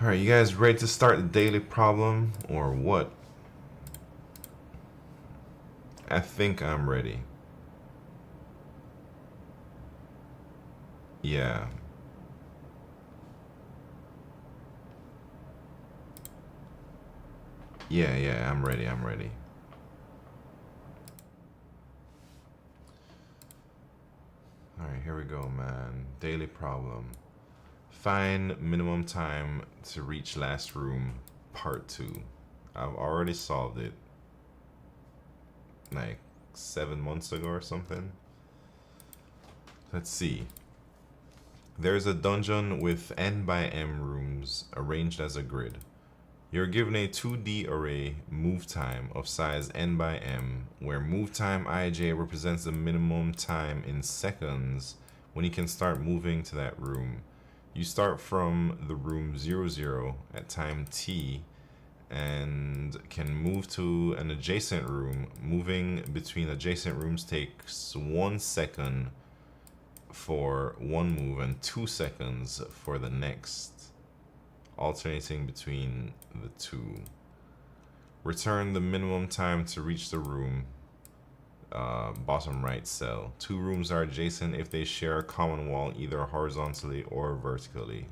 Alright, you guys ready to start the daily problem or what? I think I'm ready. Yeah. Yeah, I'm ready. Alright, here we go, man. Daily problem. Find minimum time to reach last room, part 2. I've already solved it like 7 months ago or something. Let's see. There's a dungeon with n by m rooms arranged as a grid. You're given a 2D array move time of size n by m, where move time ij represents the minimum time in seconds when you can start moving to that room. You start from the room 00 at time t and can move to an adjacent room. Moving between adjacent rooms takes 1 second for one move and 2 seconds for the next, alternating between the two. Return the minimum time to reach the room, bottom right cell. 2 rooms are adjacent if they share a common wall either horizontally or vertically.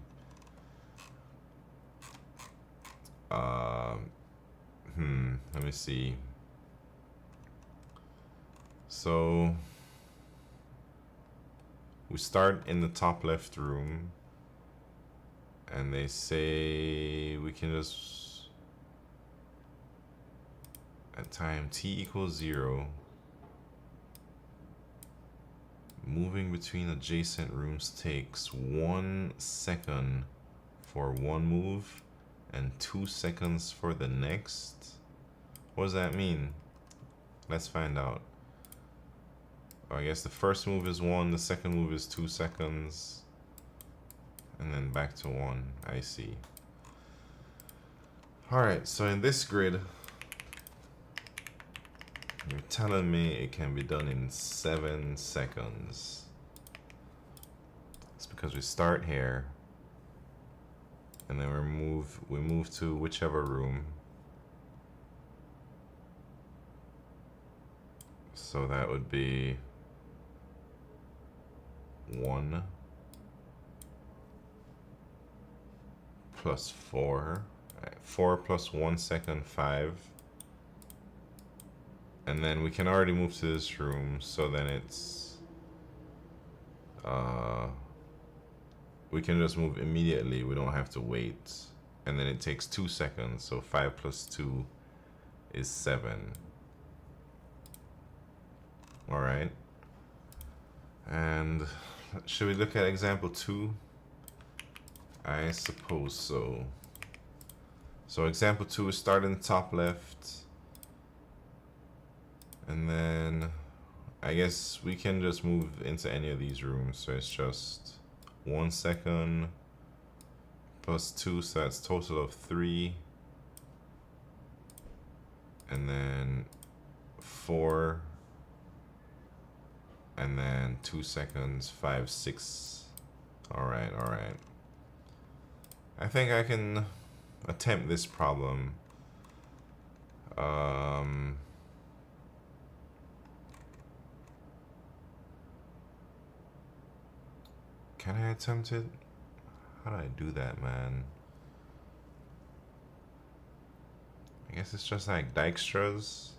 Let me see. So we start in the top left room and they say we can just, at time t equals 0, moving between adjacent rooms takes 1 second for one move and 2 seconds for the next. What does that mean? Let's find out. I guess the first move is 1, the second move is 2 seconds, and then back to 1. I see. Alright, so in this grid, you're telling me it can be done in 7 seconds. It's because we start here, and then we move to whichever room. So that would be 1 plus 4. 4 plus 1 second, 5. And then we can already move to this room, so then it's we can just move immediately, we don't have to wait. And then it takes 2 seconds, so 5 plus 2 is 7. Alright. And should we look at example 2? I suppose so. So example 2 is start in the top left. And then I guess we can just move into any of these rooms. So it's just 1 second plus 2, so that's total of 3. And then 4. And then 2 seconds, 5, 6. Alright. I think I can attempt this problem. Can I attempt it? How do I do that, man? I guess it's just like dijkstra's.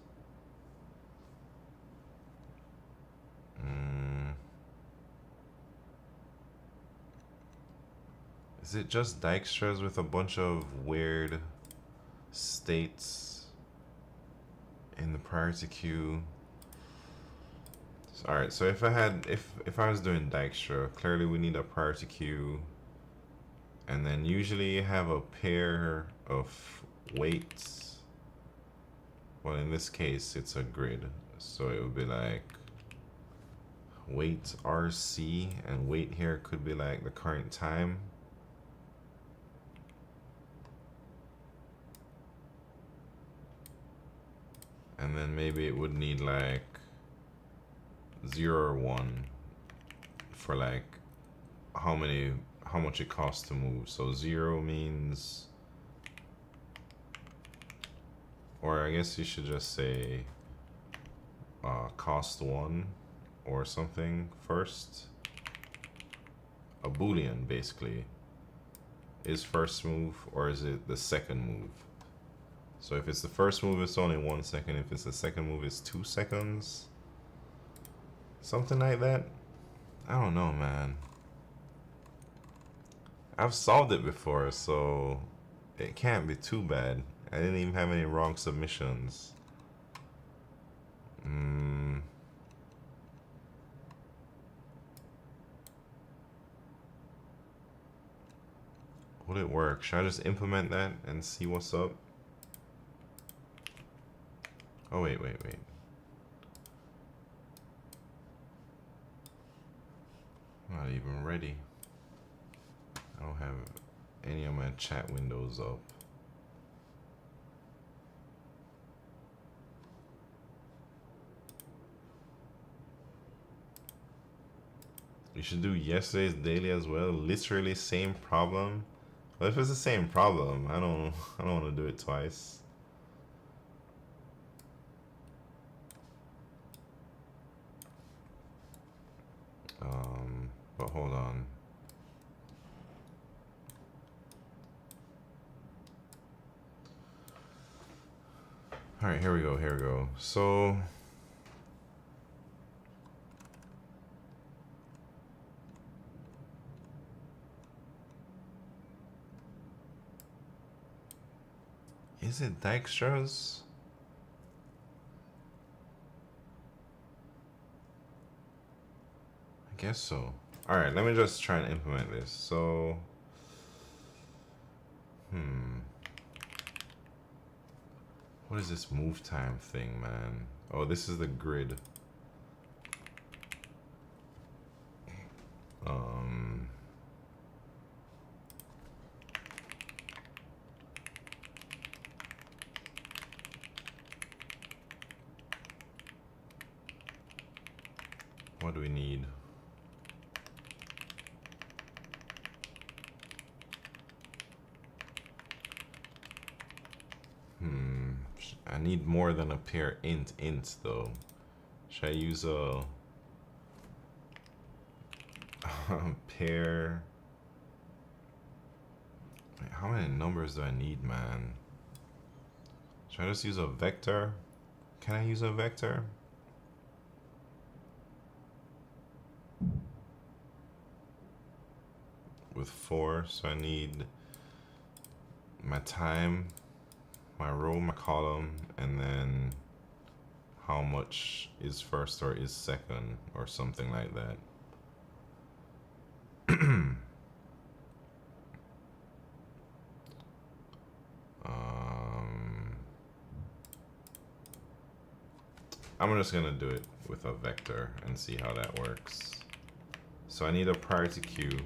Is it just dijkstra's with a bunch of weird states in the priority queue? Alright, so if I was doing dijkstra, clearly we need a priority queue, and then usually you have a pair of weights. Well, in this case it's a grid, so it would be like wait RC, and wait here could be like the current time. And then maybe it would need like 0 or 1 for like how much it costs to move. So 0 means Or I guess you should just say cost 1 or something first. A boolean basically. Is first move or is it the second move? So if it's the first move, it's only 1 second. If it's the second move, it's 2 seconds. Something like that. I don't know, man. I've solved it before, so it can't be too bad. I didn't even have any wrong submissions. Would it work? Should I just implement that and see what's up? Oh, wait. I'm not even ready. I don't have any of my chat windows up. You should do yesterday's daily as well. Literally same problem. But if it's the same problem, I don't want to do it twice. But hold on. All right, here we go. So is it dijkstra's? I guess so. All right, let me just try and implement this. So, what is this move time thing, man? Oh, this is the grid. What do we need? I need more than a pair int though. Should I use a pair? Wait, how many numbers do I need, man? Should I just use a vector? Can I use a vector? With 4, so I need my time, my row, my column, and then how much is first or is second or something like that. I'm just gonna do it with a vector and see how that works. So I need a priority queue.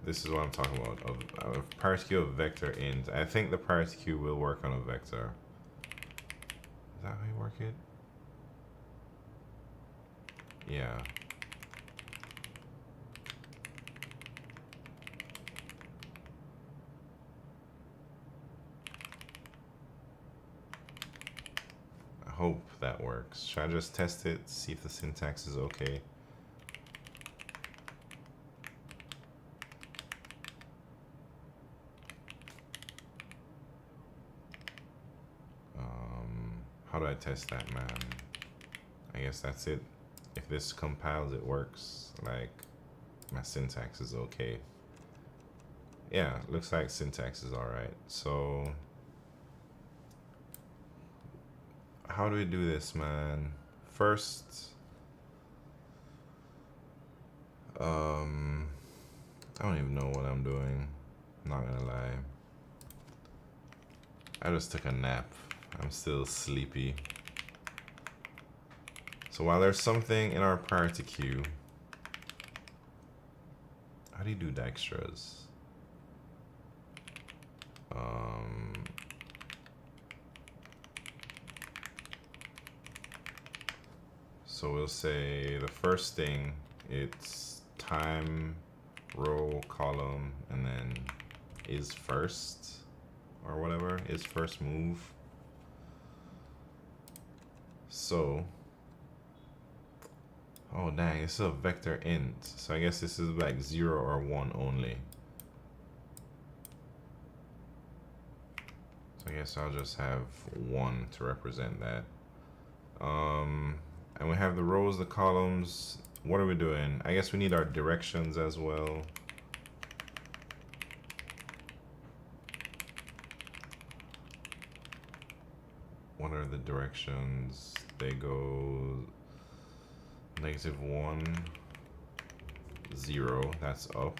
This is what I'm talking about. A priority queue of vector int. I think the priority queue will work on a vector. Is that how you work it? Yeah. I hope that works. Should I just test it, see if the syntax is okay? How do I test that, man? I guess that's it. If this compiles, it works. Like, my syntax is okay. Yeah, looks like syntax is alright. So, how do we do this, man? First, I don't even know what I'm doing. I'm not gonna lie. I just took a nap. I'm still sleepy. So while there's something in our priority queue, how do you do dijkstra's? So we'll say the first thing, it's time, row, column, and then is first or whatever, is first move. So, oh dang, this is a vector int. So I guess this is like 0 or 1 only. So I guess I'll just have 1 to represent that. And we have the rows, the columns. What are we doing? I guess we need our directions as well. What are the directions? They go -1, 0, that's up.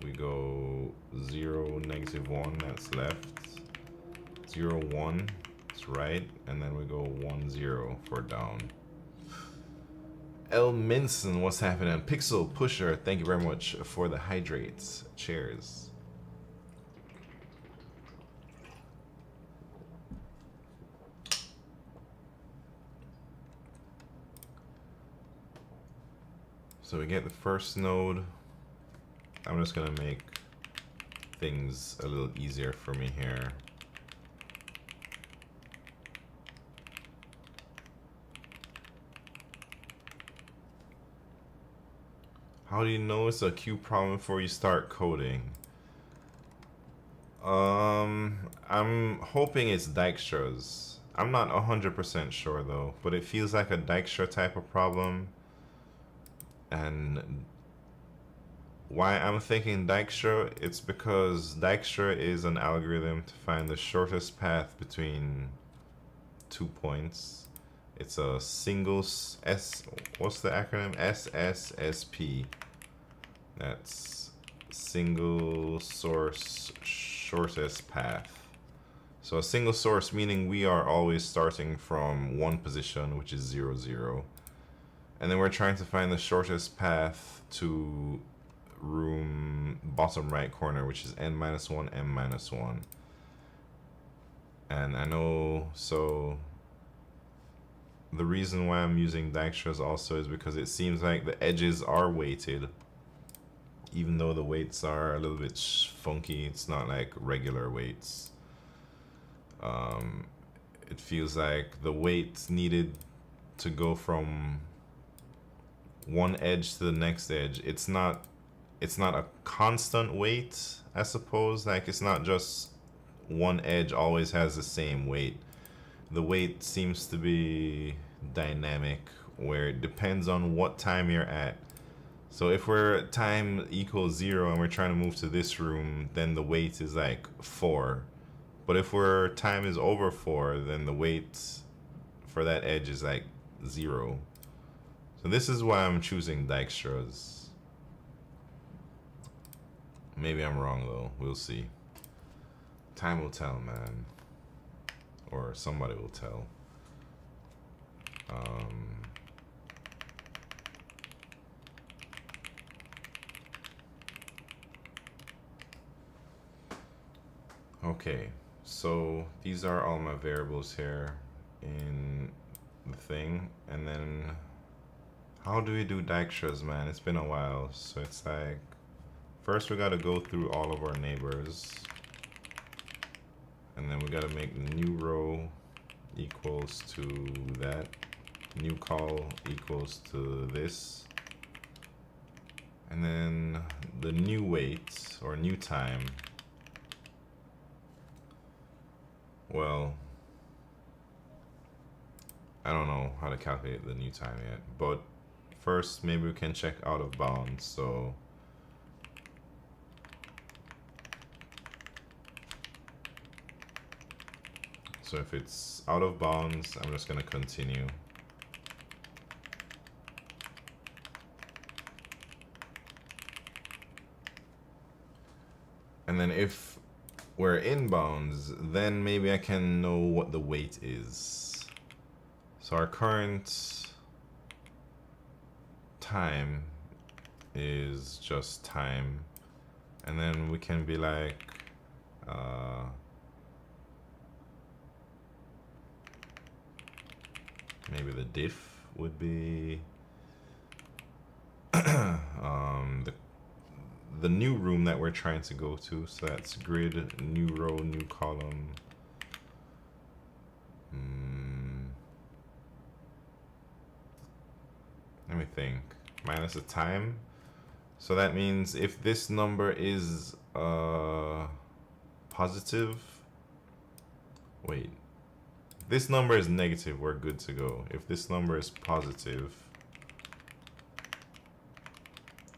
We go 0, -1, that's left. 0, 1, it's right. And then we go 1, 0 for down. L. Minson, what's happening? Pixel Pusher, thank you very much for the hydrates. Cheers. So we get the first node. I'm just gonna make things a little easier for me here. How do you know it's a Q problem before you start coding? I'm hoping it's Dijkstra's. I'm not 100% sure though, but it feels like a Dijkstra type of problem. And why I'm thinking Dijkstra, it's because Dijkstra is an algorithm to find the shortest path between 2 points. It's a single what's the acronym? SSSP. That's single source shortest path. So a single source meaning we are always starting from one position, which is 0, 0. And then we're trying to find the shortest path to room bottom right corner, which is n-1, m-1. And I know, so the reason why I'm using Dijkstra's also is because it seems like the edges are weighted, even though the weights are a little bit funky. It's not like regular weights. It feels like the weight needed to go from one edge to the next edge. It's not a constant weight, I suppose. Like, it's not just one edge always has the same weight. The weight seems to be dynamic, where it depends on what time you're at. So if we're at time equals 0 and we're trying to move to this room, then the weight is like 4. But if we're time is over 4, then the weight for that edge is like 0. So this is why I'm choosing Dijkstra's. Maybe I'm wrong though. We'll see. Time will tell, man. Or somebody will tell. Okay, so these are all my variables here in the thing. And then how do we do Dijkstra's, man? It's been a while. So it's like, first we gotta go through all of our neighbors. And then we gotta make the new row equals to that. New call equals to this. And then the new weight or new time. Well, I don't know how to calculate the new time yet, but first maybe we can check out of bounds. So if it's out of bounds, I'm just gonna continue. And then if we're in bounds, then maybe I can know what the weight is. So our current time is just time. And then we can be like, maybe the diff would be the new room that we're trying to go to. So that's grid, new row, new column. Let me think. Minus the time. So that means if this number is positive. Wait. If this number is negative, we're good to go. If this number is positive,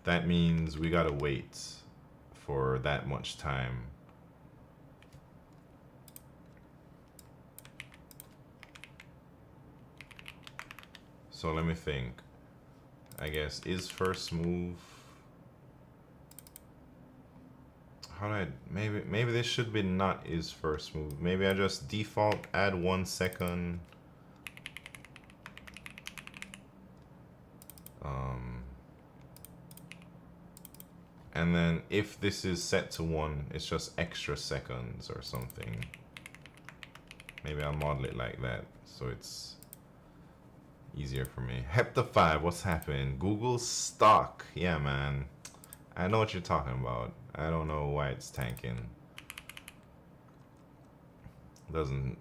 that means we gotta wait for that much time. So let me think. I guess is first move. How do I maybe this should be not is first move. Maybe I just default add 1 second. And then if this is set to 1, it's just extra seconds or something. Maybe I'll model it like that so it's easier for me. Hepta 5, what's happening? Google stock. Yeah, man. I know what you're talking about. I don't know why it's tanking. Doesn't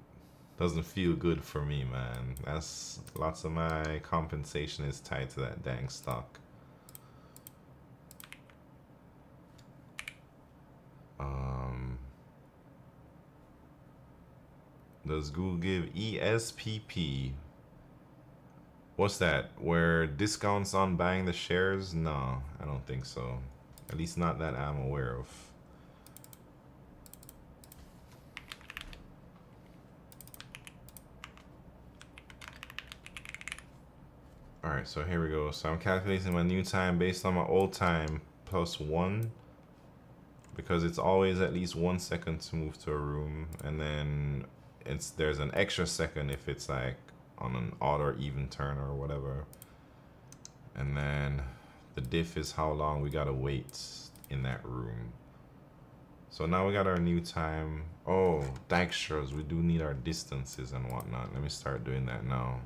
feel good for me, man. That's lots of my compensation is tied to that dang stock. Does Google give ESPP? What's that? Where discounts on buying the shares? No, I don't think so. At least not that I'm aware of. Alright, so here we go. So I'm calculating my new time based on my old time plus 1. Because it's always at least 1 second to move to a room. And then there's an extra second if it's like on an odd or even turn or whatever. And then the diff is how long we gotta wait in that room. So now we got our new time. Oh, dijkstras, we do need our distances and whatnot. Let me start doing that now.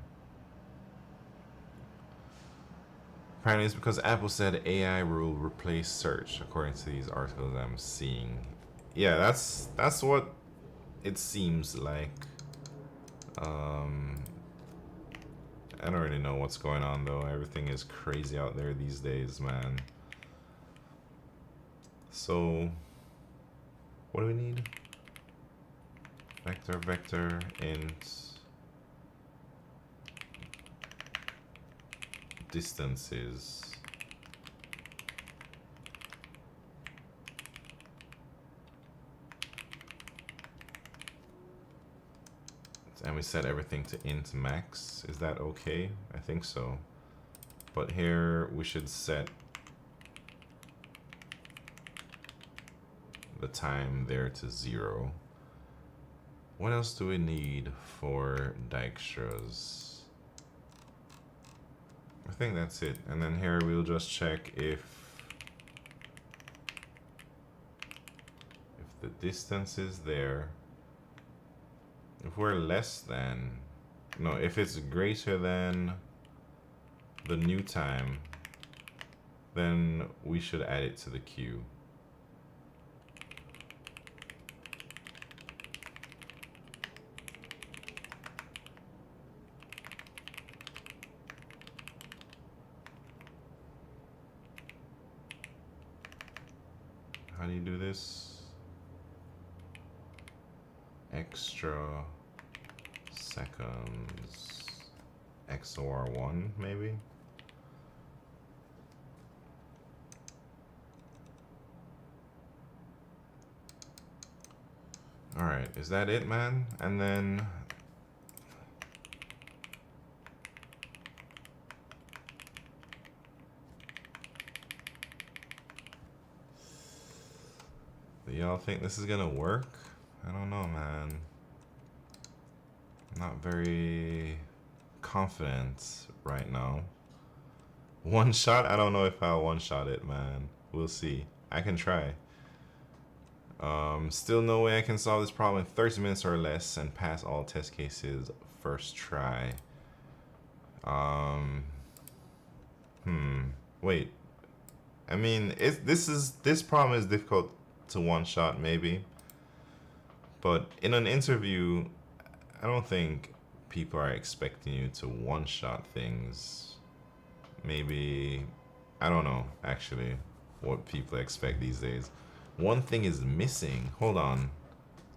Apparently it's because Apple said AI will replace search, according to these articles I'm seeing. Yeah, that's what it seems like. I don't really know what's going on though. Everything is crazy out there these days, man. So, what do we need? Vector, int, distances. And we set everything to int max. Is that okay? I think so. But here we should set the time there to 0. What else do we need for dijkstras? I think that's it. And then here we'll just check if the distance is there. If we're less than, no, if it's greater than the new time, then we should add it to the queue. How do you do this? Extra seconds XOR 1 maybe. All right, is that it, man? And then do y'all think this is gonna work? I don't know, man. Not very confident right now. One shot? I don't know if I'll one shot it, man. We'll see. I can try. Still no way I can solve this problem in 30 minutes or less and pass all test cases first try. Wait. I mean, this problem is difficult to one shot maybe. But in an interview, I don't think people are expecting you to one-shot things maybe, I don't know actually what people expect these days. One thing is missing. Hold on.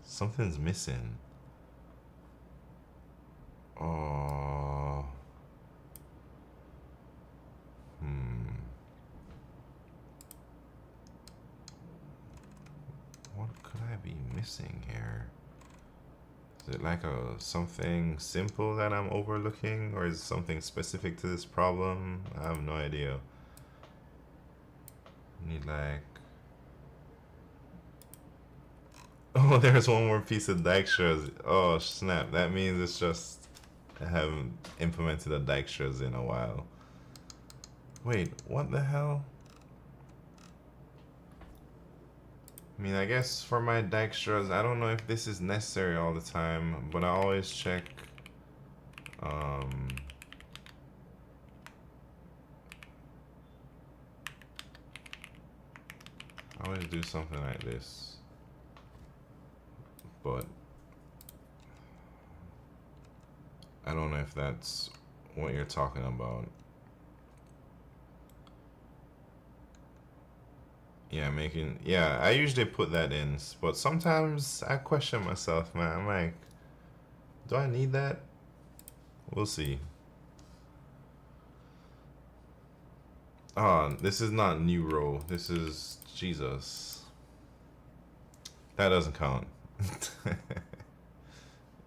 Something's missing. Oh. What could I be missing here? Is it like something simple that I'm overlooking, or is it something specific to this problem? I have no idea. Need like... Oh, there's one more piece of dijkstra's. Oh snap, that means it's just I haven't implemented a dijkstra's in a while. Wait, what the hell? I mean, I guess for my dijkstra's, I don't know if this is necessary all the time, but I always check I always do something like this, but I don't know if that's what you're talking about. Yeah, yeah, I usually put that in, but sometimes I question myself, man. I'm like, do I need that? We'll see. Oh, this is not new row. This is Jesus. That doesn't count.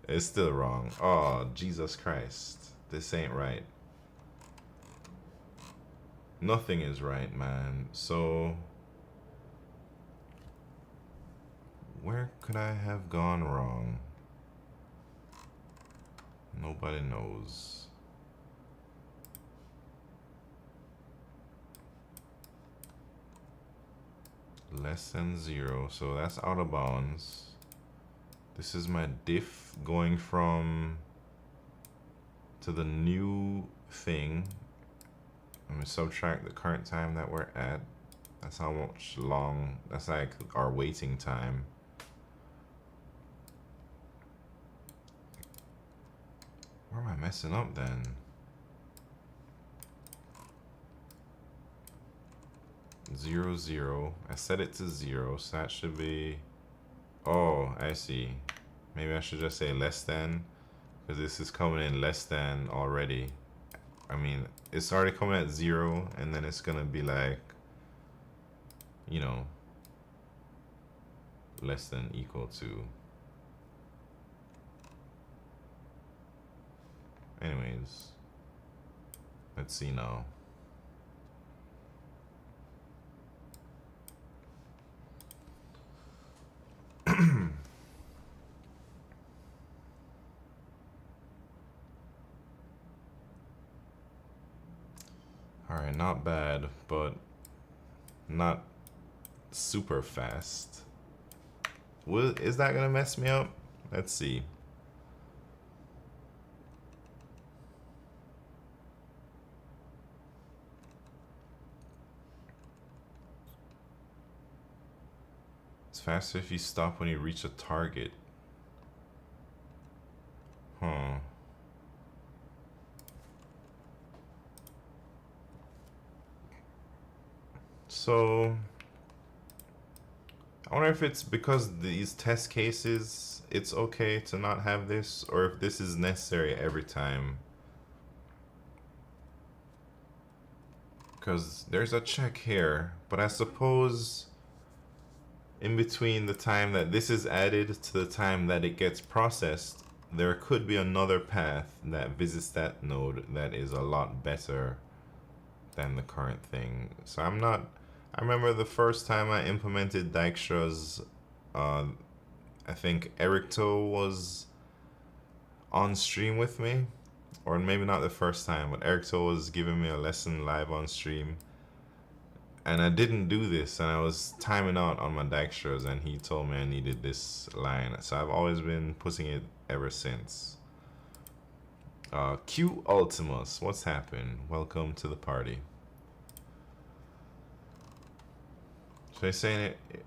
It's still wrong. Oh, Jesus Christ. This ain't right. Nothing is right, man. So, where could I have gone wrong? Nobody knows. Less than 0, so that's out of bounds. This is my diff going from to the new thing. I'm gonna subtract the current time that we're at. That's how much long, that's like our waiting time. Where am I messing up then? 0, 0. I set it to 0, so that should be... Oh, I see. Maybe I should just say less than, because this is coming in less than already. I mean, it's already coming at 0, and then it's gonna be like, you know, less than equal to. Anyways, let's see now. Alright, not bad, but not super fast. Is that gonna mess me up? Let's see. It's faster if you stop when you reach a target. Huh. So, I wonder if it's because these test cases, it's okay to not have this, or if this is necessary every time. Because there's a check here, but I suppose in between the time that this is added to the time that it gets processed, there could be another path that visits that node that is a lot better than the current thing. So I remember the first time I implemented dijkstra's, I think Ericto was on stream with me, or maybe not the first time, but Ericto was giving me a lesson live on stream, and I didn't do this, and I was timing out on my dijkstra's, and he told me I needed this line, so I've always been putting it ever since. Q Ultimus, what's happened? Welcome to the party. So they're saying it,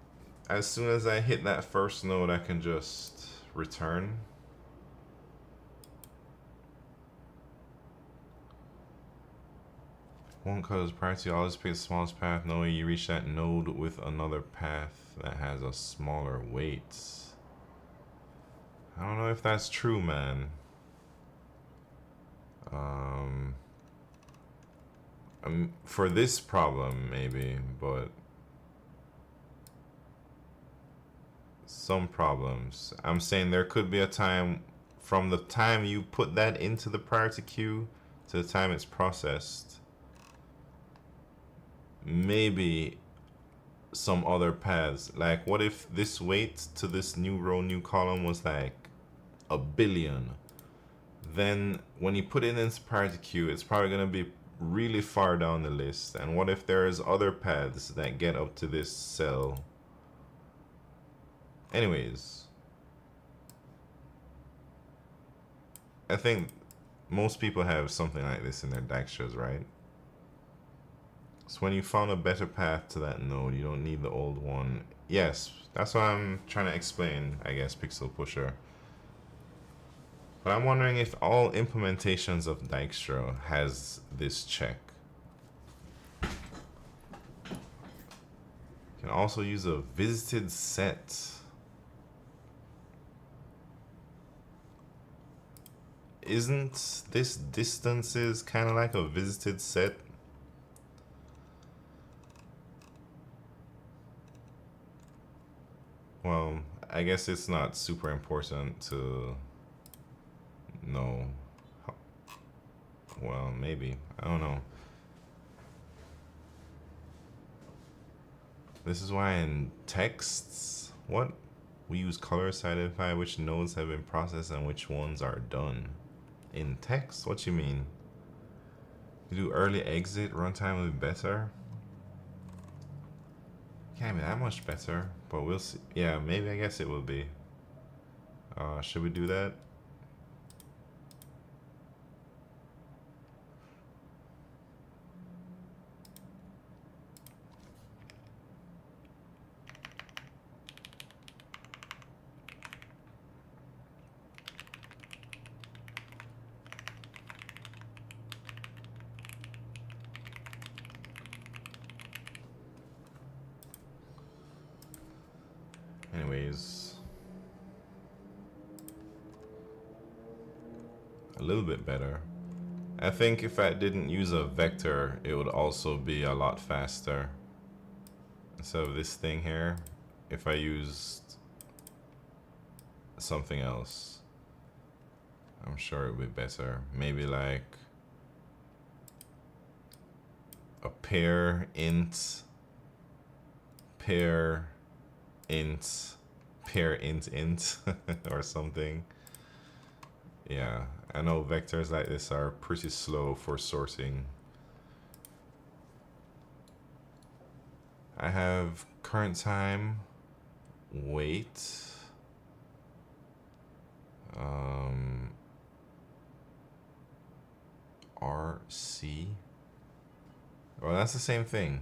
as soon as I hit that first node, I can just return. Won't cause priority, always pick the smallest path. No way you reach that node with another path that has a smaller weight. I don't know if that's true, man. For this problem, maybe, but some problems. I'm saying there could be a time from the time you put that into the priority queue to the time it's processed. Maybe some other paths. Like, what if this weight to this new row, new column was like 1 billion? Then when you put it into priority queue, it's probably going to be really far down the list. And what if there's other paths that get up to this cell? Anyways, I think most people have something like this in their dijkstras, right? So when you found a better path to that node, you don't need the old one. Yes, that's what I'm trying to explain, I guess, Pixel Pusher. But I'm wondering if all implementations of Dijkstra has this check. You can also use a visited set. Isn't this distances kind of like a visited set? Well, I guess it's not super important to know. Well, maybe. I don't know. This is why in texts, what? We use colors to identify which nodes have been processed and which ones are done. In text? What you mean? You do early exit, runtime will be better? Can't be that much better, but we'll see. Yeah, maybe, I guess it will be. Should we do that? Anyways, a little bit better. I think if I didn't use a vector, it would also be a lot faster. Instead of this thing here, if I used something else, I'm sure it would be better. Maybe like a pair int, pair int, pair int int or something. Yeah, I know vectors like this are pretty slow for sorting. I have current time, wait, RC. Well, that's the same thing.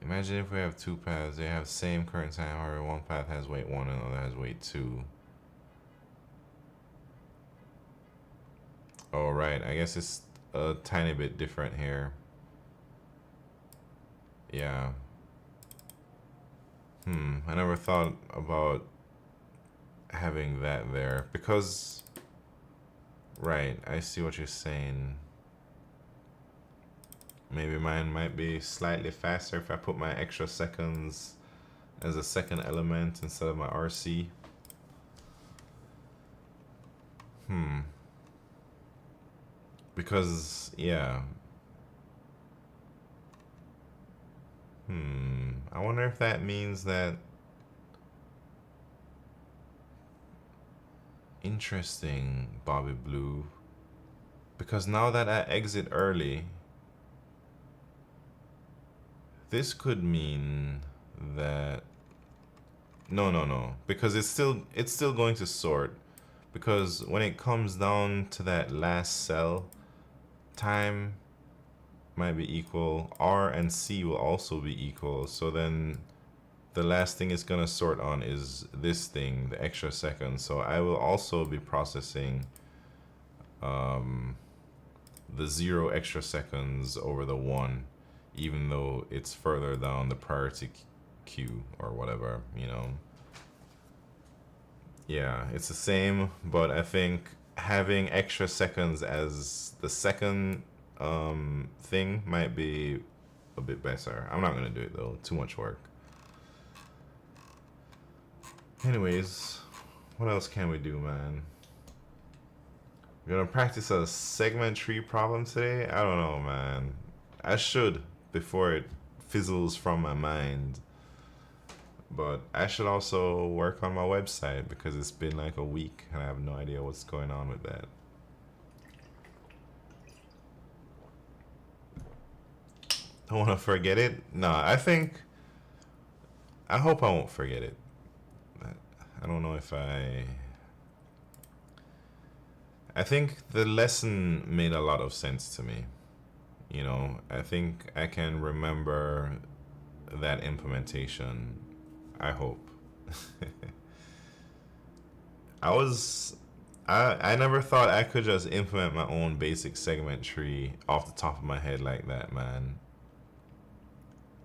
Imagine if we have two paths, they have same current time, however one path has wait 1 and the other has wait 2. Oh, right, I guess it's a tiny bit different here. Yeah. I never thought about having that there because, right, I see what you're saying. Maybe mine might be slightly faster if I put my extra seconds as a second element instead of my RC. Because, yeah. I wonder if that means that... Interesting, Bobby Blue. Because now that I exit early, this could mean that... No. Because it's still going to sort. Because when it comes down to that last cell, time might be equal. R and C will also be equal. So then the last thing it's gonna sort on is this thing, the extra second. So I will also be processing the 0 extra seconds over the 1, even though it's further down the priority queue or whatever, you know. Yeah, it's the same, but I think having extra seconds as the second thing might be a bit better. I'm not gonna do it though, too much work. Anyways, what else can we do, man? We're gonna practice a segment tree problem today? I don't know, man. I should before it fizzles from my mind. But I should also work on my website because it's been like a week and I have no idea what's going on with that. I want to forget it? No, I hope I won't forget it. I don't know if I think the lesson made a lot of sense to me. You know, I think I can remember that implementation. I hope. I never thought I could just implement my own basic segment tree off the top of my head like that, man.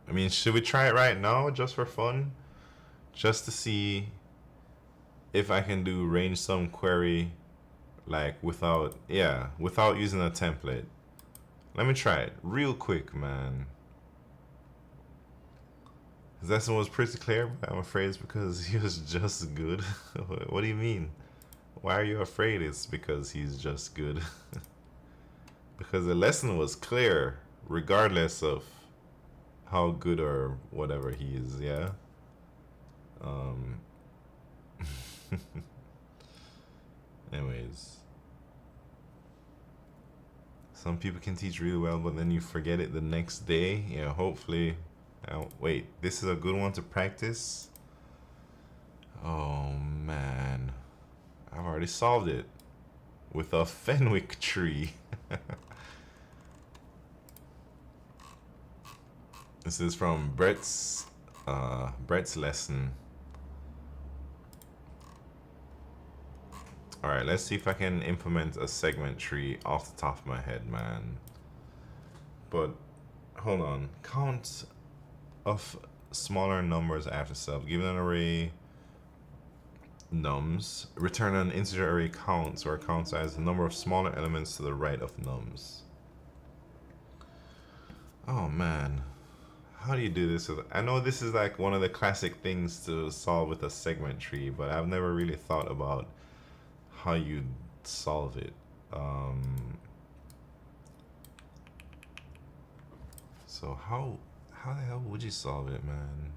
I mean, should we try it right now just for fun? Just to see if I can do range sum query like without using a template. Let me try it real quick, man. His lesson was pretty clear, but I'm afraid it's because he was just good. What do you mean? Why are you afraid it's because he's just good? Because the lesson was clear, regardless of how good or whatever he is, yeah? Anyways. Some people can teach really well, but then you forget it the next day. Yeah, hopefully. Wait, this is a good one to practice? Oh, man. I've already solved it with a Fenwick tree. This is from Brett's lesson. Alright, let's see if I can implement a segment tree off the top of my head, man. But, hold on. Count of smaller numbers after sub. Given an array nums, return an integer array counts, where counts as the number of smaller elements to the right of nums. Oh, man. How do you do this? I know this is like one of the classic things to solve with a segment tree, but I've never really thought about how you solve it. So how the hell would you solve it, man?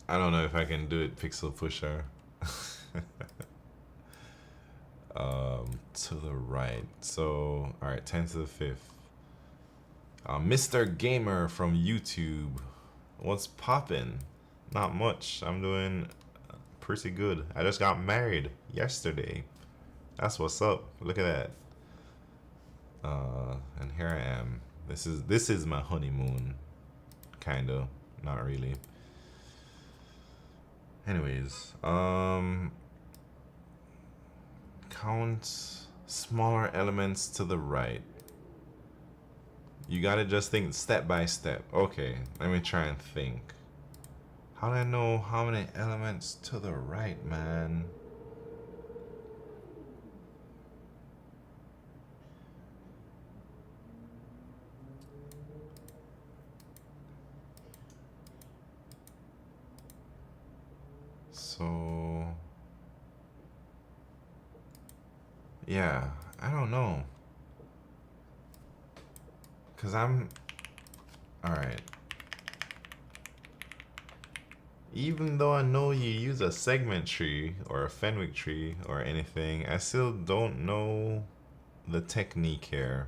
I don't know if I can do it pixel pusher. To the right. So, alright, 10 to the 5th. Mr. Gamer from YouTube. What's poppin'? Not much. I'm doing pretty good. I just got married yesterday. That's what's up. Look at that. And here I am. This is my honeymoon. Kinda. Not really. Anyways, count smaller elements to the right. You gotta just think step by step. Okay, let me try and think. How do I know how many elements to the right, man? So, yeah, I don't know. Cause I'm, all right. Even though I know you use a segment tree or a Fenwick tree or anything, I still don't know the technique here.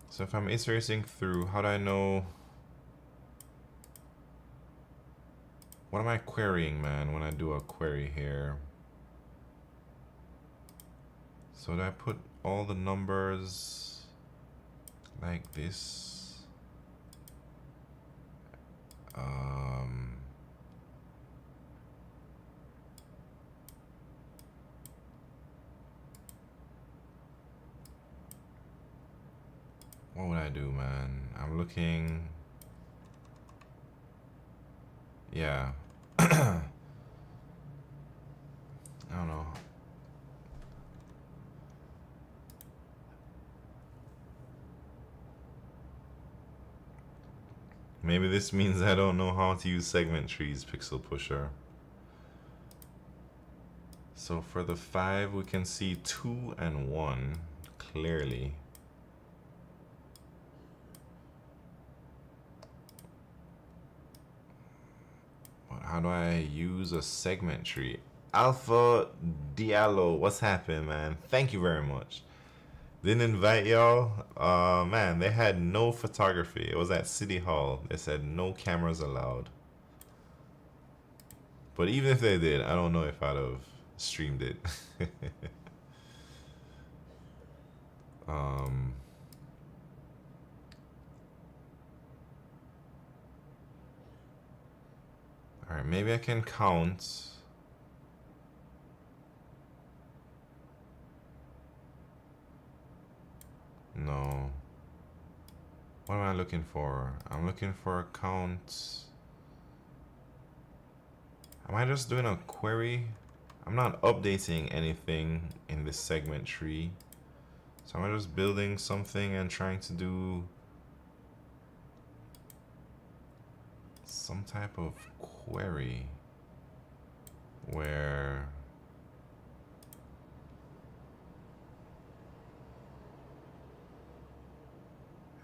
So if I'm iterating through, how do I know? What am I querying, man, when I do a query here? So do I put all the numbers like this? what would I do, man? I'm looking. Yeah. I don't know. Maybe this means I don't know how to use segment trees, Pixel Pusher. So for the 5, we can see 2 and 1 clearly. How do I use a segment tree? Alpha Diallo, what's happening, man? Thank you very much. Didn't invite y'all. Man, they had no photography. It was at City Hall. They said no cameras allowed. But even if they did, I don't know if I'd have streamed it. Alright, maybe I can count. No. What am I looking for? I'm looking for a count. Am I just doing a query? I'm not updating anything in this segment tree. So am I just building something and trying to do some type of query where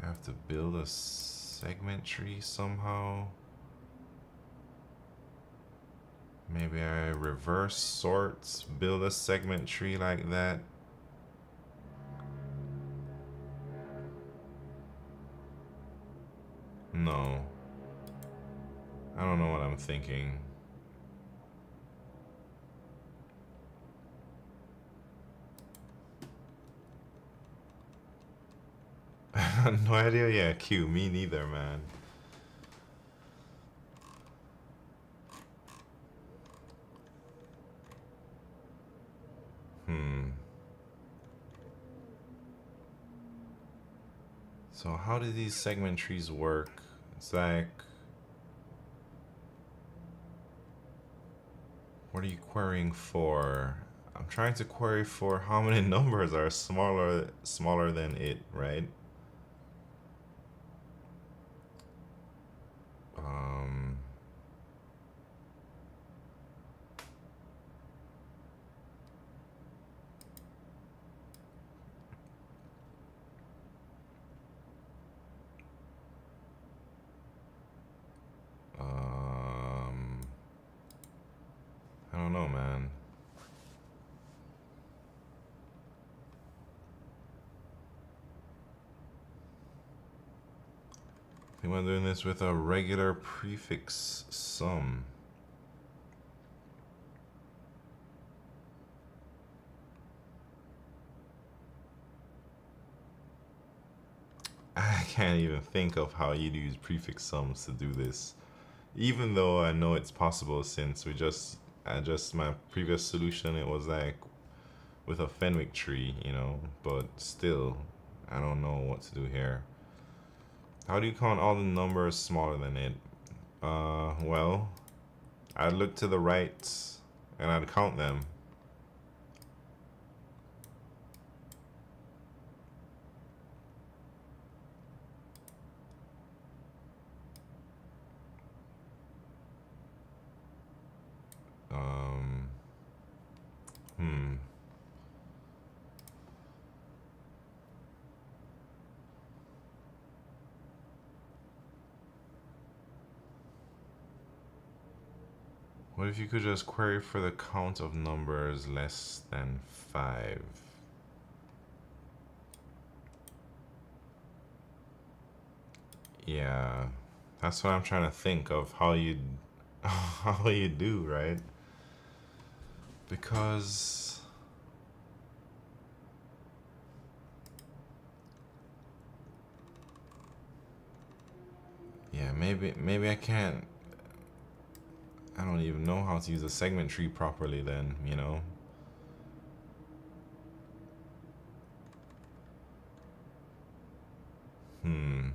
I have to build a segment tree somehow? Maybe I reverse sorts, build a segment tree like that. No. I don't know what I'm thinking. No idea? Yeah, Q. Me neither, man. So how do these segment trees work? It's like, what are you querying for? I'm trying to query for how many numbers are smaller than it, right? I don't know, man. I think I'm doing this with a regular prefix sum. I can't even think of how you'd use prefix sums to do this. Even though I know it's possible since I just my previous solution, it was like with a Fenwick tree, you know, but still, I don't know what to do here. How do you count all the numbers smaller than it? Well, I'd look to the right and I'd count them. What if you could just query for the count of numbers less than 5? Yeah, that's what I'm trying to think of how you how you do, right? Because yeah, maybe I can't. I don't even know how to use a segment tree properly then, you know? Hmm.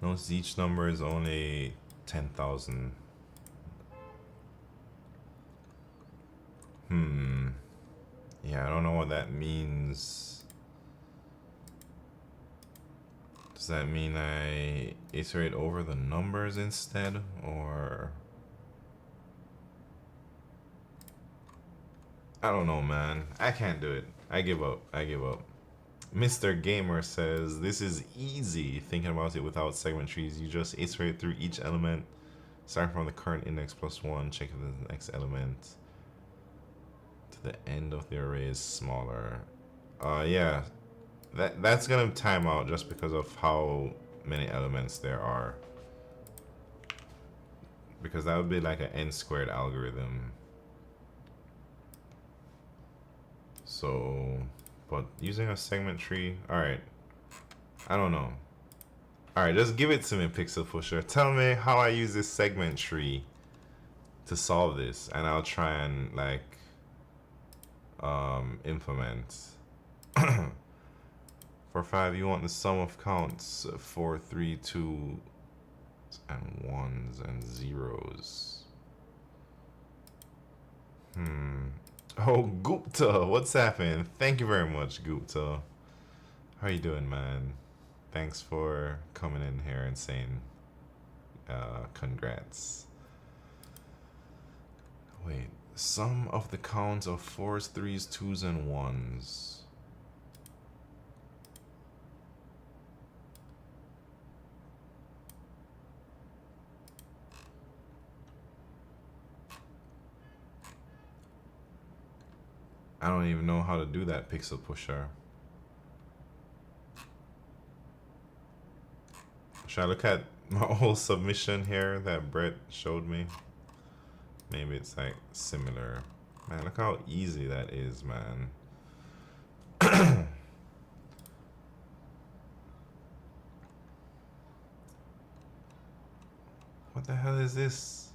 Notice each number is only 10,000. Hmm. Yeah, I don't know what that means. Does that mean I iterate over the numbers instead, or... I don't know, man. I can't do it. I give up. I give up. Mr. Gamer says, this is easy. Thinking about it without segment trees, you just iterate through each element, starting from the current index plus 1, check if the next element to the end of the array is smaller. Yeah. That's gonna time out just because of how many elements there are. Because that would be like an n squared algorithm. So, but using a segment tree, alright. I don't know. Alright, just give it to me, Pixel Pusher. Tell me how I use this segment tree to solve this, and I'll try and like implement. For 5, you want the sum of counts 4, 3, 2, and 1s and 0s. Oh, Gupta, what's happening? Thank you very much, Gupta. How you doing, man? Thanks for coming in here and saying congrats. Wait, sum of the counts of 4s, 3s, 2s, and 1s. I don't even know how to do that, Pixel Pusher. Should I look at my whole submission here that Brett showed me? Maybe it's like similar. Man, look how easy that is, man. What the hell is this?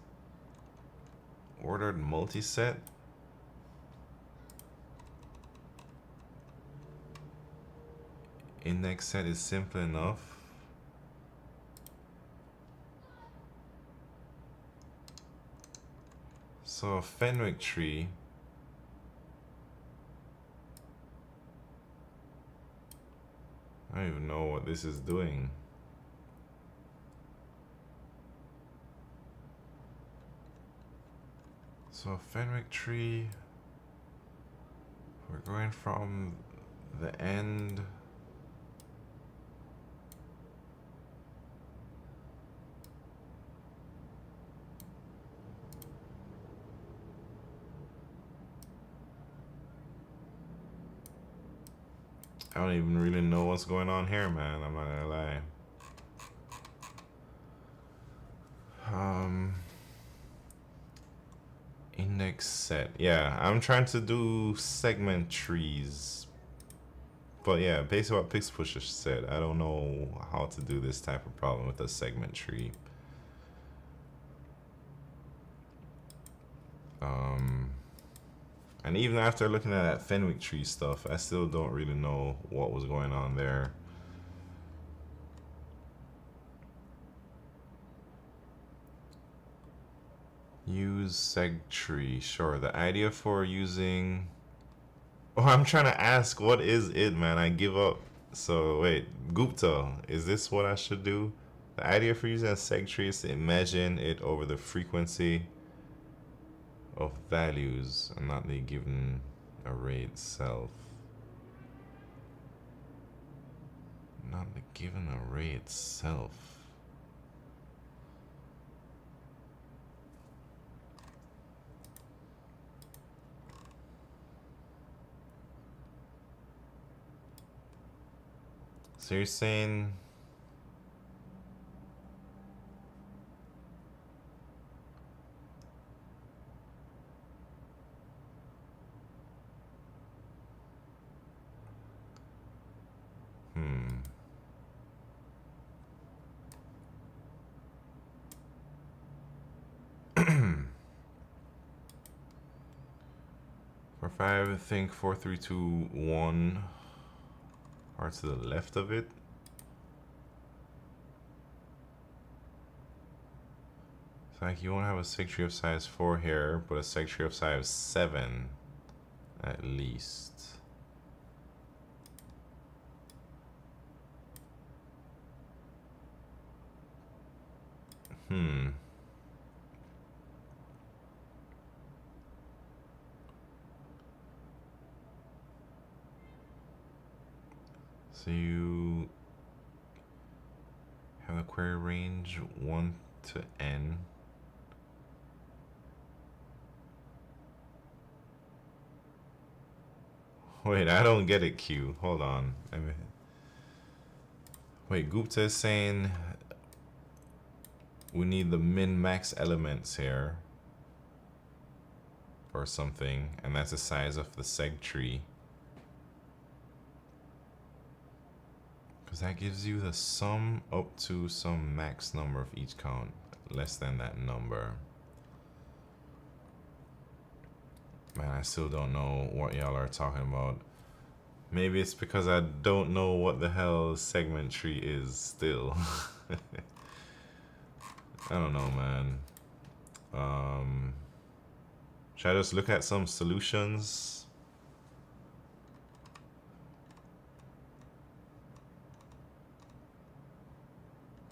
Ordered multiset? Index set is simple enough. So a Fenwick tree. I don't even know what this is doing. So a Fenwick tree, we're going from the end. I don't even really know what's going on here, man. I'm not gonna lie. Index set. Yeah, I'm trying to do segment trees. But yeah, basically what Pixel Pusher said. I don't know how to do this type of problem with a segment tree. And even after looking at that Fenwick tree stuff, I still don't really know what was going on there. Use seg tree. Sure. The idea for using... Oh, I'm trying to ask, what is it, man? I give up. So, wait. Gupta, is this what I should do? The idea for using a seg tree is to imagine it over the frequency of values and not the given array itself. Not the given array itself. So you're saying For 5, I think 4, 3, 2, 1 are to the left of it. It's like you won't have a seg tree of size 4 here, but a seg tree of size 7 at least. So you have a query range 1 to n. Wait, I don't get it, Q. Hold on. Wait, Gupta is saying we need the min-max elements here or something, and that's the size of the seg tree. Because that gives you the sum up to some max number of each count, less than that number. Man, I still don't know what y'all are talking about. Maybe it's because I don't know what the hell segment tree is still. I don't know, man. Should I just look at some solutions?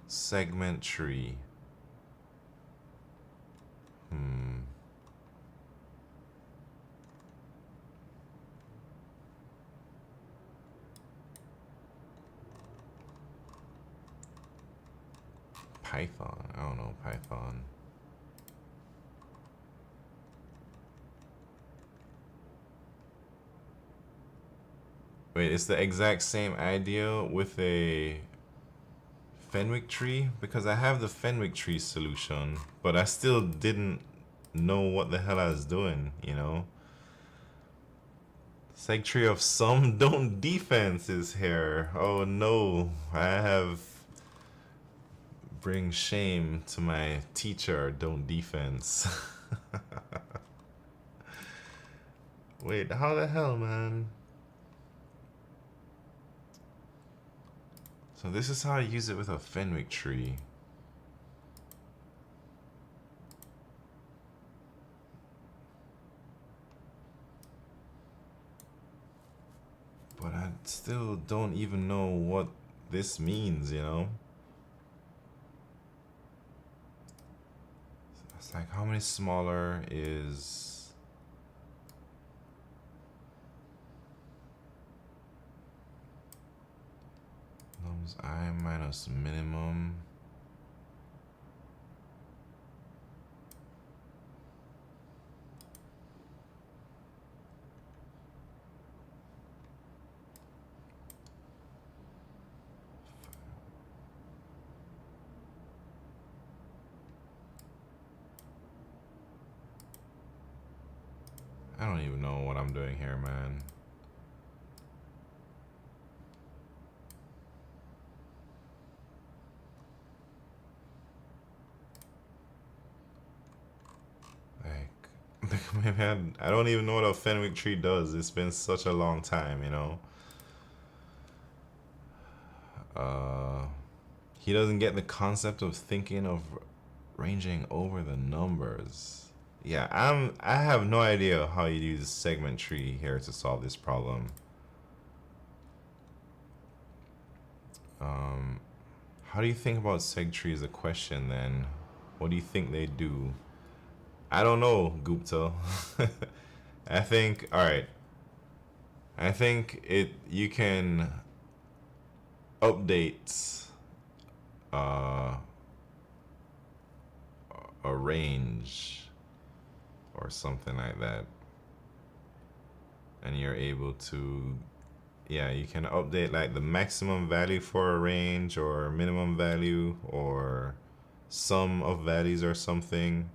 Segment tree. Python. I don't know Python. Wait, it's the exact same idea with a Fenwick tree? Because I have the Fenwick tree solution, but I still didn't know what the hell I was doing, you know? Seg tree of some don't defense is here. Oh no, I have bring shame to my teacher, don't defense. Wait, how the hell, man? So this is how I use it with a Fenwick tree. But I still don't even know what this means, you know? It's like, how many smaller is... nums I minus minimum. I don't even know what I'm doing here, man. Maybe I don't even know what a Fenwick tree does. It's been such a long time, you know. He doesn't get the concept of thinking of ranging over the numbers. Yeah, I have no idea how you use segment tree here to solve this problem. How do you think about seg tree as a question then? What do you think they do? I don't know, Gupta. I think, alright. I think you can update a range or something like that. And you're able to, yeah, you can update like the maximum value for a range or minimum value or sum of values or something.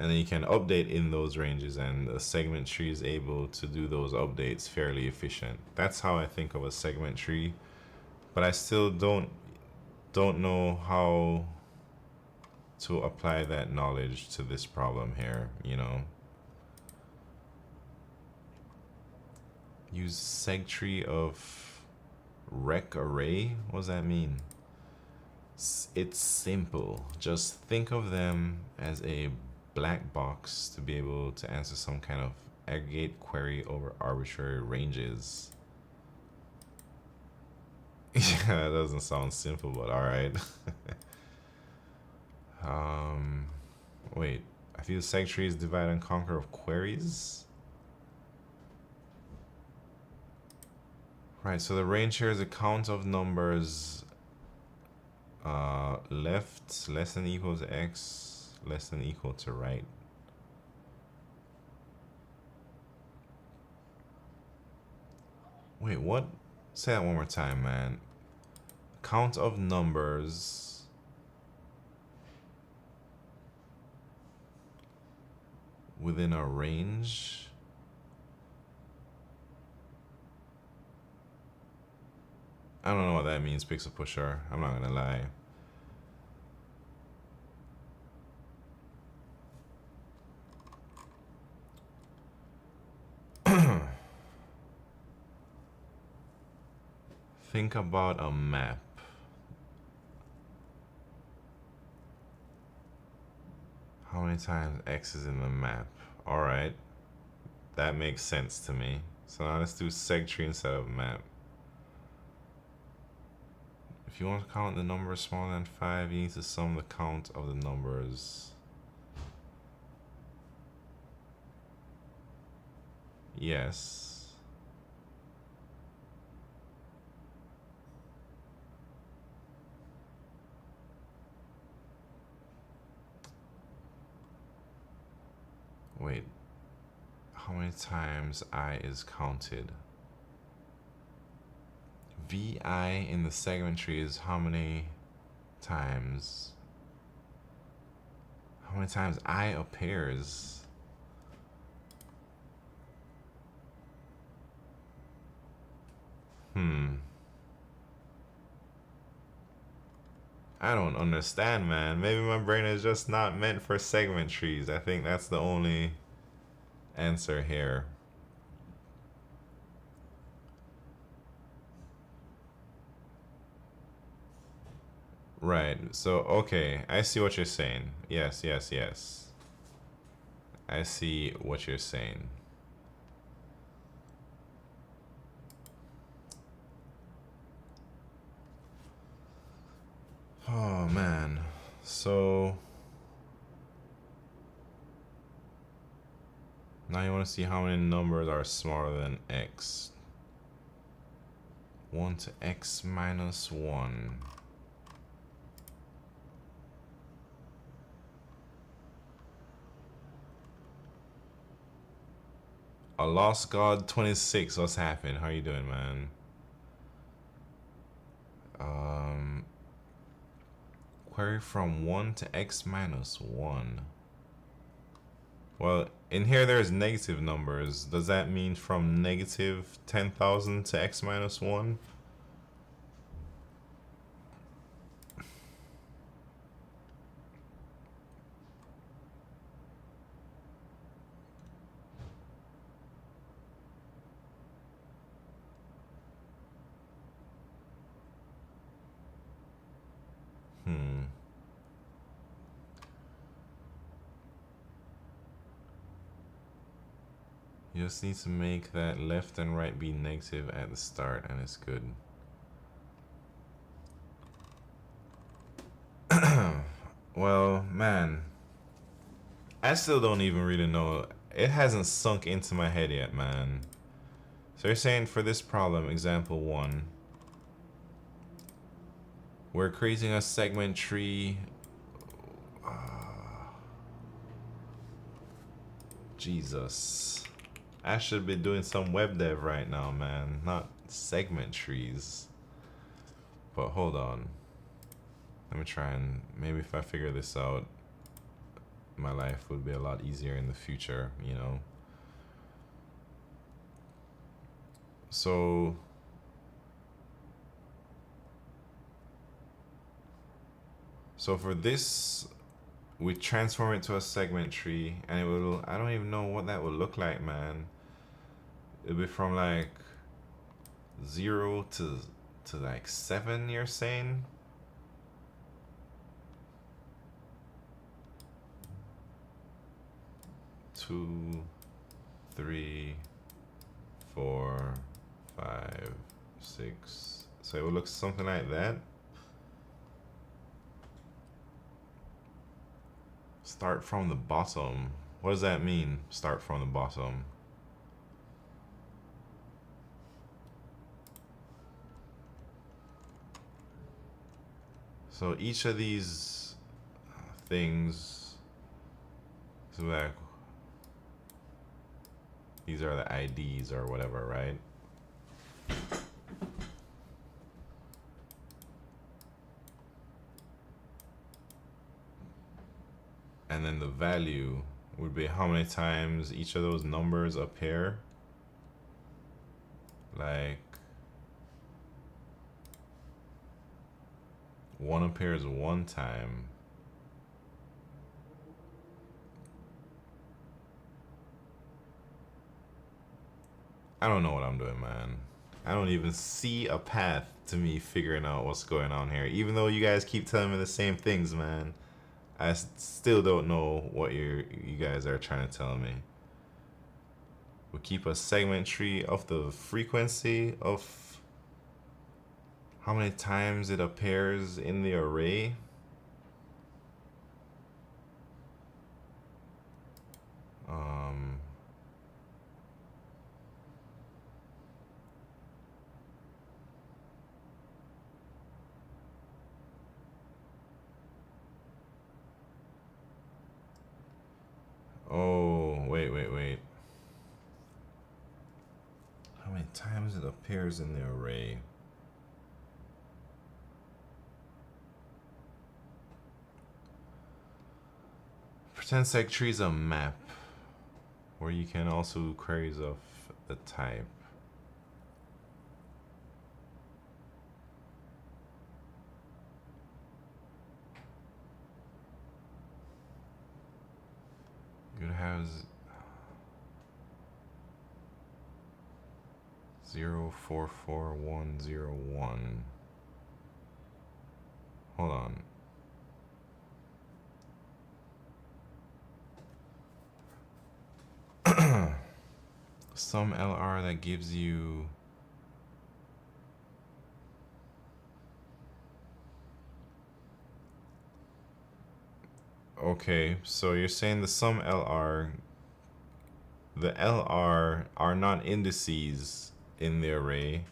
And then you can update in those ranges, and a segment tree is able to do those updates fairly efficient. That's how I think of a segment tree, but I still don't know how to apply that knowledge to this problem here, you know. Use seg tree of rec array? What does that mean? It's simple. Just think of them as a black box to be able to answer some kind of aggregate query over arbitrary ranges. Yeah, that doesn't sound simple, but all right. Wait, I feel seg tree is divide and conquer of queries. Right, so the range here is a count of numbers left less than equal to x, less than equal to right. Wait, what? Say that one more time, man. Count of numbers within a range. I don't know what that means, Pixel Pusher. I'm not gonna lie. Think about a map. How many times X is in the map? All right, that makes sense to me. So now let's do seg tree instead of map. If you want to count the numbers smaller than 5, you need to sum the count of the numbers. Yes. Wait, how many times I is counted? VI in the segment tree is how many times? How many times I appears? I don't understand, man. Maybe my brain is just not meant for segment trees. I think that's the only answer here. Right, so, okay, I see what you're saying. Yes, yes, yes. I see what you're saying. Oh, man. So, now you want to see how many numbers are smaller than x. 1 to x minus 1. A Lost God 26, what's happening? How you doing, man? Query from 1 to x minus 1. Well, in here there's negative numbers. Does that mean from negative 10,000 to x minus 1? You just need to make that left and right be negative at the start and it's good. Well, man, I still don't even really know. It hasn't sunk into my head yet, man. So you're saying for this problem, example 1, we're creating a segment tree. Jesus. I should be doing some web dev right now, man. Not segment trees. But hold on. Let me try and maybe if I figure this out, my life would be a lot easier in the future, you know? So for this, we transform it to a segment tree and it will, I don't even know what that would look like, man. it'll be from like 0 to like 7, you're saying? Two, 3, 4, 5, 6. So it would look something like that. Start from the bottom. What does that mean? Start from the bottom. So each of these things, so like these are the IDs or whatever, right? And then the value would be how many times each of those numbers appear. Like 1 appears 1 time. I don't know what I'm doing, man. I don't even see a path to me figuring out what's going on here. Even though you guys keep telling me the same things, man. I still don't know what you guys are trying to tell me. We keep a segment tree of the frequency of how many times it appears in the array. Oh, wait. How many times it appears in the array? Pretend seg tree is a map where you can also do queries of the type. It has 044101. Hold on. Some LR that gives you okay, so you're saying the sum LR, the LR are not indices in the array,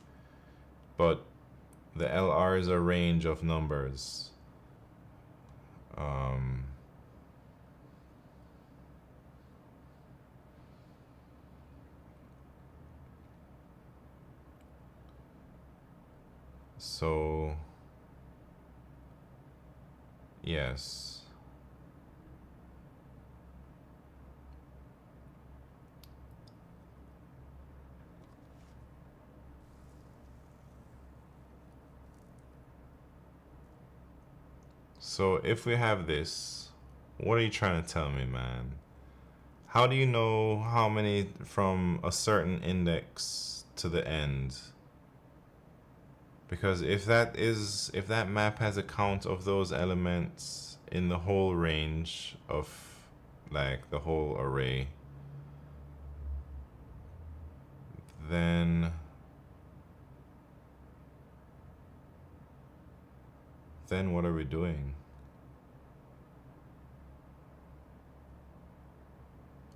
but the LR is a range of numbers. So yes. So if we have this, what are you trying to tell me, man? How do you know how many from a certain index to the end? Because if that map has a count of those elements in the whole range of like the whole array, then what are we doing?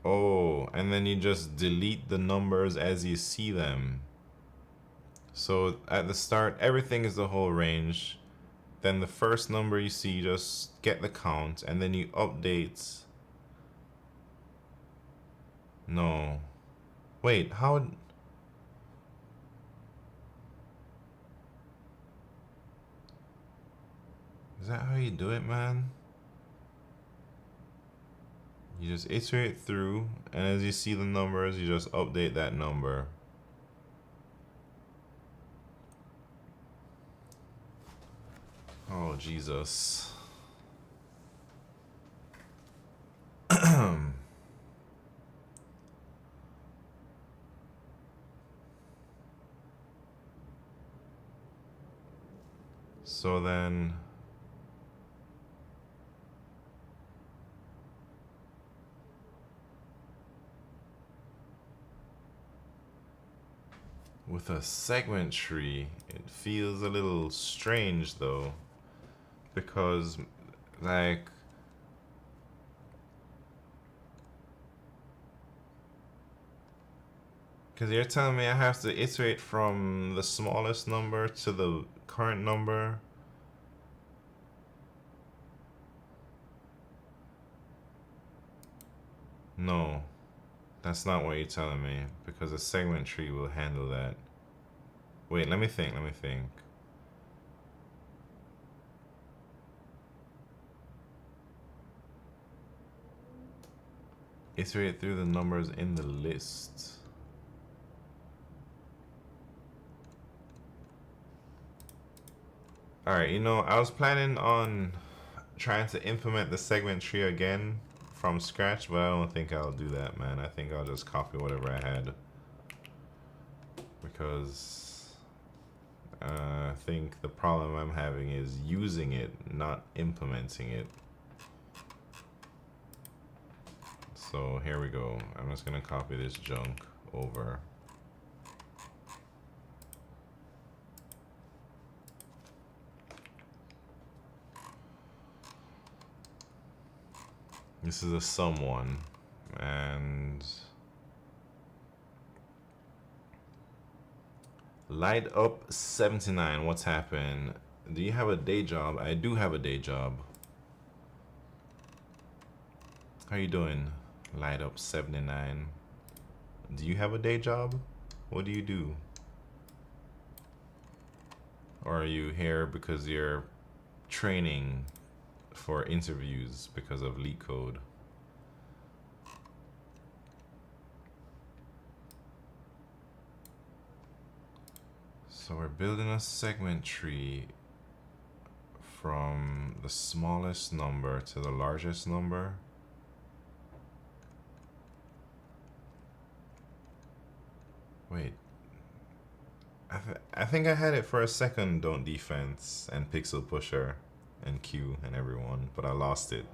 Oh, and then you just delete the numbers as you see them. So at the start, everything is the whole range. Then the first number you see, you just get the count, and then you update. No. Wait, how? Is that how you do it, man? You just iterate through, and as you see the numbers, you just update that number. Oh, Jesus. So then with a segment tree, it feels a little strange though, because like because you're telling me I have to iterate from the smallest number to the current number. No, that's not what you're telling me, because a segment tree will handle that. Wait, let me think. Iterate through the numbers in the list. Alright, you know, I was planning on trying to implement the segment tree again from scratch, but I don't think I'll do that, man. I think I'll just copy whatever I had, because I think the problem I'm having is using it, not implementing it. So here we go. I'm just gonna copy this junk over. This is a sum one, and light up 79. What's happened? Do you have a day job? I do have a day job. How you doing? Light up 79. Do you have a day job? What do you do? Or are you here because you're training for interviews because of LeetCode? So we're building a segment tree from the smallest number to the largest number. Wait, I think I had it for a second, don't defense and pixel pusher and Q and everyone, but I lost it.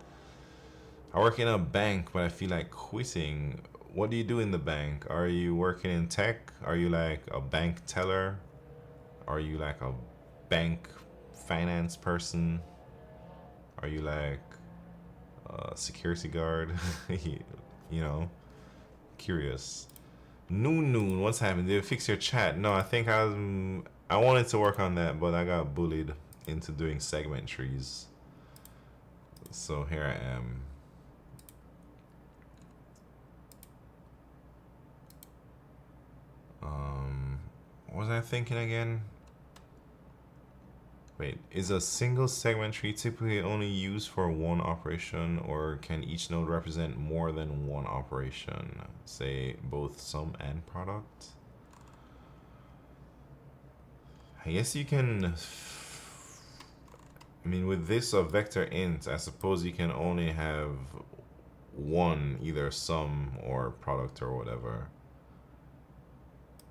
I work in a bank, but I feel like quitting. What do you do in the bank? Are you working in tech? Are you like a bank teller? Are you like a bank finance person? Are you like a security guard? You know, curious. Noon, what's happened? Did it fix your chat? No, I think I wanted to work on that, but I got bullied into doing segment trees. So here I am. What was I thinking again? Wait, is a single segment tree typically only used for one operation, or can each node represent more than one operation? Say both sum and product? I guess you can, I mean, with this a vector int, I suppose you can only have one, either sum or product or whatever.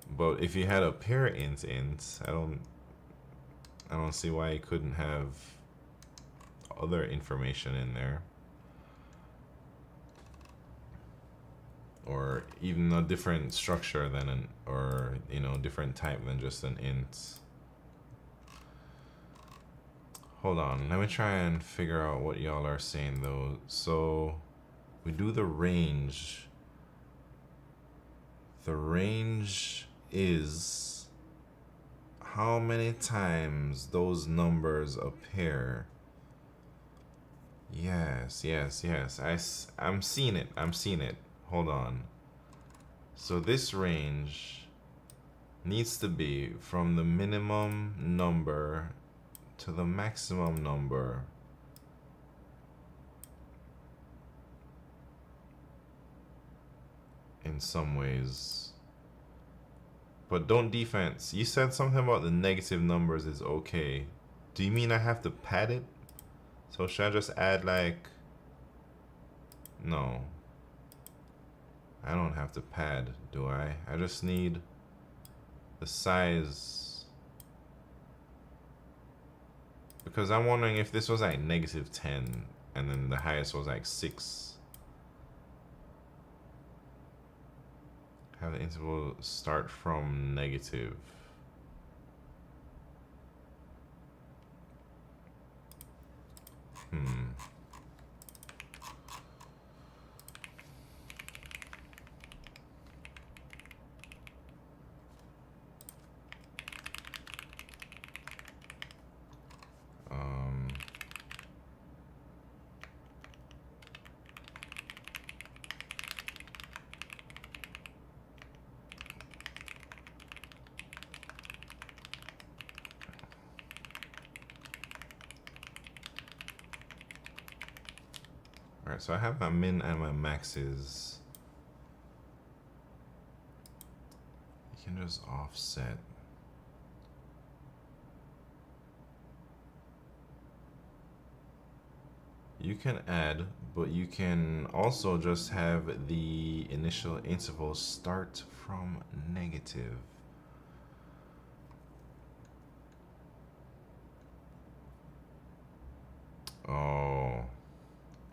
But if you had a pair int, I don't see why you couldn't have other information in there, or even a different structure than an, or you know, different type than just an int. Hold on, let me try and figure out what y'all are saying though. So we do the range. The range is how many times those numbers appear. Yes. I'm seeing it. Hold on. So this range needs to be from the minimum number to the maximum number. In some ways. But don't defense. You said something about the negative numbers is okay. Do you mean I have to pad it? So should I just add like... No. I don't have to pad, do I? I just need the size. Because I'm wondering if this was like -10 and then the highest was like 6. Have the interval start from negative. Alright, so I have my min and my maxes. You can just offset. You can add, but you can also just have the initial interval start from negative. Oh,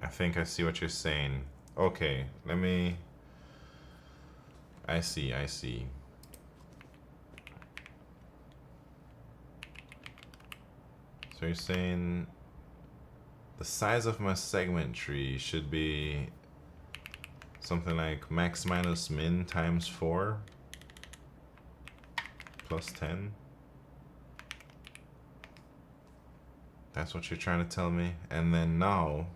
I think I see what you're saying. Okay, let me... I see. So you're saying the size of my segment tree should be something like max minus min times 4 plus 10. That's what you're trying to tell me. And then now,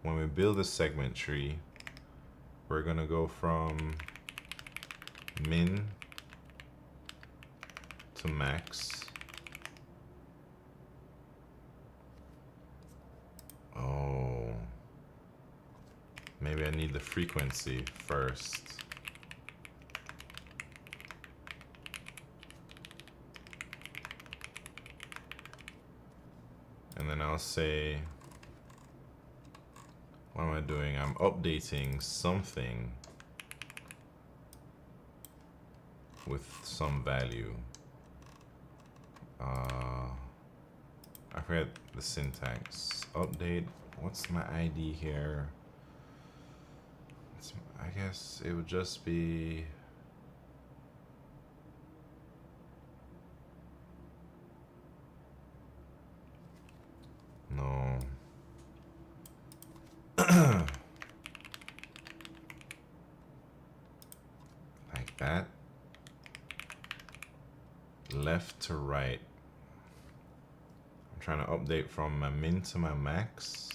when we build a segment tree, we're gonna go from min to max. Oh, maybe I need the frequency first. And then I'll say, what am I doing? I'm updating something with some value. I forget the syntax. Update, what's my ID here? I guess it would just be... No. Like that. Left to right. I'm trying to update from my min to my max.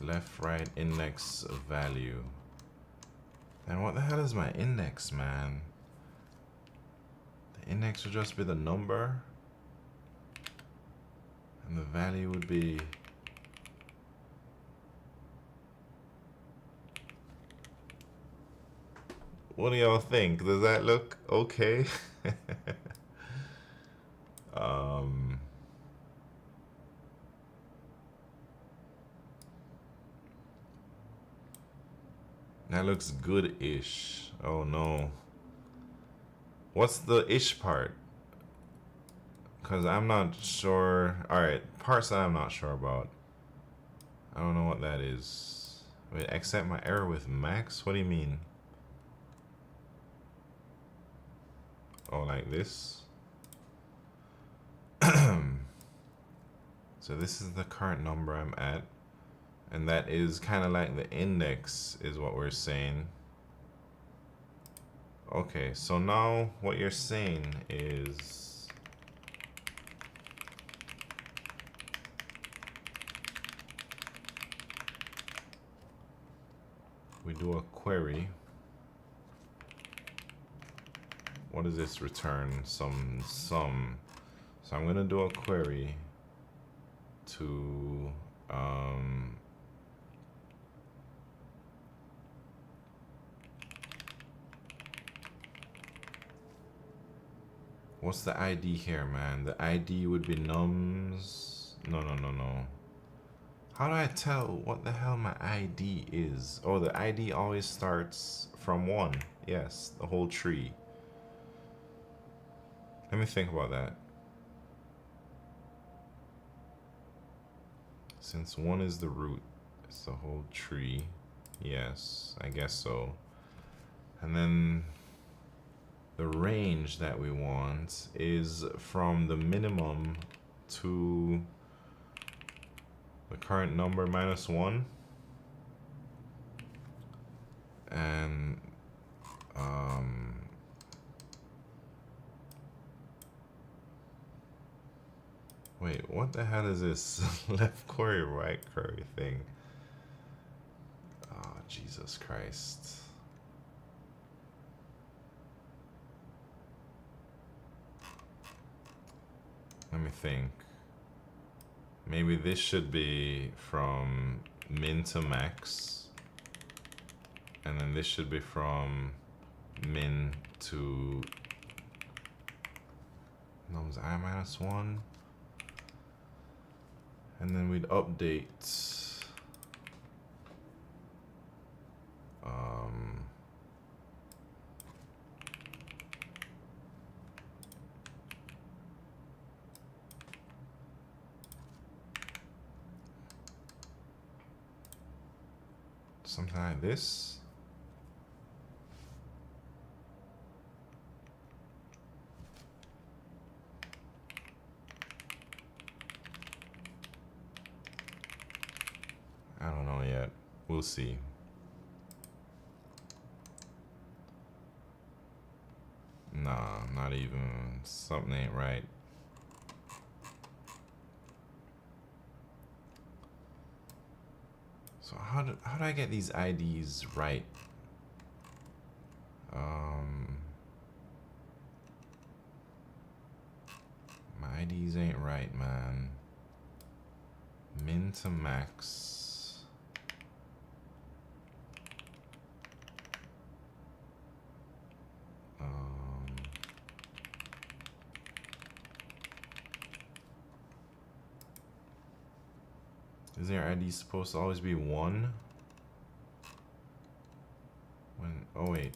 Left, right, index value. And what the hell is my index, man? The index would just be the number. And the value would be... What do y'all think? Does that look okay? That looks good-ish. Oh no. What's the ish part? Because I'm not sure. Alright, parts that I'm not sure about. I don't know what that is. Wait, accept my error with max? What do you mean? Oh, like this? So this is the current number I'm at. And that is kind of like the index is what we're saying. Okay, so now what you're saying is we do a query. What does this return? Some. So I'm gonna do a query to what's the ID here, man? The ID would be nums. No. How do I tell what the hell my ID is? Oh, the ID always starts from 1. Yes, the whole tree. Let me think about that. Since 1 is the root, it's the whole tree. Yes, I guess so. And then the range that we want is from the minimum to the current number minus 1. And wait, what the hell is this left query, right query thing? Oh, Jesus Christ. Let me think. Maybe this should be from min to max. And then this should be from min to nums I minus 1. And then we'd update something like this. I don't know yet. We'll see. Nah, not even. Something ain't right. So how do I get these IDs right? My IDs ain't right, man. Min to max. Isn't your ID supposed to always be 1? When, oh wait.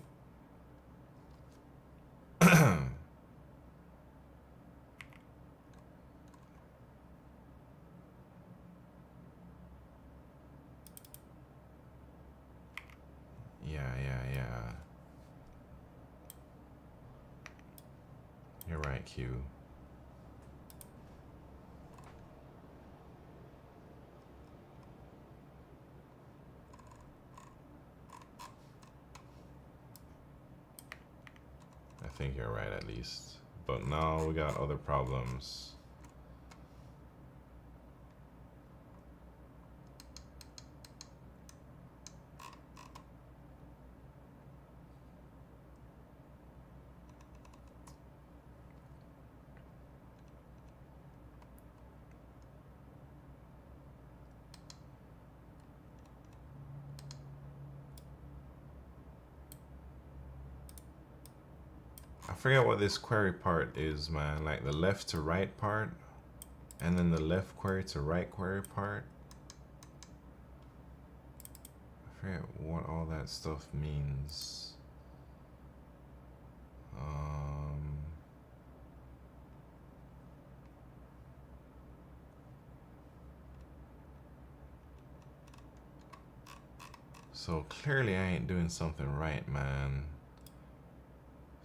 Yeah. You're right, Q. I think you're right at least. But now we got other problems. I forget what this query part is, man. Like the left to right part, and then the left query to right query part. I forget what all that stuff means. So clearly I ain't doing something right, man.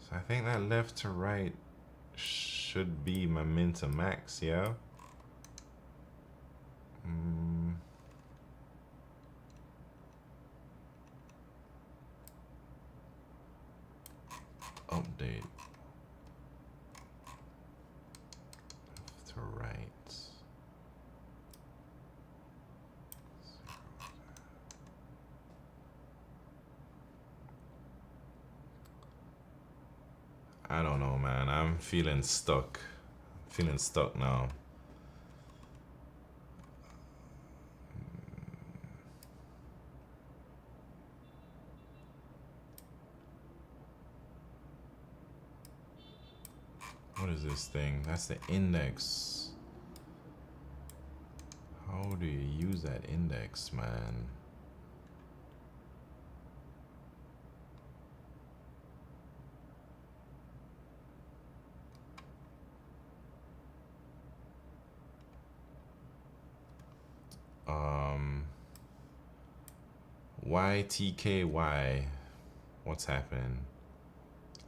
So I think that left to right should be my min to max, yeah? Update. Left to right. I don't know, man. I'm feeling stuck. Feeling stuck now. What is this thing? That's the index. How do you use that index, man? Um, YTKY. What's happening?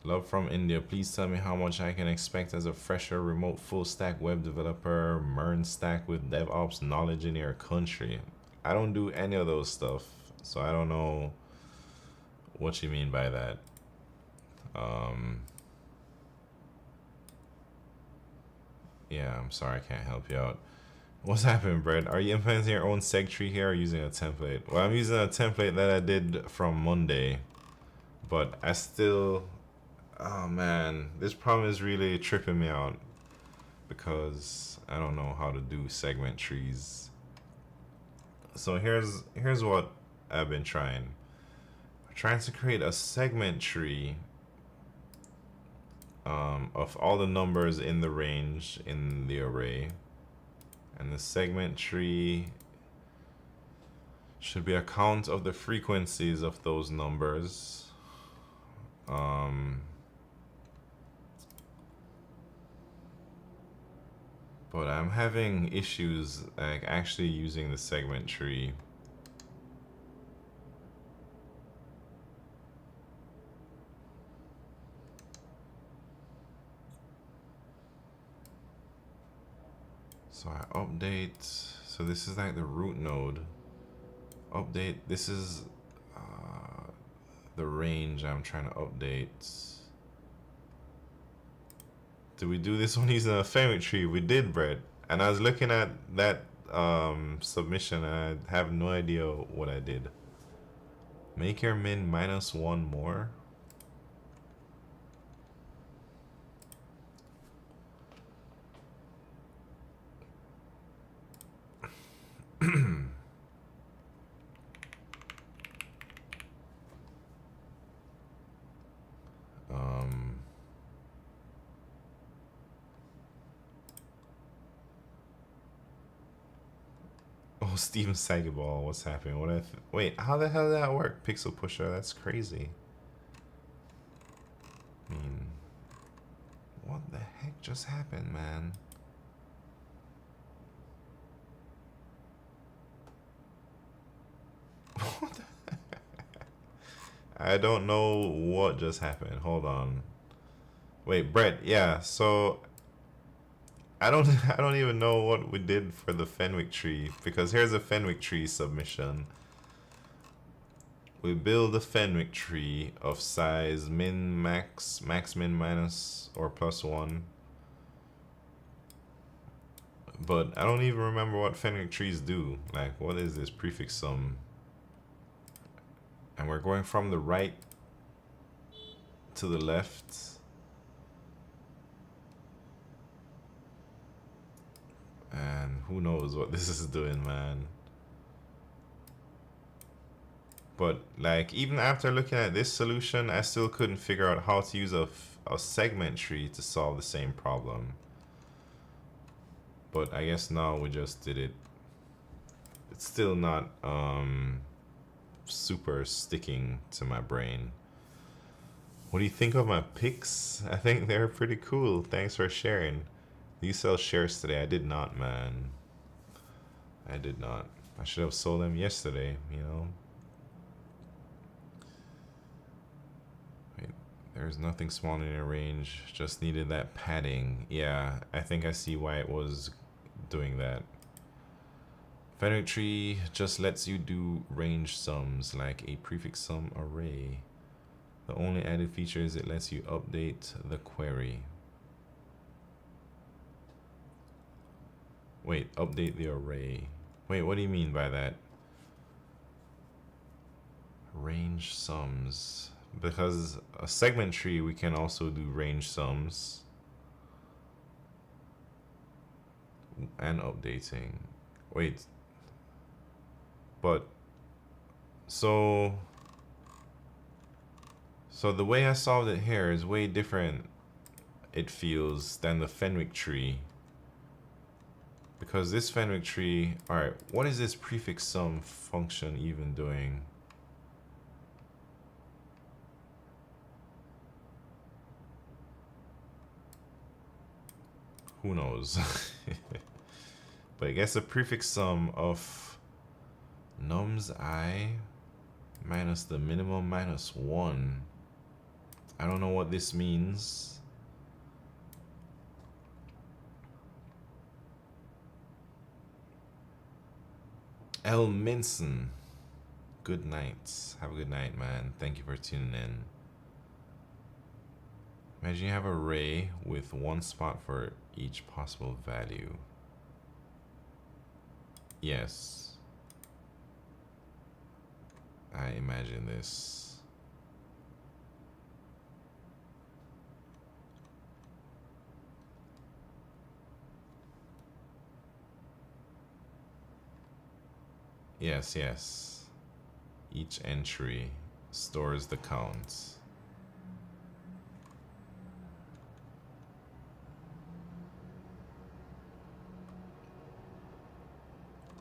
Love from India. Please tell me how much I can expect as a fresher remote full stack web developer, MERN stack with DevOps knowledge in your country. I don't do any of those stuff, so I don't know what you mean by that. Yeah, I'm sorry I can't help you out. What's happening, Brett? Are you implementing your own seg tree here or using a template? Well, I'm using a template that I did from Monday, but I still... Oh man, this problem is really tripping me out because I don't know how to do segment trees. So here's what I've been trying. I'm trying to create a segment tree of all the numbers in the range in the array, and the segment tree should be a count of the frequencies of those numbers. But I'm having issues like actually using the segment tree. So I update. So this is like the root node. Update. This is the range I'm trying to update. Did we do this one using a segment tree? We did, Brett. And I was looking at that submission and I have no idea what I did. Make your min -1 more. Oh, Steven Sagaball, what's happening? Wait, how the hell did that work? Pixel Pusher, that's crazy. I mean, what the heck just happened, man? What the I don't know what just happened. Hold on. Wait, Brett, yeah, so I don't I don't even know what we did for the Fenwick tree, because here's a Fenwick tree submission. We build a Fenwick tree of size min max min minus or +1. But I don't even remember what Fenwick trees do. Like, what is this prefix sum? And we're going from the right to the left. And who knows what this is doing, man. But like, even after looking at this solution, I still couldn't figure out how to use a segment tree to solve the same problem. But I guess now we just did it. It's still not super sticking to my brain. What do you think of my picks? I think they're pretty cool. Thanks for sharing. You sell shares today? I did not, man. I did not. I should have sold them yesterday, you know? Wait, there's nothing small in your range. Just needed that padding. Yeah, I think I see why it was doing that. Fenwick tree just lets you do range sums like a prefix sum array. The only added feature is it lets you update the query. Wait, update the array. Wait, what do you mean by that? Range sums. Because a segment tree, we can also do range sums. And updating. Wait. But, so the way I solved it here is way different, it feels, than the Fenwick tree. Because this Fenwick tree, alright, what is this prefix sum function even doing? Who knows? But I guess a prefix sum of Nums I minus the minimum minus 1. I don't know what this means. El Minson. Good night. Have a good night, man. Thank you for tuning in. Imagine you have an array with one spot for each possible value. Yes. I imagine this. Yes, yes. Each entry stores the counts.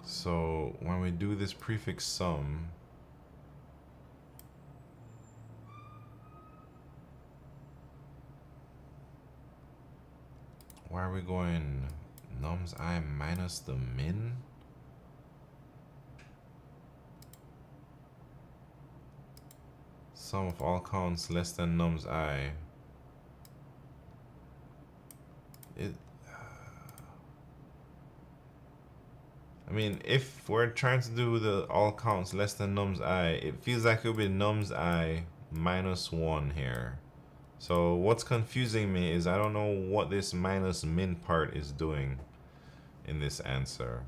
So when we do this prefix sum, why are we going nums I minus the min? Sum of all counts less than nums I. I mean, if we're trying to do the all counts less than nums I, it feels like it would be nums I minus 1 here. So what's confusing me is I don't know what this minus min part is doing in this answer.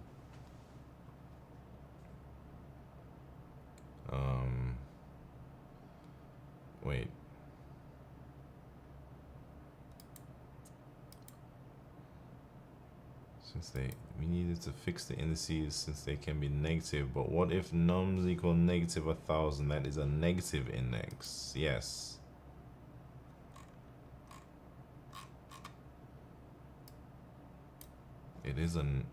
Wait. Since we needed to fix the indices since they can be negative, but what if nums equal negative 1,000? That is a negative index. Yes. It isn't.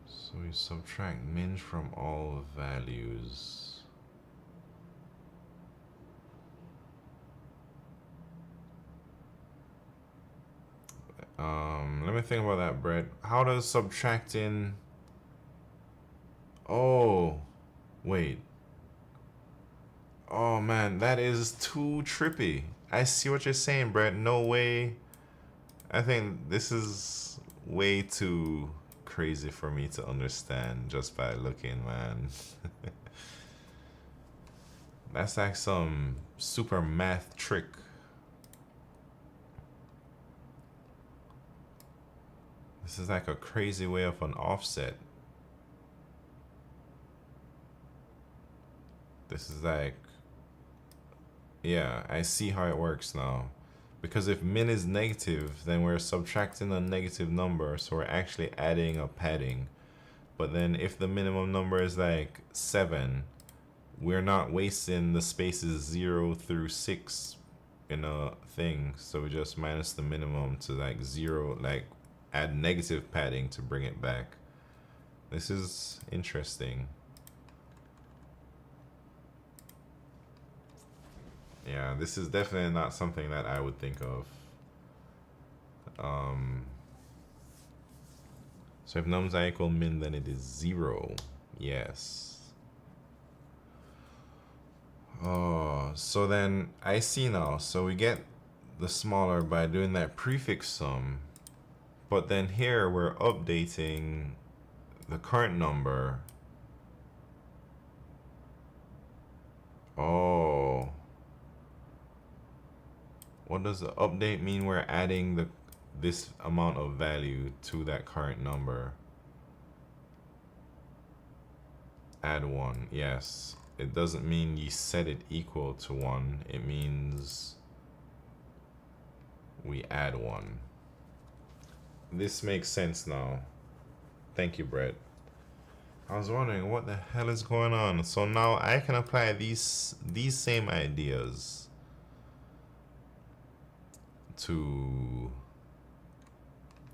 So we subtract min from all values. Let me think about that, Brett. How does subtracting... Oh, wait. Oh man, that is too trippy. I see what you're saying, Brett. No way. I think this is way too crazy for me to understand just by looking, man. That's like some super math trick. This is like a crazy way of an offset. This is like, yeah, I see how it works now. Because if min is negative, then we're subtracting a negative number, so we're actually adding a padding. But then if the minimum number is like 7, we're not wasting the spaces 0 through 6 in a thing. So we just minus the minimum to like 0, like add negative padding to bring it back. This is interesting. Yeah, this is definitely not something that I would think of. So if nums I equal min, then it is 0. Yes. Oh, so then I see now. So we get the smaller by doing that prefix sum. But then here we're updating the current number. Oh. What does the update mean? We're adding this amount of value to that current number. Add 1, yes. It doesn't mean you set it equal to 1. It means we add 1. This makes sense now. Thank you, Brett. I was wondering what the hell is going on. So now I can apply these same ideas to...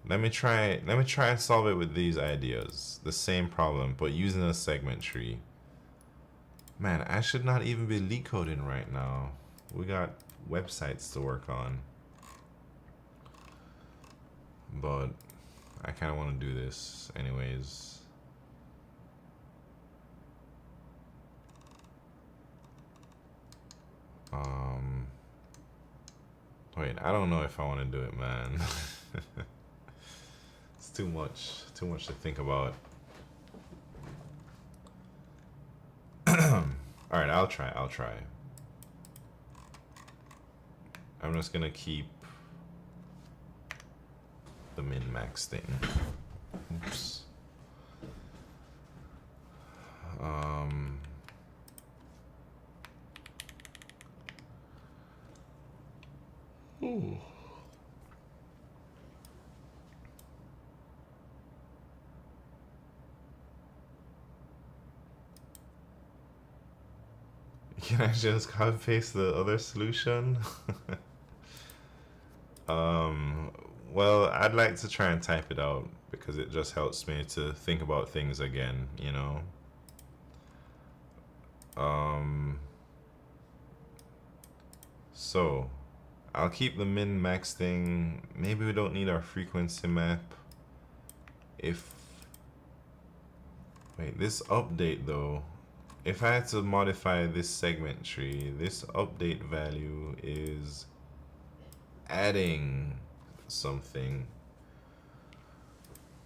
Let me try and solve it with these ideas. The same problem, but using a segment tree. Man, I should not even be LeetCoding right now. We got websites to work on. but I kind of want to do this anyways. Wait, I don't know if I want to do it, man. It's too much to think about. All right, I'll try. I'm just gonna keep the min-max thing. Oops. Ooh. Can I just copy paste the other solution? Well, I'd like to try and type it out because it just helps me to think about things again, you know? So I'll keep the min-max thing. Maybe we don't need our frequency map. Wait, this update though, if I had to modify this segment tree, this update value is adding something.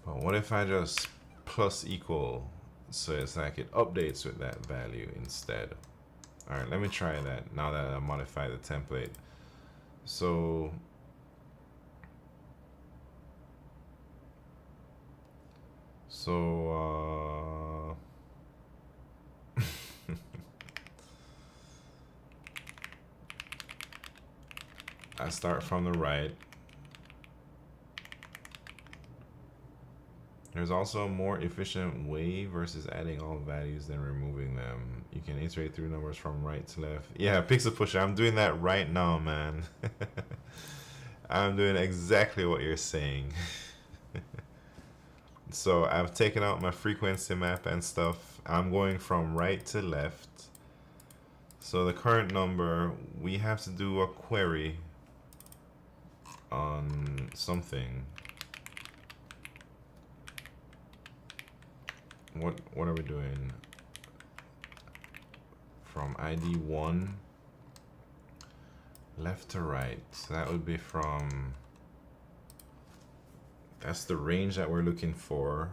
But what if I just plus equal, so it's like it updates with that value instead? All right, let me try that now that I modified the template. So I start from the right. There's also a more efficient way versus adding all values than removing them. You can iterate through numbers from right to left. Yeah, pixel pusher, I'm doing that right now, man. I'm doing exactly what you're saying. So I've taken out my frequency map and stuff. I'm going from right to left. So the current number, we have to do a query on something. What are we doing? From ID 1 left to right. So that would be from, that's the range that we're looking for.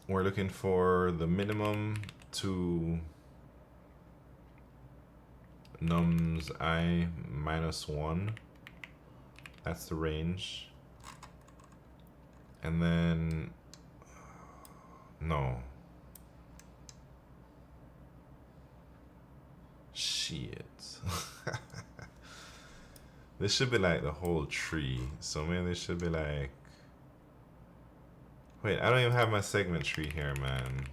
We're looking for the minimum to nums I minus 1. That's the range. And then, no. Shit. This should be like the whole tree. So maybe this should be like, wait, I don't even have my segment tree here, man.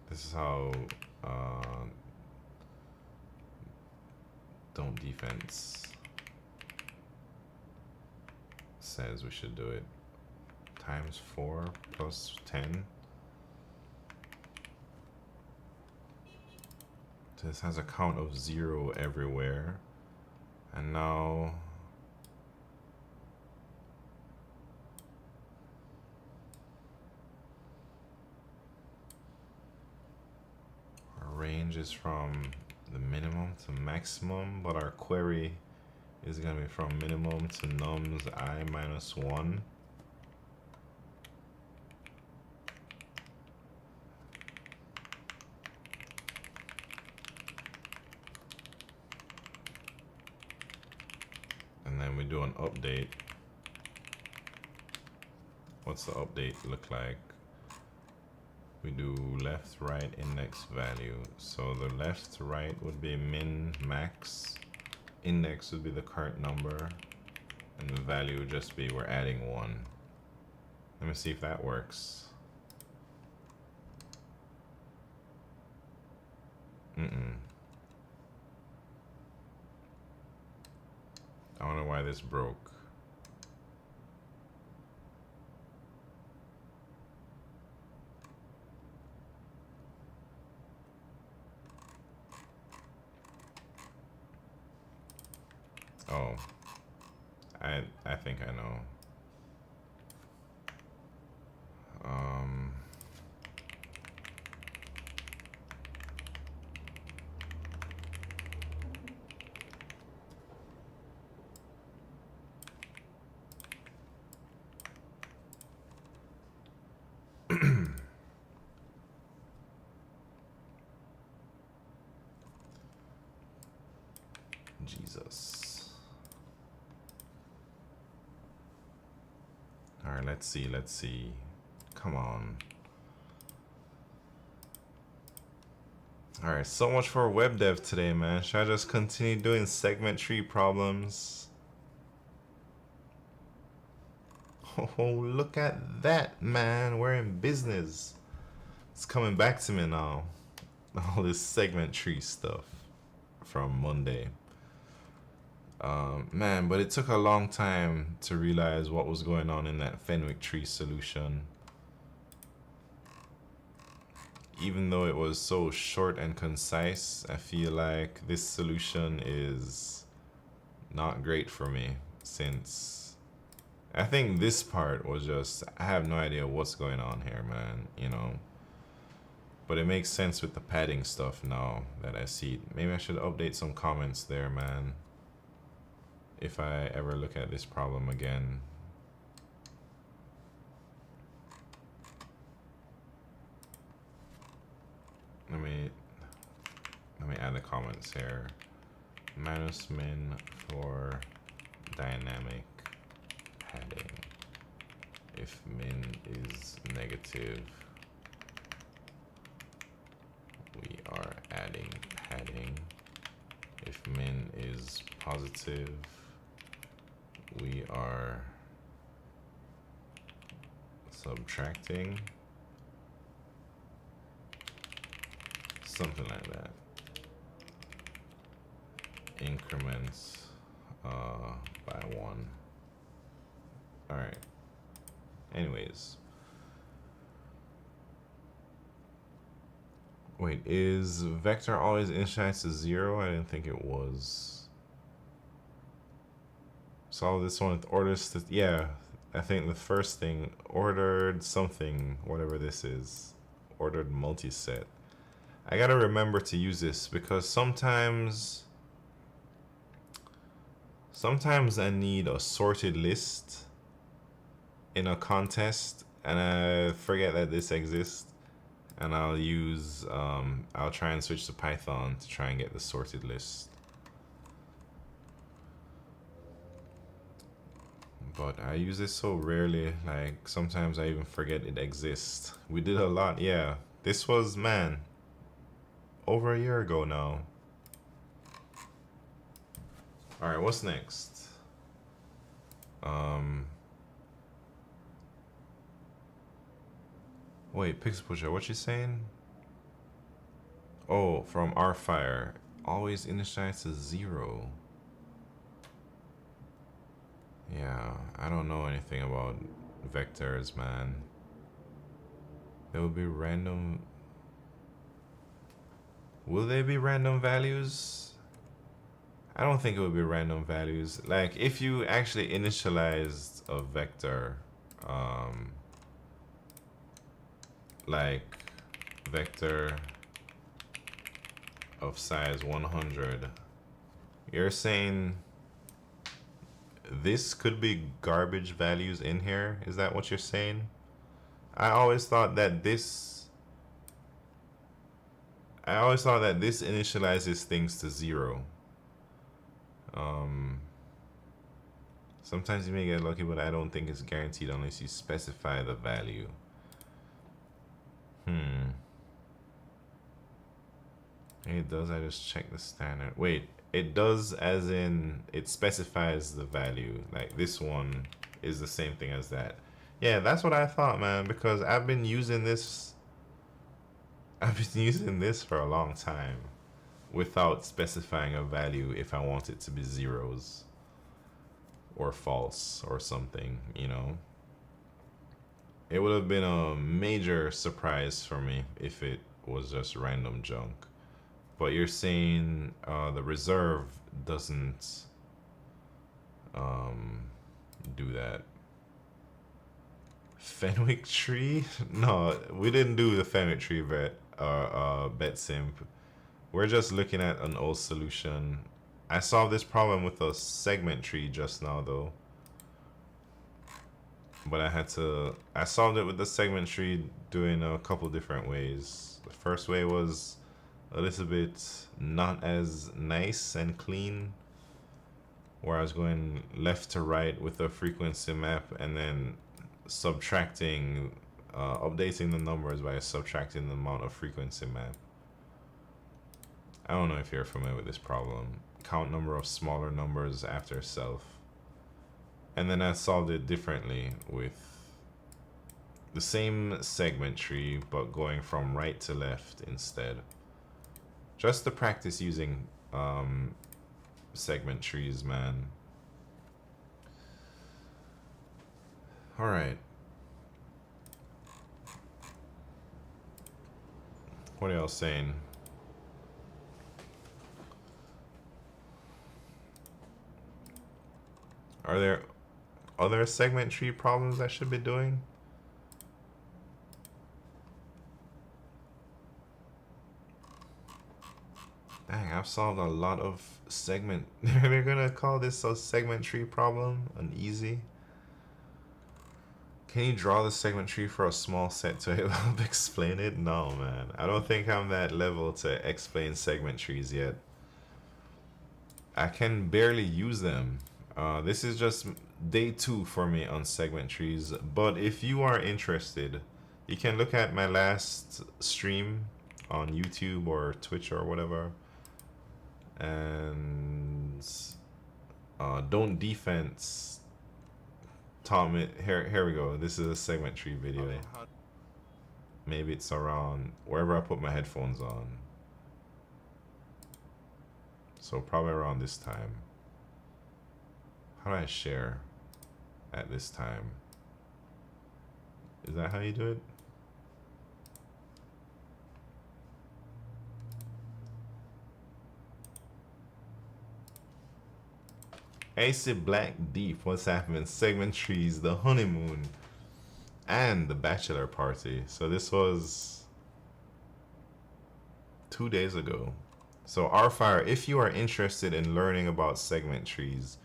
This is how don't defense says we should do it. Times 4 plus 10. This has a count of 0 everywhere. And now our range is from the minimum to maximum, but our query is going to be from minimum to nums I minus 1. And then we do an update. What's the update look like? We do left, right, index value. So the left to right would be min, max. Index would be the current number. And the value would just be we're adding 1. Let me see if that works. I don't know why this broke. I think I know. Jesus. All right, let's see. Come on. All right, so much for web dev today, man. Should I just continue doing segment tree problems? Oh, look at that, man. We're in business. It's coming back to me now. All this segment tree stuff from Monday. Man, but it took a long time to realize what was going on in that Fenwick tree solution. Even though it was so short and concise, I feel like this solution is not great for me, since I think this part was just, I have no idea what's going on here, man, you know. But it makes sense with the padding stuff now that I see it. Maybe I should update some comments there, man, if I ever look at this problem again. Let me add the comments here. Minus min for dynamic padding. If min is negative, we are adding padding. If min is positive, we are subtracting. Something like that. Increments by 1. Alright. Anyways. Wait, is vector always initialized to 0? I didn't think it was. Solve this one with orders. Yeah, I think the first thing, ordered something, whatever this is. Ordered multiset. I gotta remember to use this because sometimes I need a sorted list in a contest and I forget that this exists, and I'll use I'll try and switch to Python to try and get the sorted list. But I use this so rarely, like sometimes I even forget it exists. We did a lot, yeah. This was, man, over a year ago now. Alright, what's next? Wait, Pixel Pusher, what you saying? Oh, from R-Fire. Always initialize to 0. Yeah, I don't know anything about vectors, man. There will be random... Will they be random values? I don't think it would be random values. Like, if you actually initialized a vector, like vector of size 100, you're saying this could be garbage values in here? Is that what you're saying? I always thought that this initializes things to 0. Sometimes you may get lucky, but I don't think it's guaranteed unless you specify the value. It does, I just check the standard. Wait, it does as in it specifies the value. Like this one is the same thing as that. Yeah, that's what I thought, man, because I've been using this for a long time without specifying a value if I want it to be zeros or false or something, you know. It would have been a major surprise for me if it was just random junk. But you're saying the reserve doesn't do that. Fenwick tree? No, we didn't do the Fenwick tree bet simp. We're just looking at an old solution. I solved this problem with a segment tree just now though. But I solved it with the segment tree doing a couple different ways. The first way was a little bit not as nice and clean, where I was going left to right with a frequency map and then subtracting, updating the numbers by subtracting the amount of frequency map. I don't know if you're familiar with this problem. Count number of smaller numbers after self. And then I solved it differently with the same segment tree, but going from right to left instead. Just to practice using segment trees, man. All right. What are y'all saying? Are there other segment tree problems I should be doing? Dang, I've solved a lot of segment. They're gonna call this a segment tree problem, an easy. Can you draw the segment tree for a small set to help explain it? No, man. I don't think I'm that level to explain segment trees yet. I can barely use them. This is just day 2 for me on segment trees. But if you are interested, you can look at my last stream on YouTube or Twitch or whatever. And Don't Defense taught me. Here we go. This is a segment tree video. Maybe it's around wherever I put my headphones on. So probably around this time. How do I share at this time? Is that how you do it? AC Black Deep, what's happening? Segment trees, the honeymoon, and the bachelor party. So this was 2 days ago. So R-Fire, if you are interested in learning about segment trees,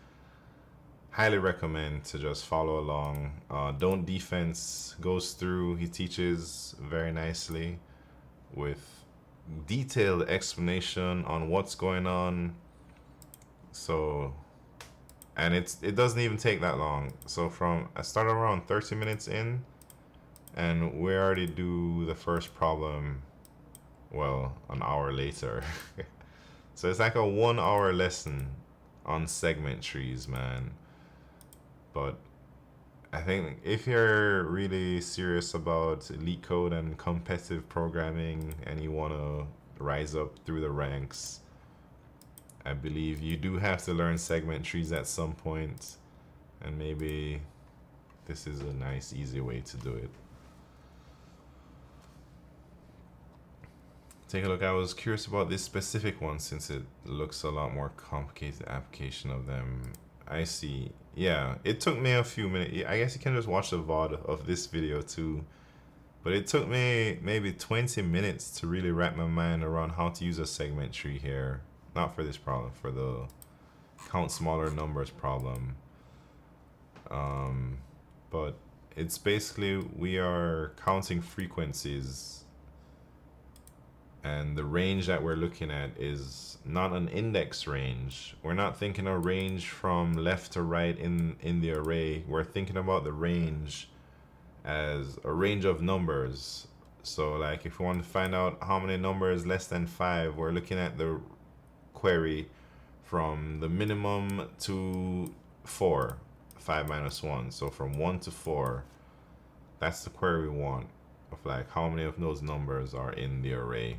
highly recommend to just follow along. Don't Defense goes through, he teaches very nicely with detailed explanation on what's going on. So, and it doesn't even take that long. So I started around 30 minutes in, and we already do the first problem, well, an hour later. So it's like a 1 hour lesson on segment trees, man. But I think if you're really serious about LeetCode and competitive programming and you want to rise up through the ranks, I believe you do have to learn segment trees at some point, and maybe this is a nice, easy way to do it. Take a look. I was curious about this specific one since it looks a lot more complicated application of them. I see. Yeah, it took me a few minutes. I guess you can just watch the VOD of this video too. But it took me maybe 20 minutes to really wrap my mind around how to use a segment tree here. Not for this problem, for the count smaller numbers problem. But it's basically we are counting frequencies, and the range that we're looking at is not an index range. We're not thinking a range from left to right in the array. We're thinking about the range as a range of numbers. So like if we want to find out how many numbers less than 5, we're looking at the query from the minimum to 4, 5 minus 1. So from 1 to 4, that's the query we want, of like how many of those numbers are in the array.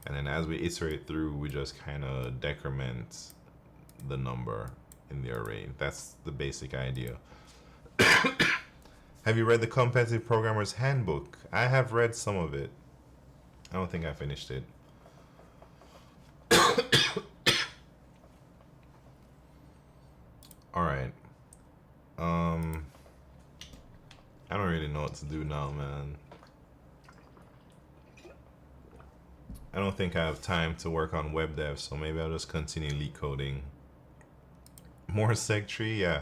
And then as we iterate through, we just kind of decrement the number in the array. That's the basic idea. Have you read the Competitive Programmer's Handbook? I have read some of it. I don't think I finished it. All right. 'Cause I don't really know what to do now, man. I don't think I have time to work on web dev, so maybe I'll just continue leak coding. More seg tree, yeah,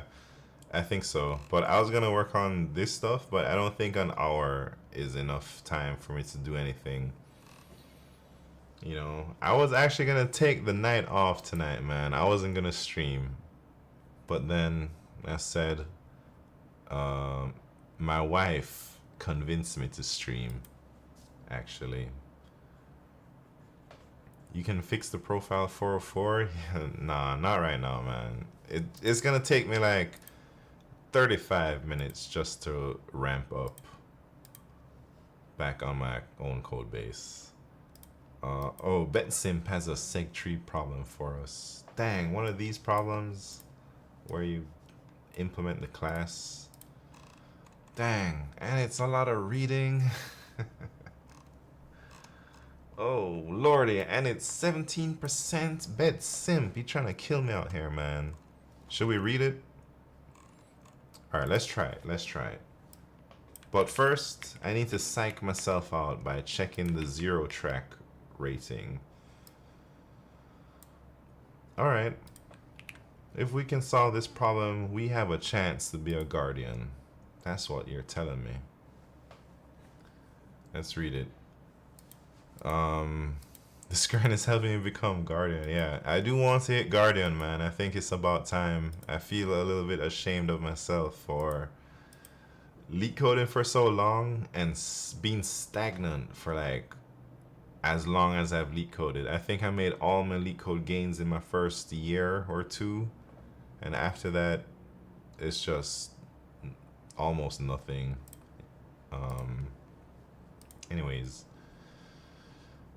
I think so. But I was gonna work on this stuff, but I don't think an hour is enough time for me to do anything. You know, I was actually gonna take the night off tonight, man. I wasn't gonna stream, but then I said, my wife convinced me to stream. Actually, you can fix the profile 404. Nah, not right now, man. It's gonna take me like 35 minutes just to ramp up back on my own code base. Oh, BetSimp has a seg tree problem for us. Dang, one of these problems where you implement the class. Dang, and it's a lot of reading. Oh, lordy, and it's 17% BetSimp. You trying to kill me out here, man. Should we read it? Alright, let's try it. Let's try it. But first, I need to psych myself out by checking the 0 track rating. Alright. If we can solve this problem, we have a chance to be a guardian. That's what you're telling me. Let's read it. This grind is helping me become guardian. Yeah, I do want to hit guardian, man. I think it's about time. I feel a little bit ashamed of myself for leak coding for so long and being stagnant for like as long as I've leak coded. I think I made all my leak code gains in my first year or two, and after that it's just almost nothing. Anyways,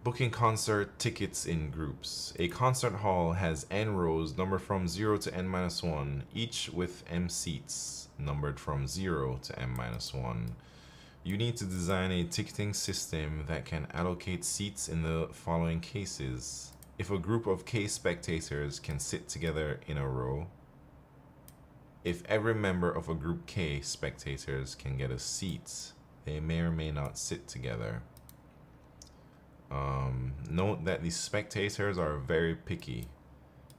booking concert tickets in groups. A concert hall has n rows numbered from 0 to n-1, each with m seats numbered from 0 to m-1. You need to design a ticketing system that can allocate seats in the following cases. If a group of K spectators can sit together in a row, if every member of a group K spectators can get a seat, they may or may not sit together. Note that the spectators are very picky.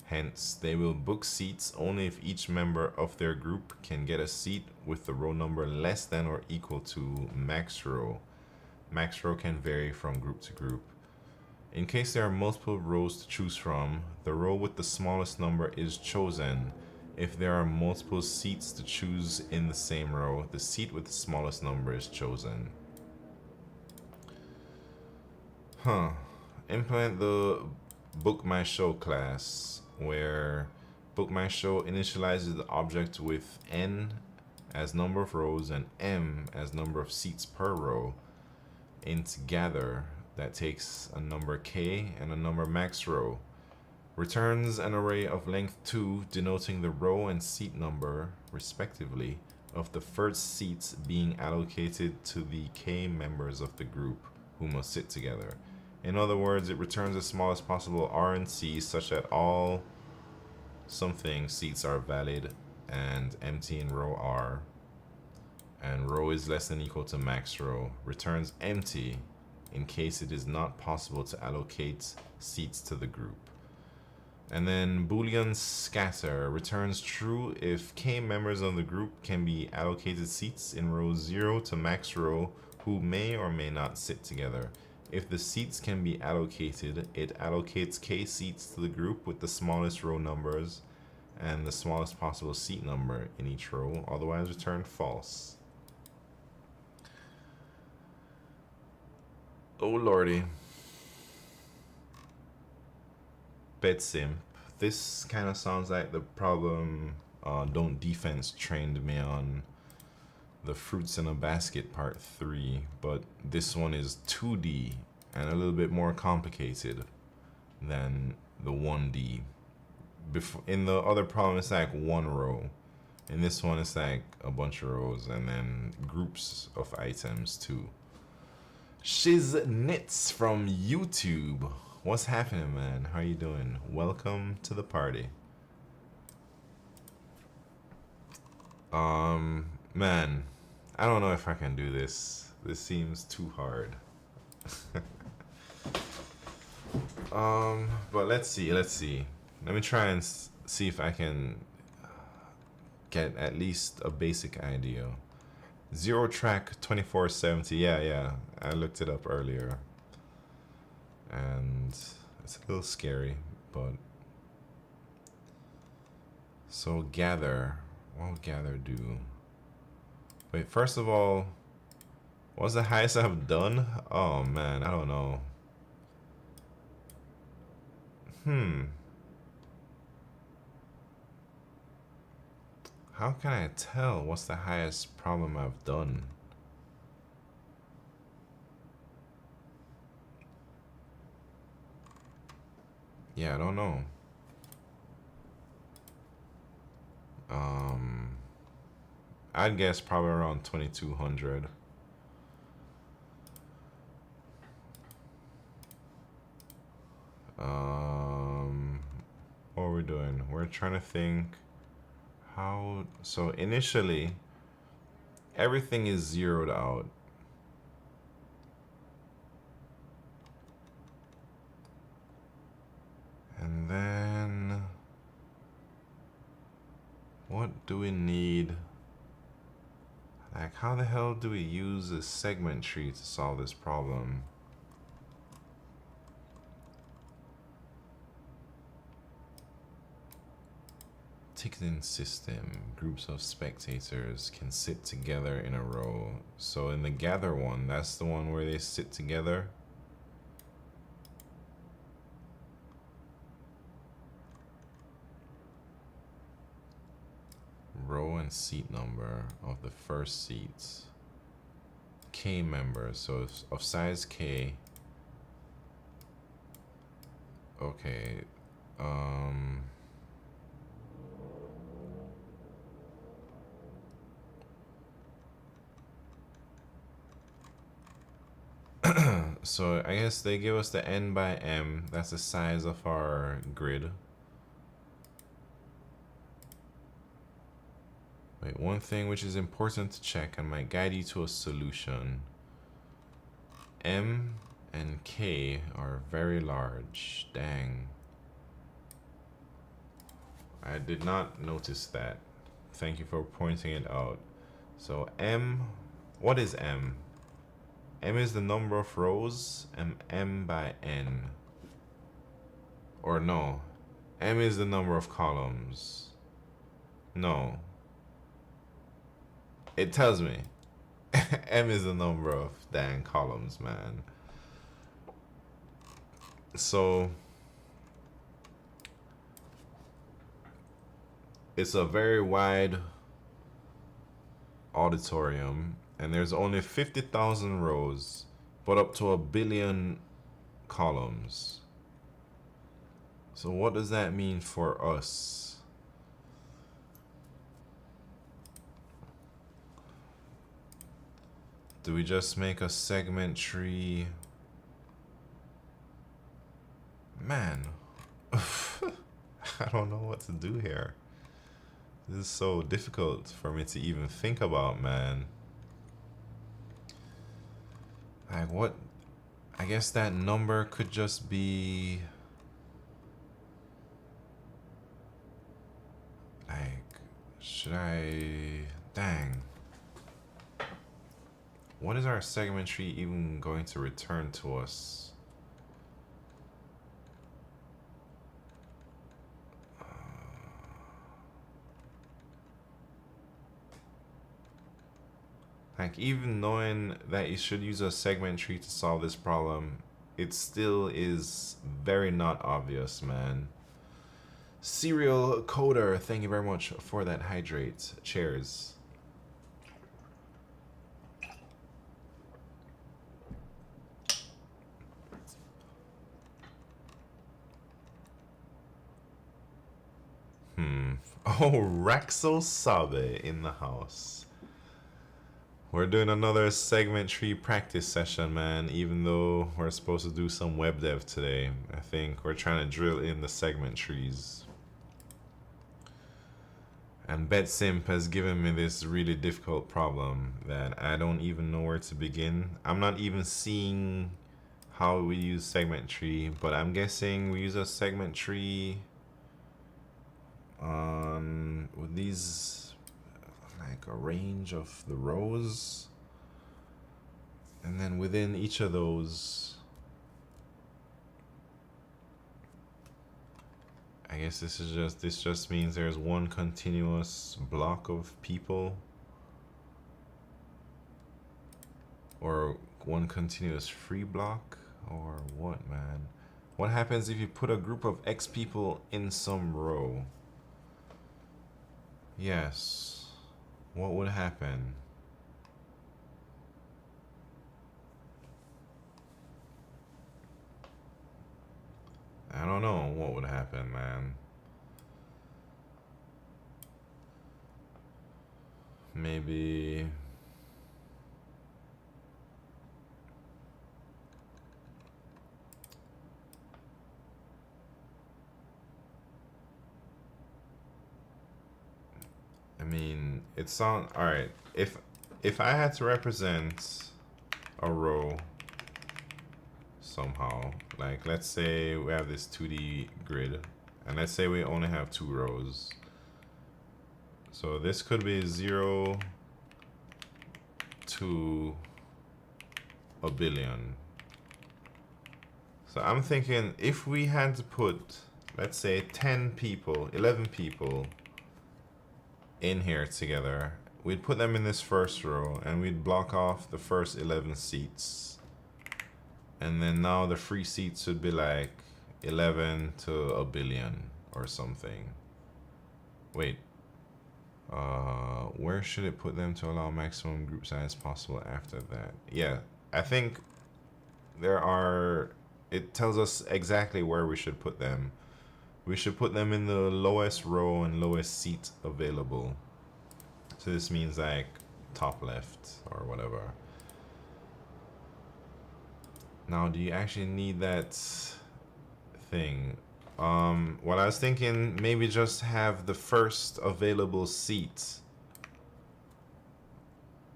Hence, they will book seats only if each member of their group can get a seat with the row number less than or equal to max row. Max row can vary from group to group. In case there are multiple rows to choose from, the row with the smallest number is chosen. If there are multiple seats to choose in the same row, the seat with the smallest number is chosen. Implement the Book My Show class, where Book My Show initializes the object with n as number of rows and m as number of seats per row. Int gather, that takes a number k and a number max row. Returns an array of length 2 denoting the row and seat number, respectively, of the first seats being allocated to the k members of the group who must sit together. In other words, it returns the smallest possible R and C such that all something seats are valid and empty in row R, and row is less than or equal to max row. Returns empty in case it is not possible to allocate seats to the group. And then Boolean scatter returns true if K members of the group can be allocated seats in row 0 to max row who may or may not sit together. If the seats can be allocated, it allocates K seats to the group with the smallest row numbers and the smallest possible seat number in each row, otherwise return false. Oh lordy. BetSimp. This kind of sounds like the problem Don't Defense trained me on, the Fruits in a Basket Part 3, but this one is 2D and a little bit more complicated than the 1D. In the other problem, it's like one row. In this one, it's like a bunch of rows and then groups of items too. Shiz Knits from YouTube. What's happening, man? How you doing? Welcome to the party. Man, I don't know if I can do this. This seems too hard. But let's see. Let me try and see if I can get at least a basic idea. Zero track 2470. Yeah. I looked it up earlier. And it's a little scary, but so gather. What will gather do? Wait, first of all, what's the highest I've done? Oh man, I don't know. How can I tell what's the highest problem I've done? Yeah, I don't know. I'd guess probably around 2200. What are we doing? We're trying to think how. So initially, everything is zeroed out. And then, what do we need? Like, how the hell do we use a segment tree to solve this problem? Ticketing system. Groups of spectators can sit together in a row. So in the gather one, that's the one where they sit together. Row and seat number of the first seats. K members, so of size K. Okay. So I guess they give us the n by m. That's the size of our grid. Wait, one thing which is important to check and might guide you to a solution. M and K are very large. Dang. I did not notice that. Thank you for pointing it out. So M, what is M? M is the number of rows and M by N. Or no, M is the number of columns. No. It tells me. M is the number of dang columns, man. So it's a very wide auditorium and there's only 50,000 rows but up to 1 billion columns. So what does that mean for us? Do we just make a segment tree? Man, I don't know what to do here. This is so difficult for me to even think about, man. Like what? I guess that number could just be like, should I? Dang. What is our segment tree even going to return to us? Like, even knowing that you should use a segment tree to solve this problem, it still is very not obvious, man. Serial Coder, thank you very much for that hydrate. Cheers. Oh, Raxo Sabe in the house. We're doing another segment tree practice session, man, even though we're supposed to do some web dev today. I think we're trying to drill in the segment trees. And BetSimp has given me this really difficult problem that I don't even know where to begin. I'm not even seeing how we use segment tree, but I'm guessing we use a segment tree on with these, like a range of the rows, and then within each of those, I guess this just means there's one continuous block of people, or one continuous free block, or what, man? What happens if you put a group of X people in some row? Yes. What would happen? I don't know what would happen, man. Maybe... I mean, it's on. All right. If I had to represent a row somehow, like let's say we have this 2D grid, and let's say we only have 2 rows. So this could be 0 to a billion. So I'm thinking if we had to put, let's say 10 people, 11 people in here together, we'd put them in this first row and we'd block off the first 11 seats, and then now the free seats would be like 11 to a billion or something. Wait, where should it put them to allow maximum group size possible after that? Yeah, I think there are, it tells us exactly where we should put them. We should put them in the lowest row and lowest seat available. So this means like top left or whatever. Now, do you actually need that thing? Well, I was thinking maybe just have the first available seat.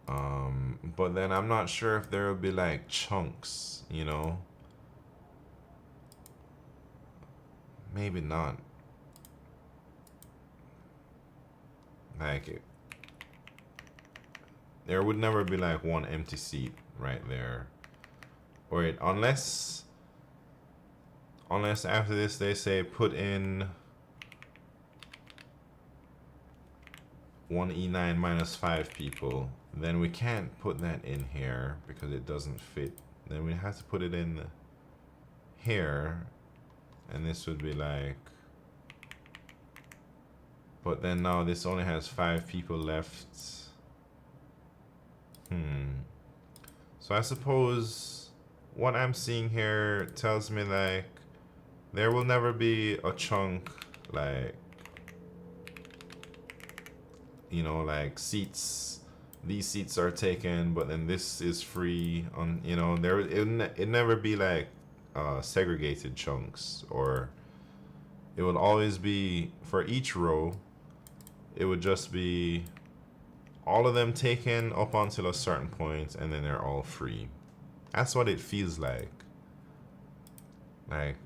But then I'm not sure if there will be like chunks, you know? Maybe not. Like, there would never be like one empty seat right there. Or unless after this they say put in 1E9 minus 5 people, then we can't put that in here because it doesn't fit. Then we have to put it in here, and this would be like, but then now this only has 5 people left. So I suppose what I'm seeing here tells me like there will never be a chunk, like, you know, like seats, these seats are taken but then this is free on, you know, there it never be like segregated chunks, or it would always be for each row, it would just be all of them taken up until a certain point and then they're all free. That's what it feels like. Like,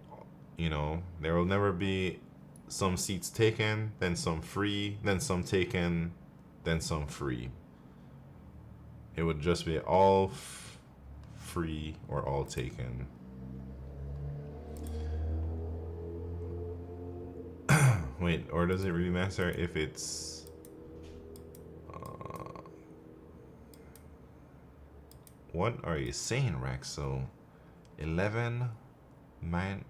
you know, there will never be some seats taken, then some free, then some taken, then some free. It would just be all free or all taken. Wait, or does it really matter if it's... what are you saying, Raxo? 11 9.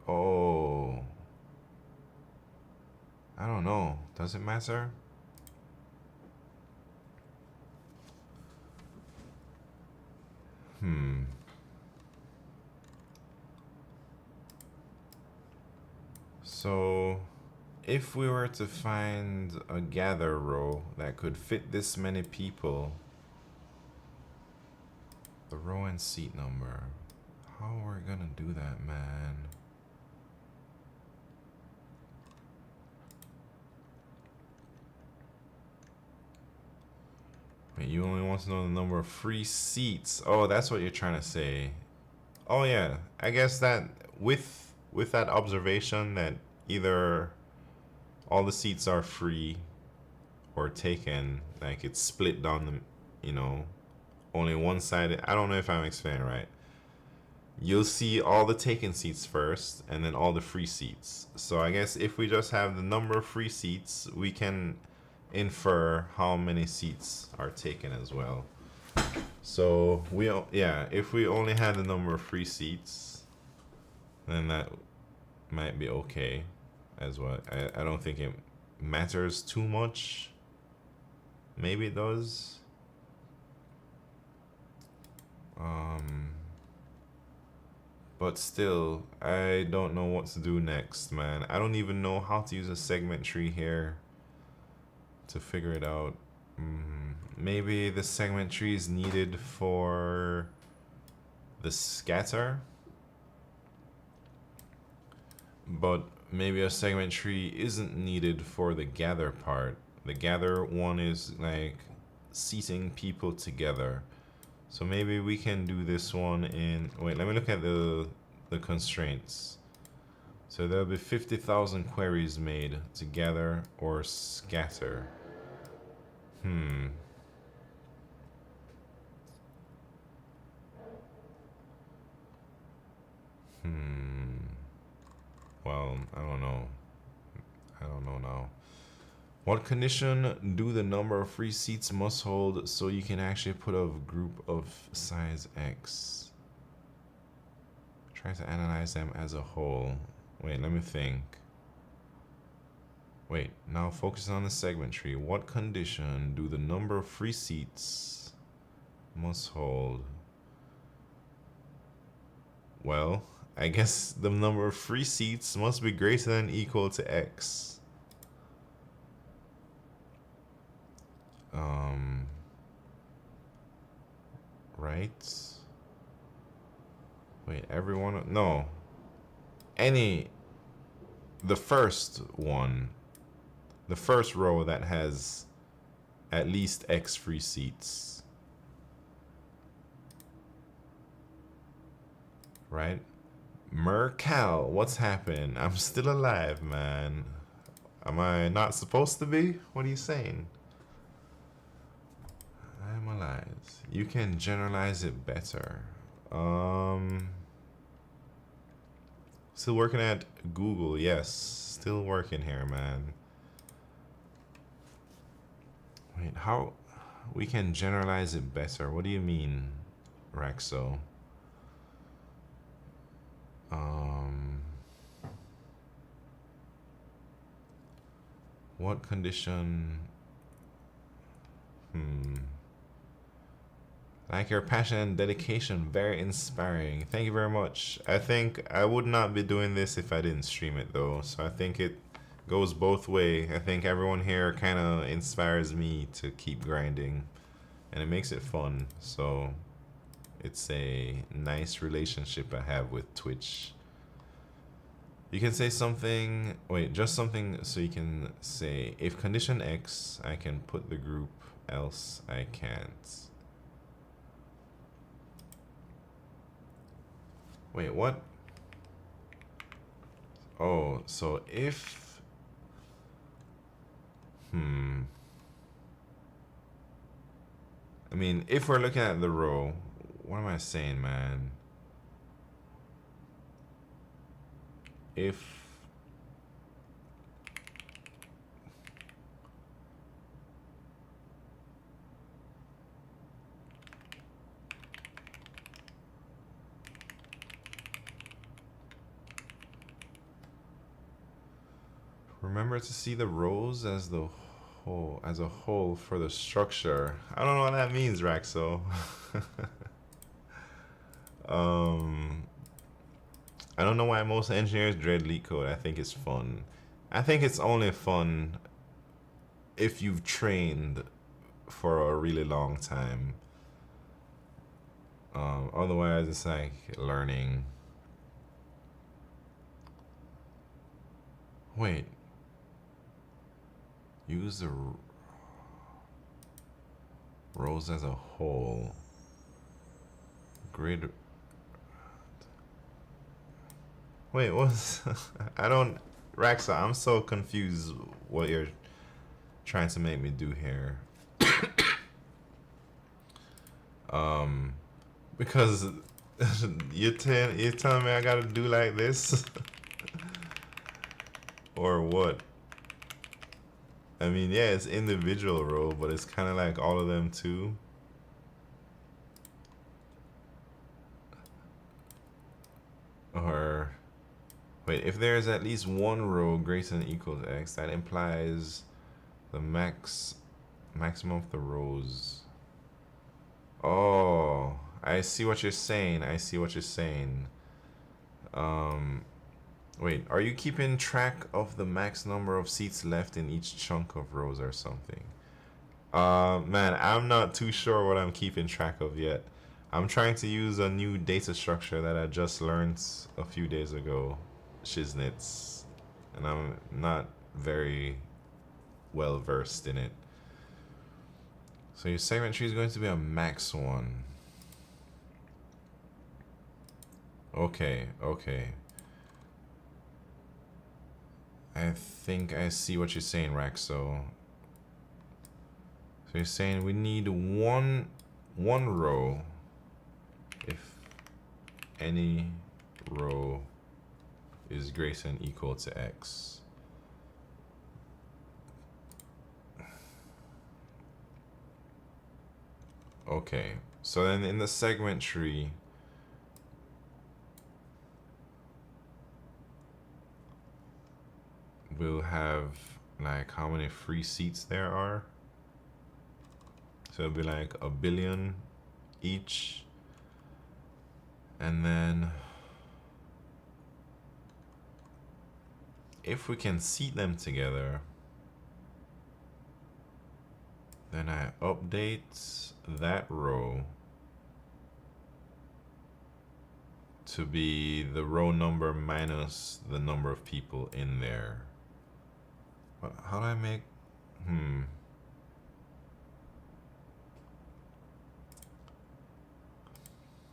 Oh, I don't know. Does it matter? So if we were to find a gather row that could fit this many people, the row and seat number, how are we gonna do that, man? Wait, you only want to know the number of free seats. Oh, that's what you're trying to say. Oh yeah, I guess that with that observation that either all the seats are free or taken, like it's split down the, only one side. I don't know if I'm explaining right. You'll see all the taken seats first and then all the free seats. So I guess if we just have the number of free seats, we can infer how many seats are taken as well. So if we only had the number of free seats, then that might be okay as well. I don't think it matters too much. Maybe it does. But still, I don't know what to do next, man. I don't even know how to use a segment tree here to figure it out. Maybe the segment tree is needed for the scatter, but maybe a segment tree isn't needed for the gather part. The gather one is like seating people together. So maybe we can do this one in, wait, let me look at the constraints. So there'll be 50,000 queries made to gather or scatter. Well, I don't know. I don't know now. What condition do the number of free seats must hold so you can actually put a group of size X? Try to analyze them as a whole. Wait, let me think. Wait, now focus on the segment tree. What condition do the number of free seats must hold? Well, I guess the number of free seats must be greater than or equal to X. Right? Wait, everyone? No. The first one. The first row that has at least X free seats. Right? Mercal, what's happened? I'm still alive, man. Am I not supposed to be? What are you saying? I'm alive. You can generalize it better. Still working at Google, yes. Still working here, man. Wait, how we can generalize it better? What do you mean, Raxo? What condition? Like your passion and dedication, very inspiring. Thank you very much. I think I would not be doing this if I didn't stream it though. So I think it goes both way. I think everyone here kind of inspires me to keep grinding and it makes it fun. So it's a nice relationship I have with Twitch. You can say something, wait, just something so you can say, if condition X, I can put the group, else I can't. Wait, what? Oh, so if... I mean, if we're looking at the row, what am I saying, man? If... Remember to see the rows as the whole, as a whole for the structure. I don't know what that means, Raxo. I don't know why most engineers dread LeetCode. I think it's fun. I think it's only fun if you've trained for a really long time. Otherwise, it's like learning. Wait. Use the... rows as a whole. Grid. Wait, what's I don't Raxa, I'm so confused what you're trying to make me do here. Because you're telling me I gotta do like this? Or what? I mean, yeah, it's individual row, but it's kind of like all of them too. Or wait, if there's at least one row greater than or equal to x, that implies the maximum of the rows. Oh, I see what you're saying. I see what you're saying. Wait, are you keeping track of the max number of seats left in each chunk of rows or something? Man, I'm not too sure what I'm keeping track of yet. I'm trying to use a new data structure that I just learned a few days ago, Shiznits, and I'm not very well versed in it. So your segment tree is going to be a max one. Okay, okay. I think I see what you're saying, Raxo. So you're saying we need one row if any row is greater than or equal to x. Okay, so then in the segment tree, we'll have like how many free seats there are. So it'll be like 1 billion each. And then if we can seat them together, then I update that row to be the row number minus the number of people in there. But how do I make,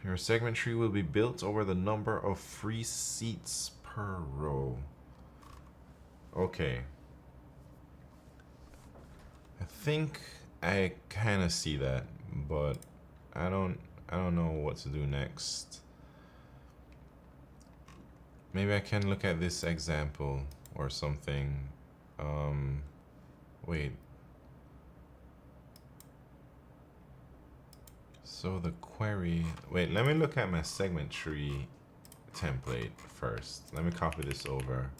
Your segment tree will be built over the number of free seats per row. Okay. I think I kind of see that, but I don't know what to do next. Maybe I can look at this example or something. Wait. So the query, wait, let me look at my segment tree template first. Let me copy this over.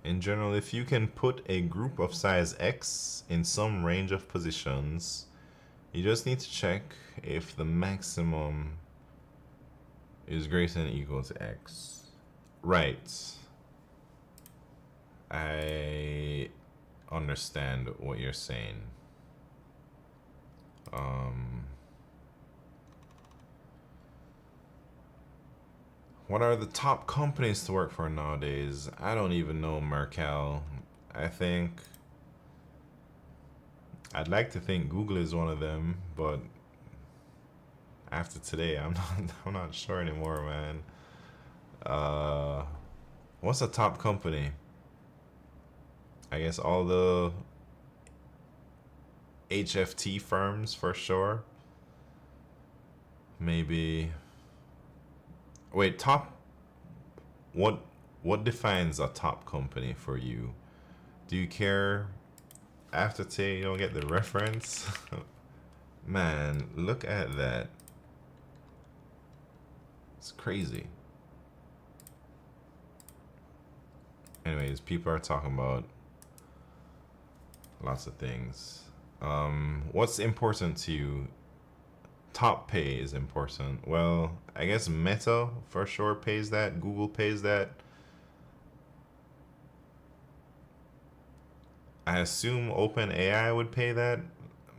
In general, if you can put a group of size X in some range of positions, you just need to check if the maximum is greater than or equal to X. Right. I understand what you're saying. What are the top companies to work for nowadays? I don't even know, Merkel. I think I'd like to think Google is one of them, but after today, I'm not sure anymore, man. What's a top company? I guess all the HFT firms for sure. Maybe. Wait, top. What defines a top company for you? Do you care? After today, you don't get the reference. Man, look at that. It's crazy. Anyways, people are talking about lots of things. What's important to you? Top pay is important. Well, I guess Meta for sure pays that. Google pays that. I assume OpenAI would pay that.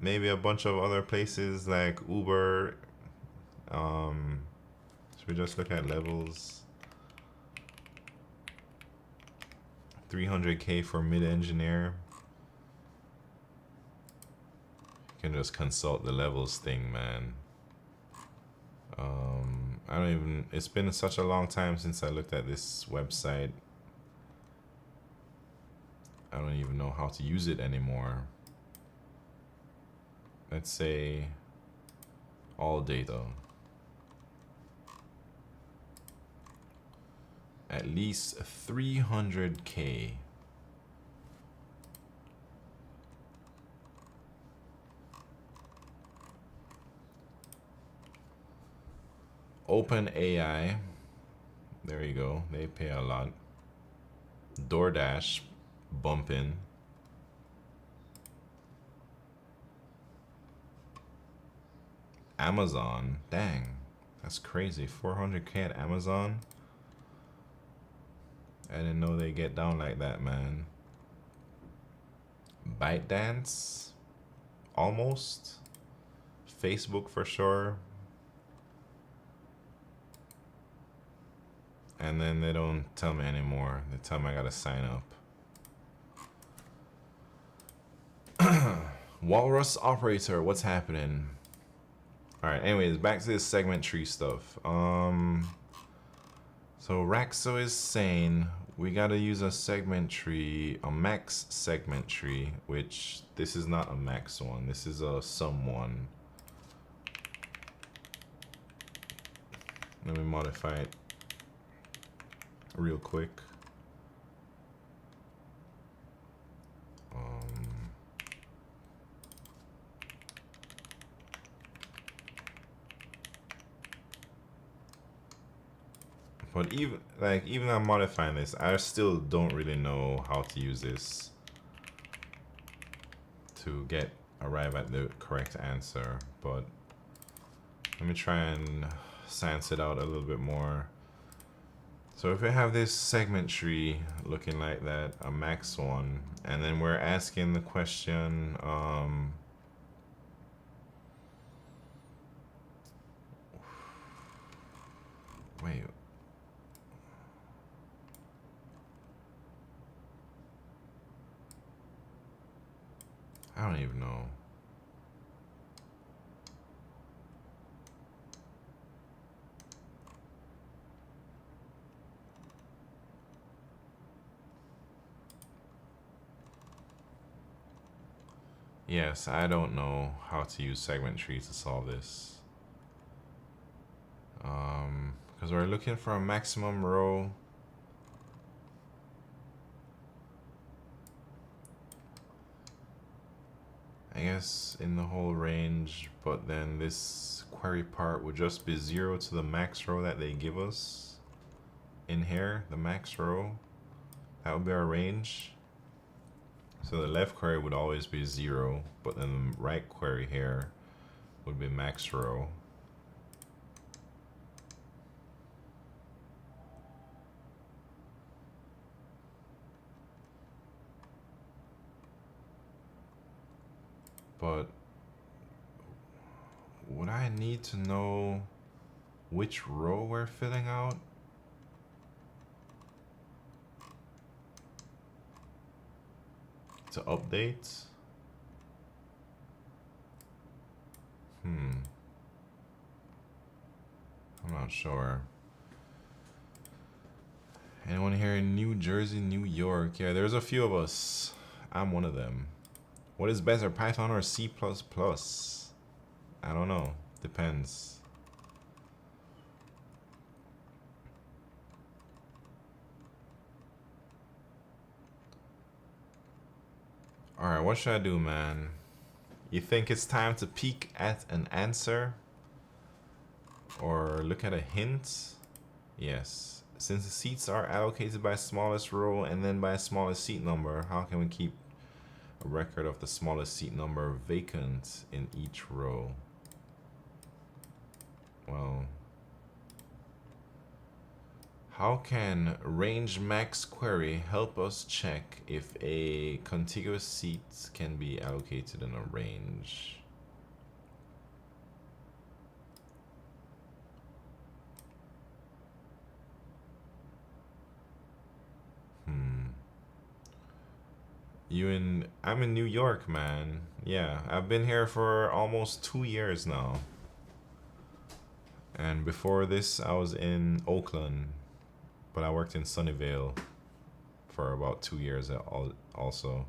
Maybe a bunch of other places like Uber. Should we just look at levels? 300K for mid-engineer. You can just consult the levels thing, man. I don't even, it's been such a long time since I looked at this website. I don't even know how to use it anymore. Let's say all data. At least 300K. Open AI. There you go. They pay a lot. DoorDash bumping. Amazon. Dang. That's crazy. 400K at Amazon. I didn't know they get down like that, man. ByteDance. Almost. Facebook for sure. And then they don't tell me anymore. They tell me I gotta sign up. Walrus operator, what's happening? Alright, anyways, back to this segment tree stuff. So Raxo is saying we gotta use a segment tree, a max segment tree, which this is not a max one, this is a sum one. Let me modify it real quick. But even I'm modifying this, I still don't really know how to use this to arrive at the correct answer. But let me try and science it out a little bit more. So if we have this segment tree looking like that, a max one, and then we're asking the question, wait. I don't even know. Yes, I don't know how to use segment trees to solve this. Because we're looking for a maximum row. I guess in the whole range, but then this query part would just be 0 to the max row that they give us in here, the max row. That would be our range. So the left query would always be 0, but then the right query here would be max row. But would I need to know which row we're filling out? To update? I'm not sure. Anyone here in New Jersey, New York? Yeah, there's a few of us. I'm one of them. What is better, Python or C++? I don't know. Depends. Alright, what should I do, man? You think it's time to peek at an answer? Or look at a hint? Yes. Since the seats are allocated by smallest row and then by smallest seat number, how can we keep a record of the smallest seat number vacant in each row? Well, how can range max query help us check if a contiguous seat can be allocated in a range? I'm in New York, man. Yeah, I've been here for almost 2 years now. And before this, I was in Oakland, but I worked in Sunnyvale for about 2 years also.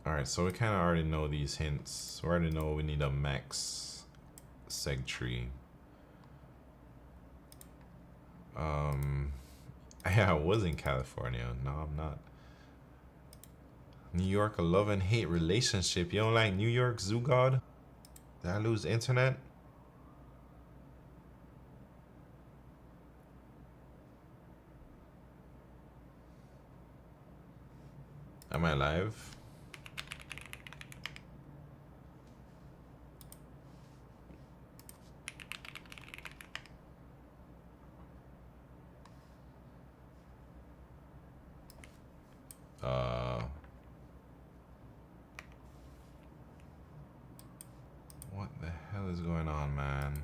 Alright, so we kind of already know these hints. We already know we need a max seg tree. Yeah, I was in California. No, I'm not. New York, a love and hate relationship. You don't like New York, Zoo God? Did I lose internet? Am I live? What the hell is going on, man?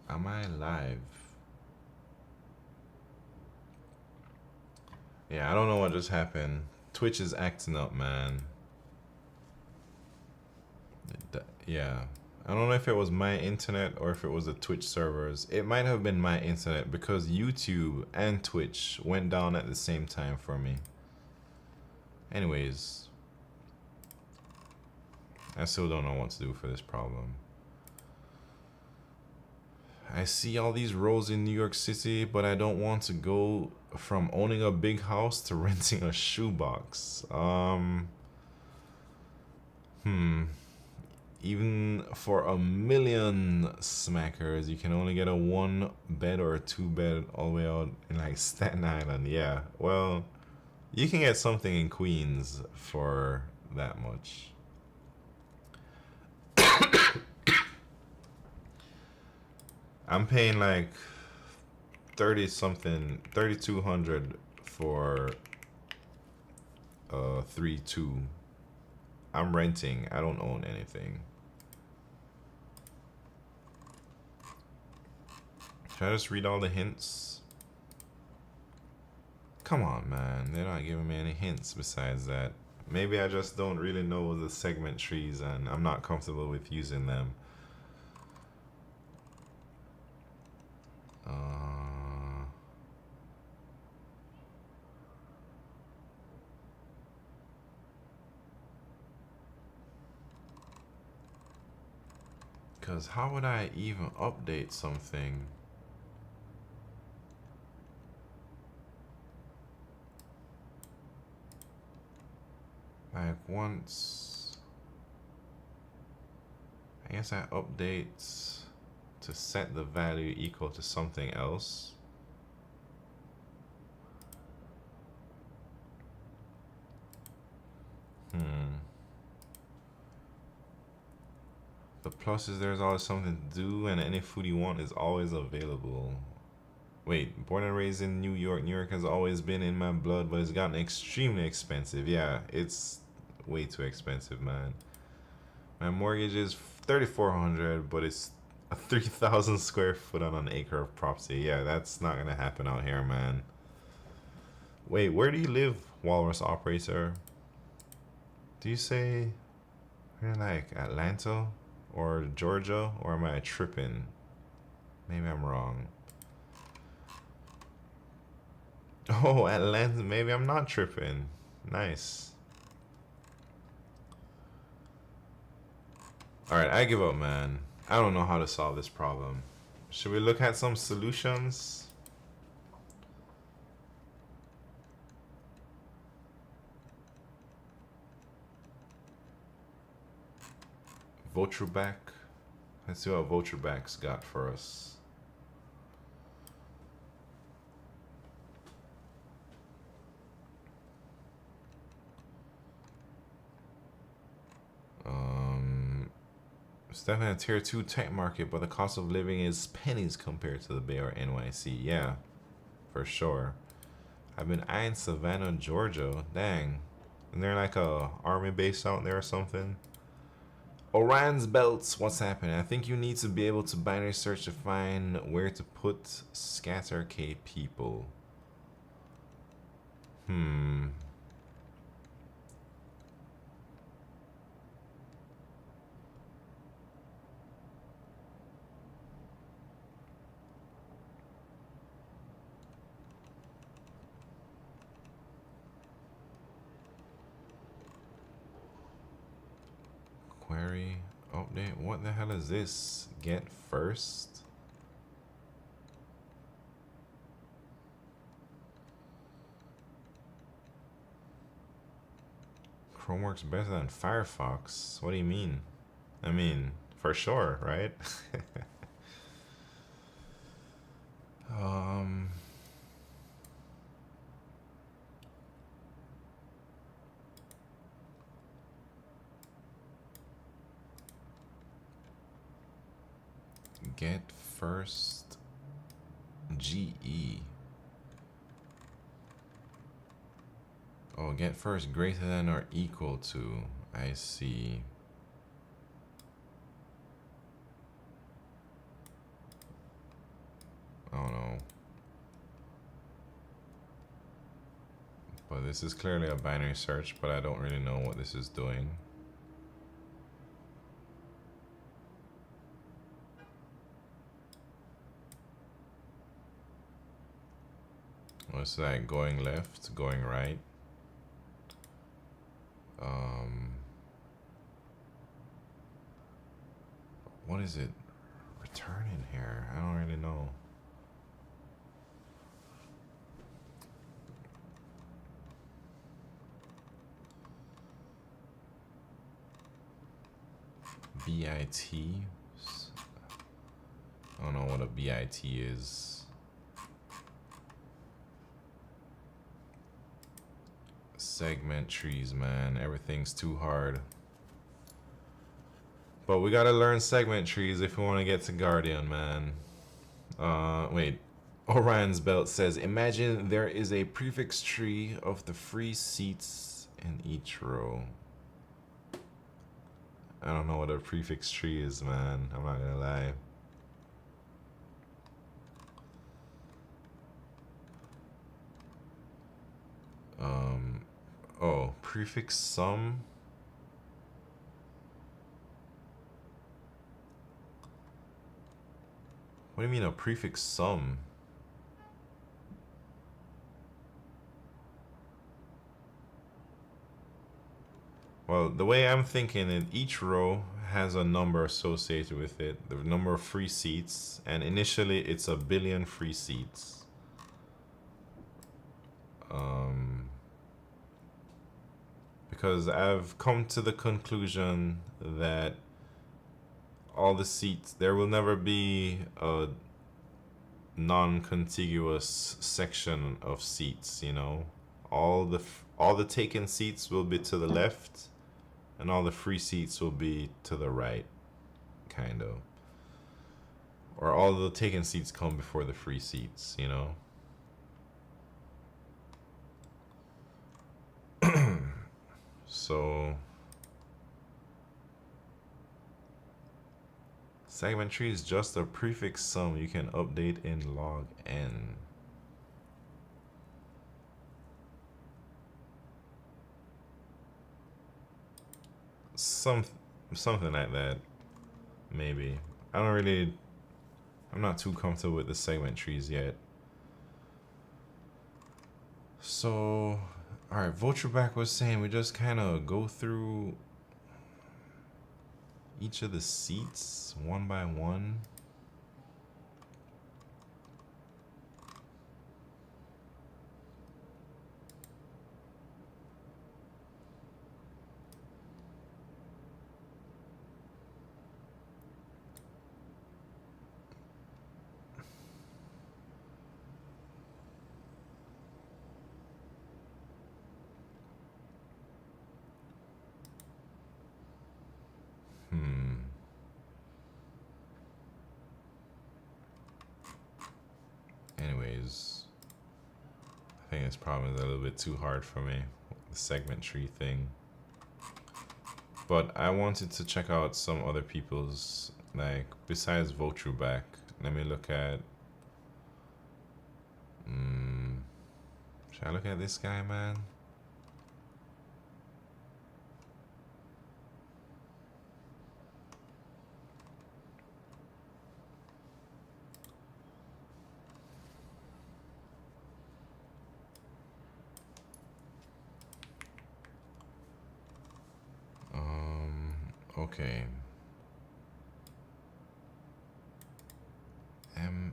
Am I live? Yeah, I don't know what just happened. Twitch is acting up, man. Yeah. I don't know if it was my internet or if it was the Twitch servers. It might have been my internet because YouTube and Twitch went down at the same time for me. Anyways, I still don't know what to do for this problem. I see all these roles in New York City, but I don't want to go from owning a big house to renting a shoebox. Even for $1 million smackers, you can only get a 1 bed or a 2 bed all the way out in like Staten Island. Yeah, well, you can get something in Queens for that much. I'm paying like 30 something, 3,200 for 3-2. I'm renting. I don't own anything. Should I just read all the hints? Come on, man. They're not giving me any hints besides that. Maybe I just don't really know the segment trees and I'm not comfortable with using them. Because how would I even update something? Like once, I guess I update to set the value equal to something else. The plus is there's always something to do and any food you want is always available. Wait, born and raised in New York. New York has always been in my blood, but it's gotten extremely expensive. Yeah, it's way too expensive, man. My mortgage is $3,400, but it's a 3,000 square foot on an acre of property. Yeah, that's not gonna happen out here, man. Wait, where do you live, Walrus Operator? Do you say you're like Atlanta or Georgia, or am I tripping? Maybe I'm wrong. Oh, Atlanta. Maybe I'm not tripping. Nice. Alright, I give up, man. I don't know how to solve this problem. Should we look at some solutions? Vultureback. Let's see what Vultureback's got for us. It's definitely a tier 2 tech market, but the cost of living is pennies compared to the Bay or NYC. Yeah, for sure. I've been eyeing Savannah, Georgia. Dang. Isn't there like a army base out there or something? Orion's belts, what's happening? I think you need to be able to binary search to find where to put scatter K people. Query update. What the hell is this? Get first? Chrome works better than Firefox. What do you mean? I mean, for sure, right? Get first GE. Oh, get first greater than or equal to. I see. I don't know. But this is clearly a binary search, but I don't really know what this is doing. What's that? Going left, going right. What is it returning here? I don't really know. BIT. I don't know what a BIT is. Segment trees, man. Everything's too hard. But we gotta learn segment trees if we want to get to Guardian, man. Wait. Orion's belt says, imagine there is a prefix tree of the free seats in each row. I don't know what a prefix tree is, man. I'm not gonna lie. Oh, prefix sum. What do you mean a prefix sum? Well, the way I'm thinking it, each row has a number associated with it, the number of free seats, and initially it's 1 billion free seats. Because I've come to the conclusion that all the seats, there will never be a non-contiguous section of seats, you know? All the taken seats will be to the left, and all the free seats will be to the right, kind of. Or all the taken seats come before the free seats, you know? So segment tree is just a prefix sum you can update in log n. Something like that, maybe. I'm not too comfortable with the segment trees yet. So, alright, Vultureback was saying we just kind of go through each of the seats one by one. Anyways, I think it's probably a little bit too hard for me, the segment tree thing. But I wanted to check out some other people's, like, besides Votrubak. Let me look at... should I look at this guy, man? Okay. MM.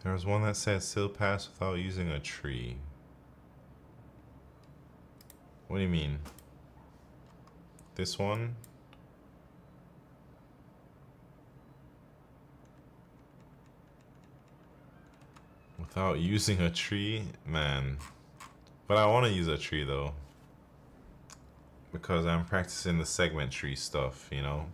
There was one that said still pass without using a tree. What do you mean? This one? Without using a tree? Man. But I want to use a tree though. Because I'm practicing the segment tree stuff, you know?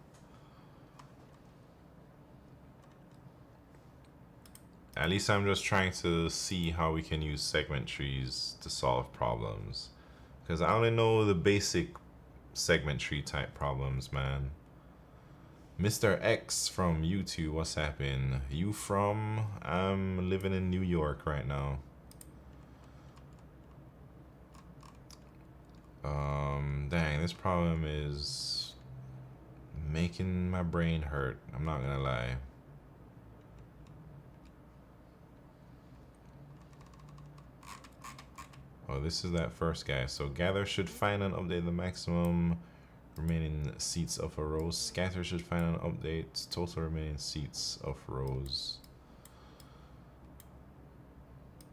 At least I'm just trying to see how we can use segment trees to solve problems. Because I only know the basic segment tree type problems, man. Mr. X from YouTube, what's happening? You from? I'm living in New York right now. Dang, this problem is making my brain hurt. I'm not gonna lie. Oh, this is that first guy. So gather should find and update the maximum remaining seats of a row. Scatter should find and update total remaining seats of rows.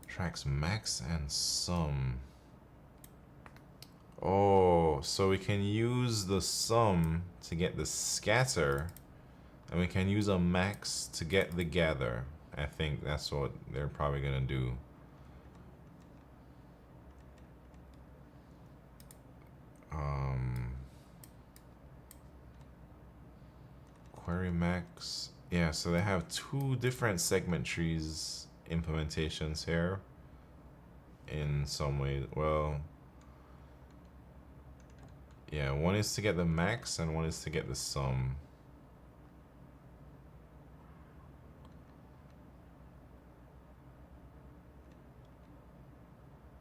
Tracks max and sum. Oh, so we can use the sum to get the scatter, and we can use a max to get the gather. I think that's what they're probably gonna do. Query max. Yeah, so they have two different segment trees implementations here in some way. Well, yeah, one is to get the max and one is to get the sum.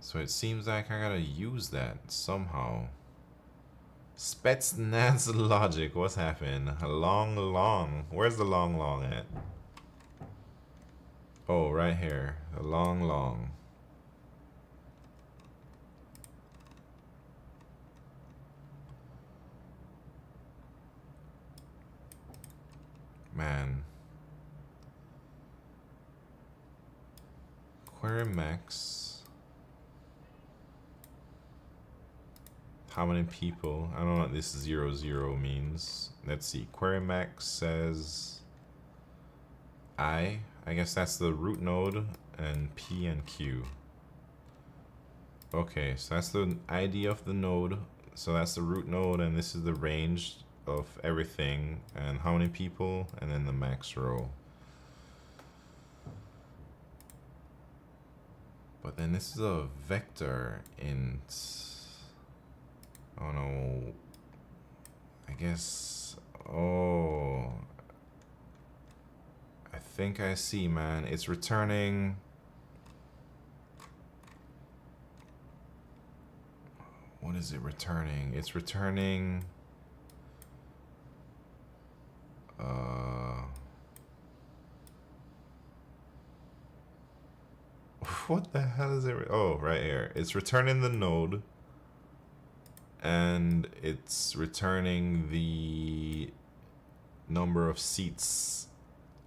So it seems like I gotta use that somehow. Spetsnaz logic, what's happening? Long. Where's the long at? Oh, right here. The long. Man. Query max. How many people? I don't know what this 00 means. Let's see. Query max says I guess that's the root node, and P and Q. Okay, so that's the ID of the node. So that's the root node, and this is the range of everything, and how many people, and then the max row. But then this is a vector int. Oh no. I guess. Oh. I think I see, man. It's returning. What is it returning? It's returning. What the hell is it? Oh, right here. It's returning the node. And it's returning the number of seats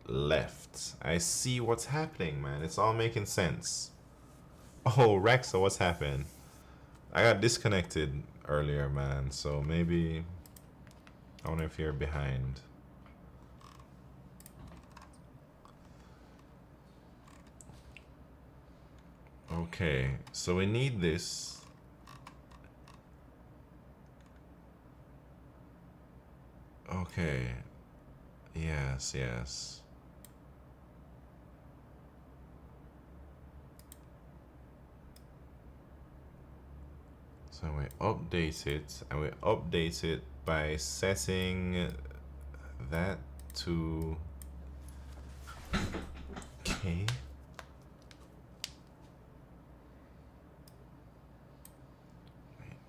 left. I see what's happening, man. It's all making sense. Oh, Rexa, what's happened? I got disconnected earlier, man. So maybe... I wonder if you're behind. Okay, so we need this. Okay. Yes, yes. So we update it, and we update it by setting that to K.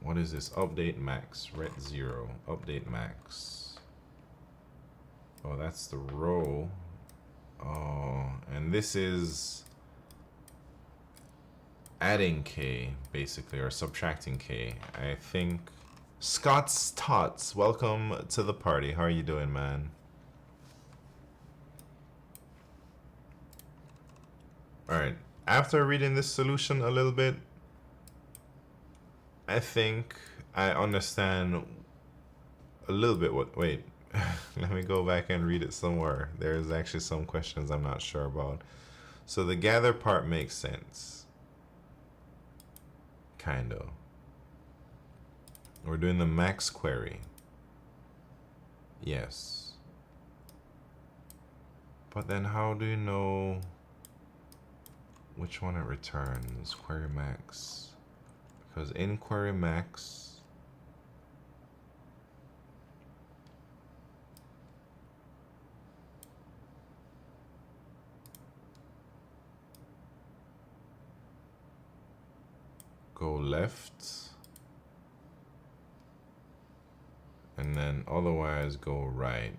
What is this? Update max, ret 0, update max. Oh, that's the row. Oh, and this is adding K, basically, or subtracting K. I think. Scott's Tots, welcome to the party. How are you doing, man? Alright, after reading this solution a little bit, I think I understand a little bit what. Wait, let me go back and read it somewhere. There's actually some questions I'm not sure about. So the gather part makes sense. Kind of. We're doing the max query. Yes. But then how do you know which one it returns? Query max. Because in query max, go left, and then otherwise go right.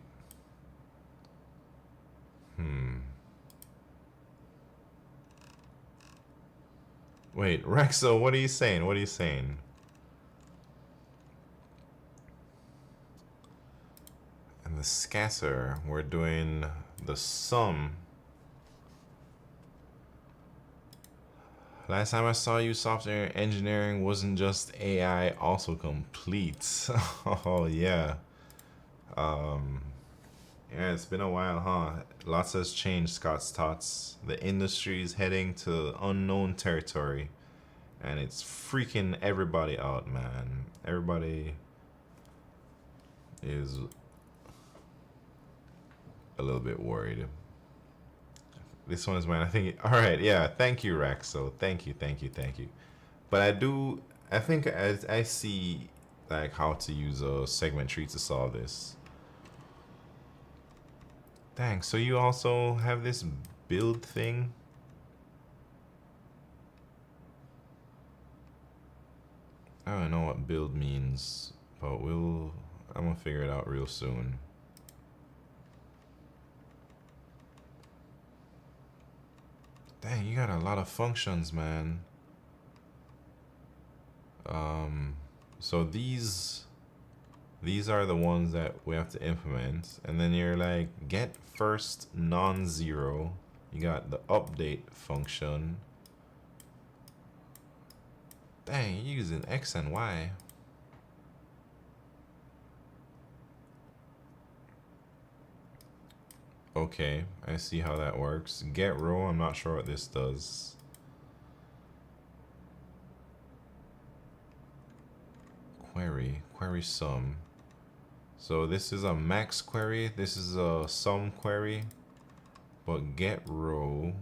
Wait, Rexo, what are you saying? What are you saying? And the scatter, we're doing the sum. Last time I saw you, software engineering wasn't just AI, also complete. Oh yeah. Yeah, it's been a while, huh? Lots has changed, Scott's Tots. The industry's heading to unknown territory. And it's freaking everybody out, man. Everybody is a little bit worried. This one is mine. I think. All right, yeah. Thank you, Rex. So thank you, thank you, thank you. But I think I see like how to use a segment tree to solve this. Thanks. So you also have this build thing. I don't know what build means, but I'm gonna figure it out real soon. Dang, you got a lot of functions, man. So these are the ones that we have to implement, and then you're like get first non-zero. You got the update function. Dang, you're using X and Y. Okay, I see how that works. Get row, I'm not sure what this does. Query sum. So this is a max query, this is a sum query, but get row,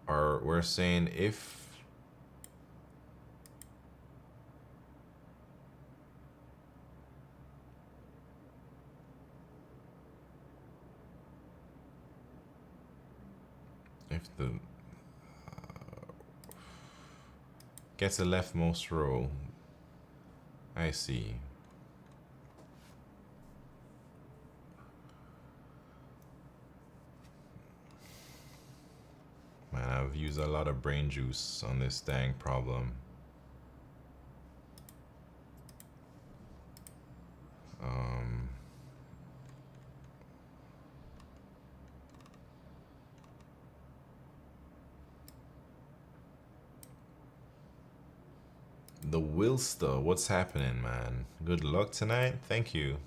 or we're saying if the gets the leftmost row. I see. Man, I've used a lot of brain juice on this dang problem. The Wilster, what's happening, man? Good luck tonight. Thank you.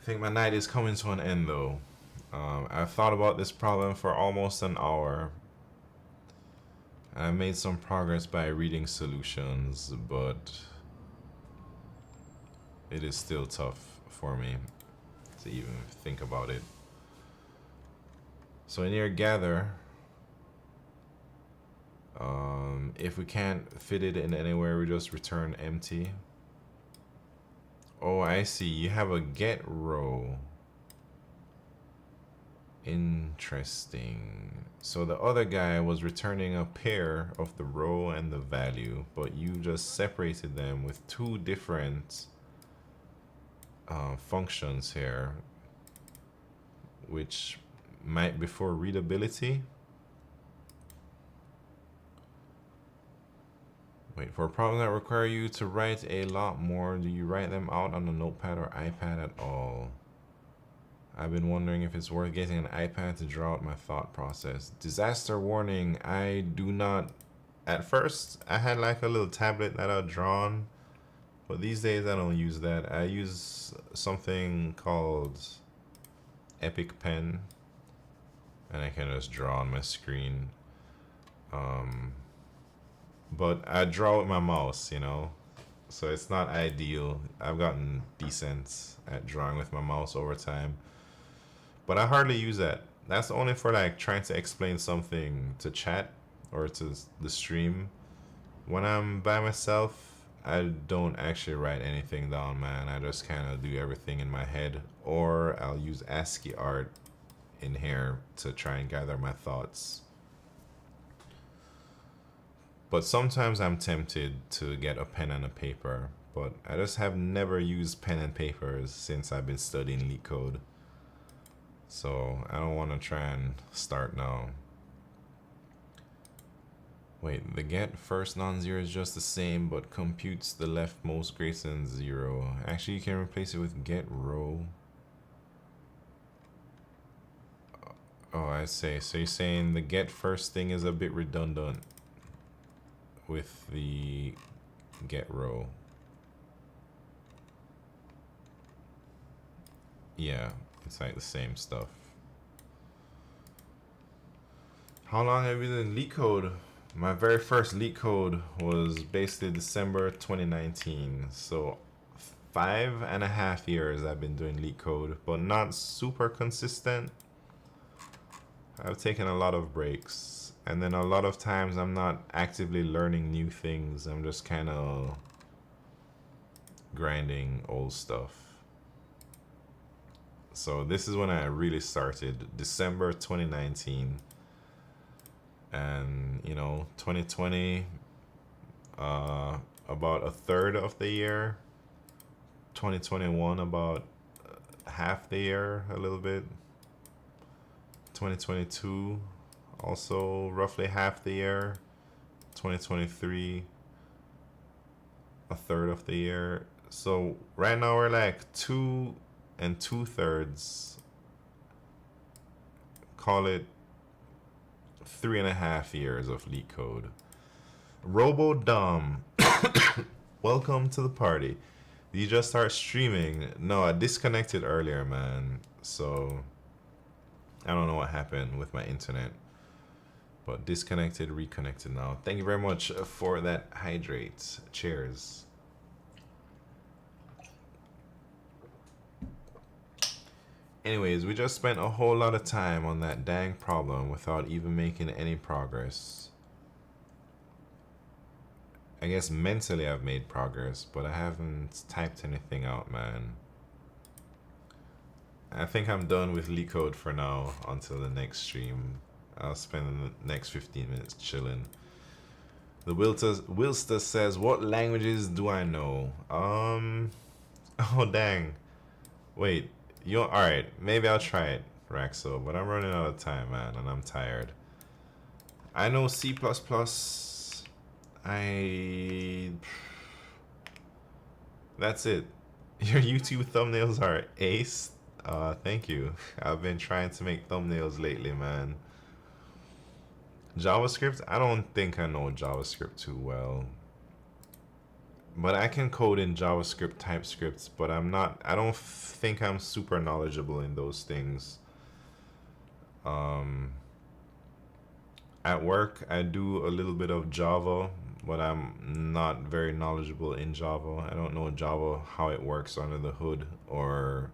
I think my night is coming to an end, though. I've thought about this problem for almost an hour. I made some progress by reading solutions, but it is still tough for me to even think about it. So in here, gather. If we can't fit it in anywhere, we just return empty. Oh, I see. You have a get row. Interesting. So the other guy was returning a pair of the row and the value, but you just separated them with two different functions here, which might be for readability. Wait, for problems that require you to write a lot more, do you write them out on a notepad or iPad at all? I've been wondering if it's worth getting an iPad to draw out my thought process. Disaster warning, I do not... At first, I had like a little tablet that I'd drawn, but these days I don't use that. I use something called Epic Pen, and I can just draw on my screen. But I draw with my mouse, you know, so it's not ideal. I've gotten decent at drawing with my mouse over time, but I hardly use that. That's only for like trying to explain something to chat or to the stream. When I'm by myself, I don't actually write anything down, man. I just kind of do everything in my head, or I'll use ASCII art in here to try and gather my thoughts. But sometimes I'm tempted to get a pen and a paper, but I just have never used pen and papers since I've been studying LeetCode. So I don't want to try and start now. Wait, the get first non-zero is just the same, but computes the leftmost greater than 0. Actually, you can replace it with get row. Oh, I see. So you're saying the get first thing is a bit redundant with the get row. Yeah, it's like the same stuff. How long have you been in LeetCode? My very first LeetCode was basically December 2019. So 5.5 years I've been doing LeetCode, but not super consistent. I've taken a lot of breaks. And then a lot of times I'm not actively learning new things. I'm just kind of grinding old stuff. So this is when I really started, December 2019. And, you know, 2020, about a third of the year. 2021, about half the year, a little bit. 2022. Also roughly half the year. 2023, a third of the year. So right now we're like 2 2/3. Call it 3.5 years of LeetCode. RoboDom, welcome to the party. Did you just start streaming? No, I disconnected earlier, man. So I don't know what happened with my internet. But disconnected, reconnected now. Thank you very much for that hydrate. Cheers. Anyways, we just spent a whole lot of time on that dang problem without even making any progress. I guess mentally I've made progress, but I haven't typed anything out, man. I think I'm done with LeetCode for now until the next stream. I'll spend the next 15 minutes chilling. The Wilster says, what languages do I know? Oh dang. Wait, alright, maybe I'll try it, Raxo, but I'm running out of time, man, and I'm tired. I know C++. That's it. Your YouTube thumbnails are ace. Thank you. I've been trying to make thumbnails lately, man. JavaScript? I don't think I know JavaScript too well. But I can code in JavaScript, TypeScript, but I don't think I'm super knowledgeable in those things. At work, I do a little bit of Java, but I'm not very knowledgeable in Java. I don't know Java, how it works under the hood, or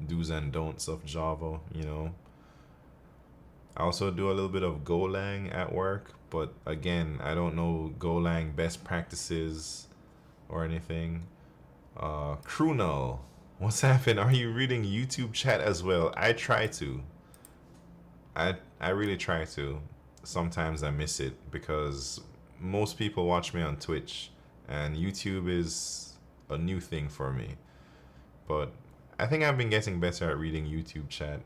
do's and don'ts of Java, you know. I also do a little bit of Golang at work, but again, I don't know Golang best practices or anything. Krunal, what's happened? Are you reading YouTube chat as well? I try to. I really try to. Sometimes I miss it because most people watch me on Twitch, and YouTube is a new thing for me. But I think I've been getting better at reading YouTube chat.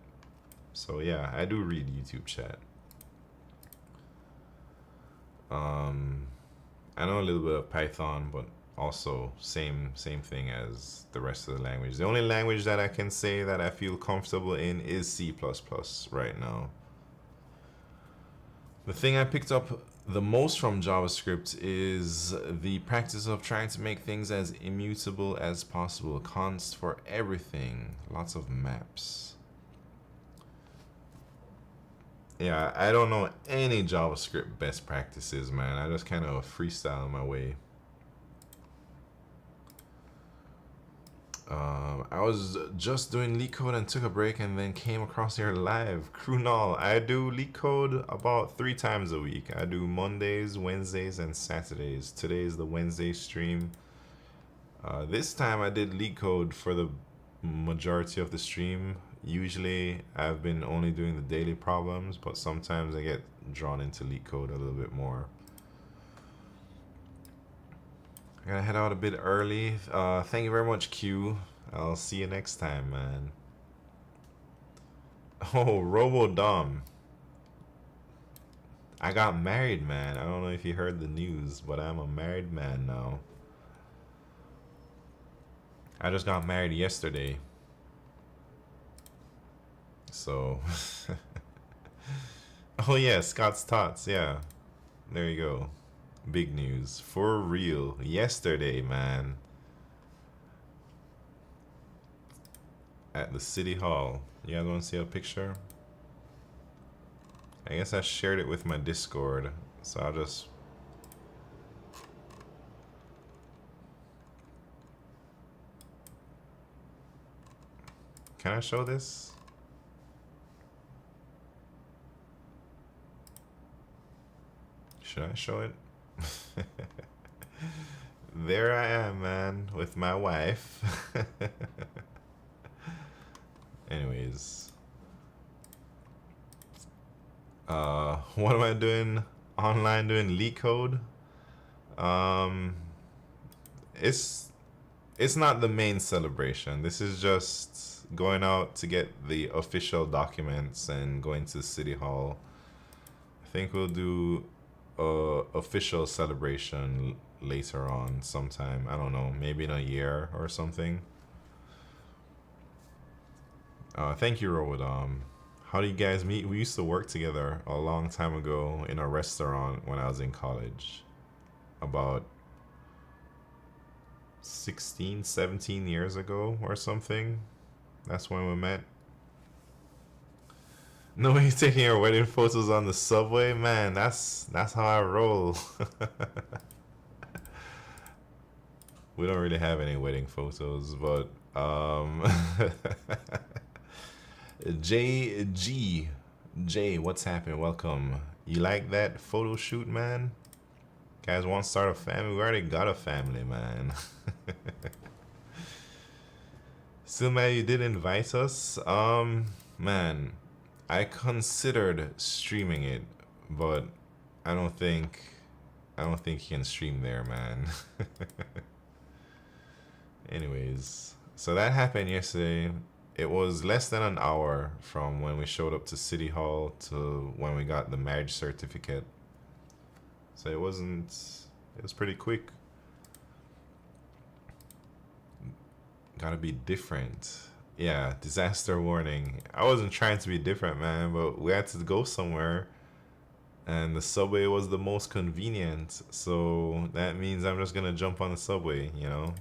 So yeah, I do read YouTube chat. I know a little bit of Python, but also same thing as the rest of the language. The only language that I can say that I feel comfortable in is C++ right now. The thing I picked up the most from JavaScript is the practice of trying to make things as immutable as possible. Const for everything. Lots of maps. Yeah, I don't know any JavaScript best practices, man. I just kind of freestyle my way. I was just doing LeetCode and took a break and then came across here live. Krunal, I do LeetCode about 3 times a week. I do Mondays, Wednesdays, and Saturdays. Today is the Wednesday stream. This time I did LeetCode for the majority of the stream. Usually I've been only doing the daily problems, but sometimes I get drawn into LeetCode a little bit more. I gotta head out a bit early. Thank you very much, Q. I'll see you next time, man. Oh, RoboDom. I got married, man. I don't know if you heard the news, but I'm a married man now. I just got married yesterday. So... Oh yeah, Scott's Tots, yeah. There you go. Big news. For real. Yesterday, man. At the City Hall. You guys want to see a picture? I guess I shared it with my Discord. So I'll just... Can I show this? Should I show it? There I am, man, with my wife. Anyways, what am I doing online? Doing LeetCode. It's not the main celebration. This is just going out to get the official documents and going to City Hall. I think we'll do official celebration later on sometime. I don't know, maybe in a year or something. Thank you, Rowadom. How do you guys meet? We used to work together a long time ago in a restaurant when I was in college. About 16, 17 years ago or something. That's when we met. Nobody's taking your wedding photos on the subway, man. That's how I roll. We don't really have any wedding photos, but J, what's happening? Welcome. You like that photo shoot, man? Guys want to start a family? We already got a family, man. Still, man, you did invite us. Man. I considered streaming it, but I don't think you can stream there, man. Anyways, so that happened yesterday. It was less than an hour from when we showed up to City Hall to when we got the marriage certificate. So it was pretty quick. Gotta be different. Yeah, disaster warning. I wasn't trying to be different, man, but we had to go somewhere. And the subway was the most convenient. So that means I'm just gonna jump on the subway, you know?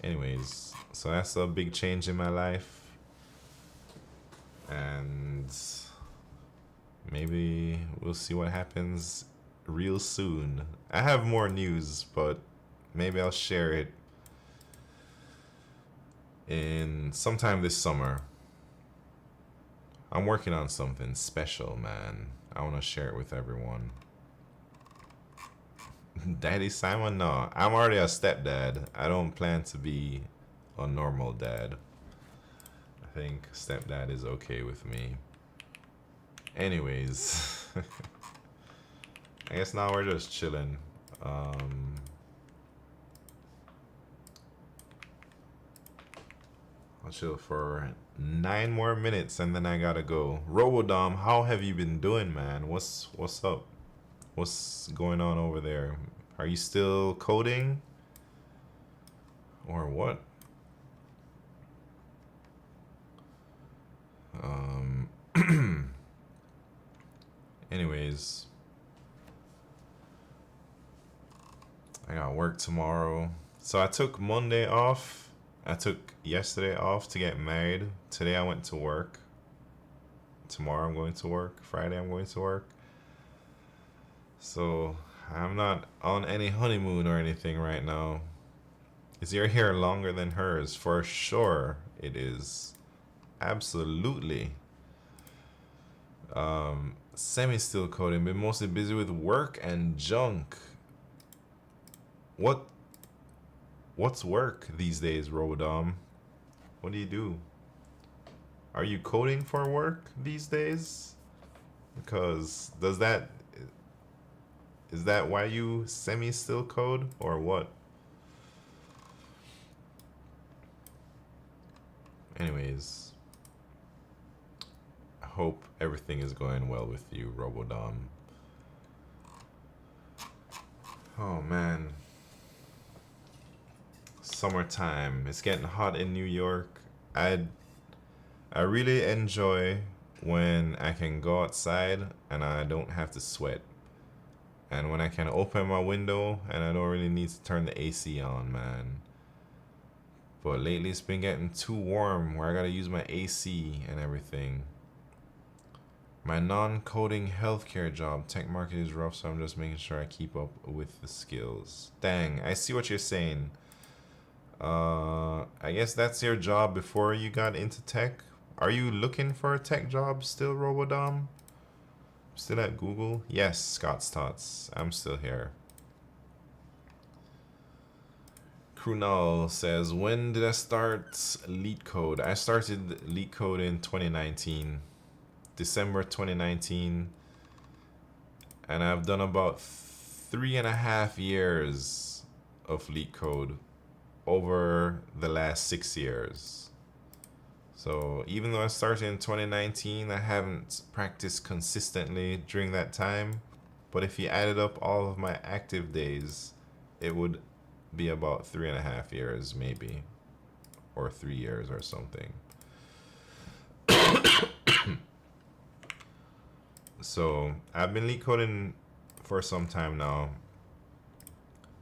Anyways, so that's a big change in my life. And maybe we'll see what happens real soon. I have more news, but maybe I'll share it in sometime this summer. I'm working on something special, man. I want to share it with everyone. Daddy Simon? No, I'm already a stepdad. I don't plan to be a normal dad. I think stepdad is okay with me. Anyways, I guess now we're just chilling. I'll chill for 9 more minutes and then I gotta go. Robodom, how have you been doing, man? What's up? What's going on over there? Are you still coding? Or what? Anyways, I got work tomorrow. So I took Monday off. I took yesterday off to get married. Today I went to work. Tomorrow I'm going to work. Friday I'm going to work. So I'm not on any honeymoon or anything right now. Is your hair longer than hers? For sure it is. Absolutely. Semi still coding, been mostly busy with work and junk. What's work these days, Rodom? What do you do? Are you coding for work these days? Because is that why you semi still code or what? Anyways, I hope everything is going well with you, Robodom. Oh man. Summertime. It's getting hot in New York. I really enjoy when I can go outside and I don't have to sweat. And when I can open my window and I don't really need to turn the AC on, man. But lately it's been getting too warm where I gotta use my AC and everything. My non-coding healthcare job, tech market is rough, so I'm just making sure I keep up with the skills. Dang, I see what you're saying. I guess that's your job before you got into tech. Are you looking for a tech job still, Robodom? Still at Google? Yes, Scott's Tots. I'm still here. Krunal says, when did I start LeetCode? I started LeetCode in 2019. December 2019. And I've done about 3.5 years of LeetCode over the last 6 years. So even though I started in 2019, I haven't practiced consistently during that time. But if you added up all of my active days, it would be about 3.5 years maybe. Or 3 years or something. So I've been LeetCoding for some time now.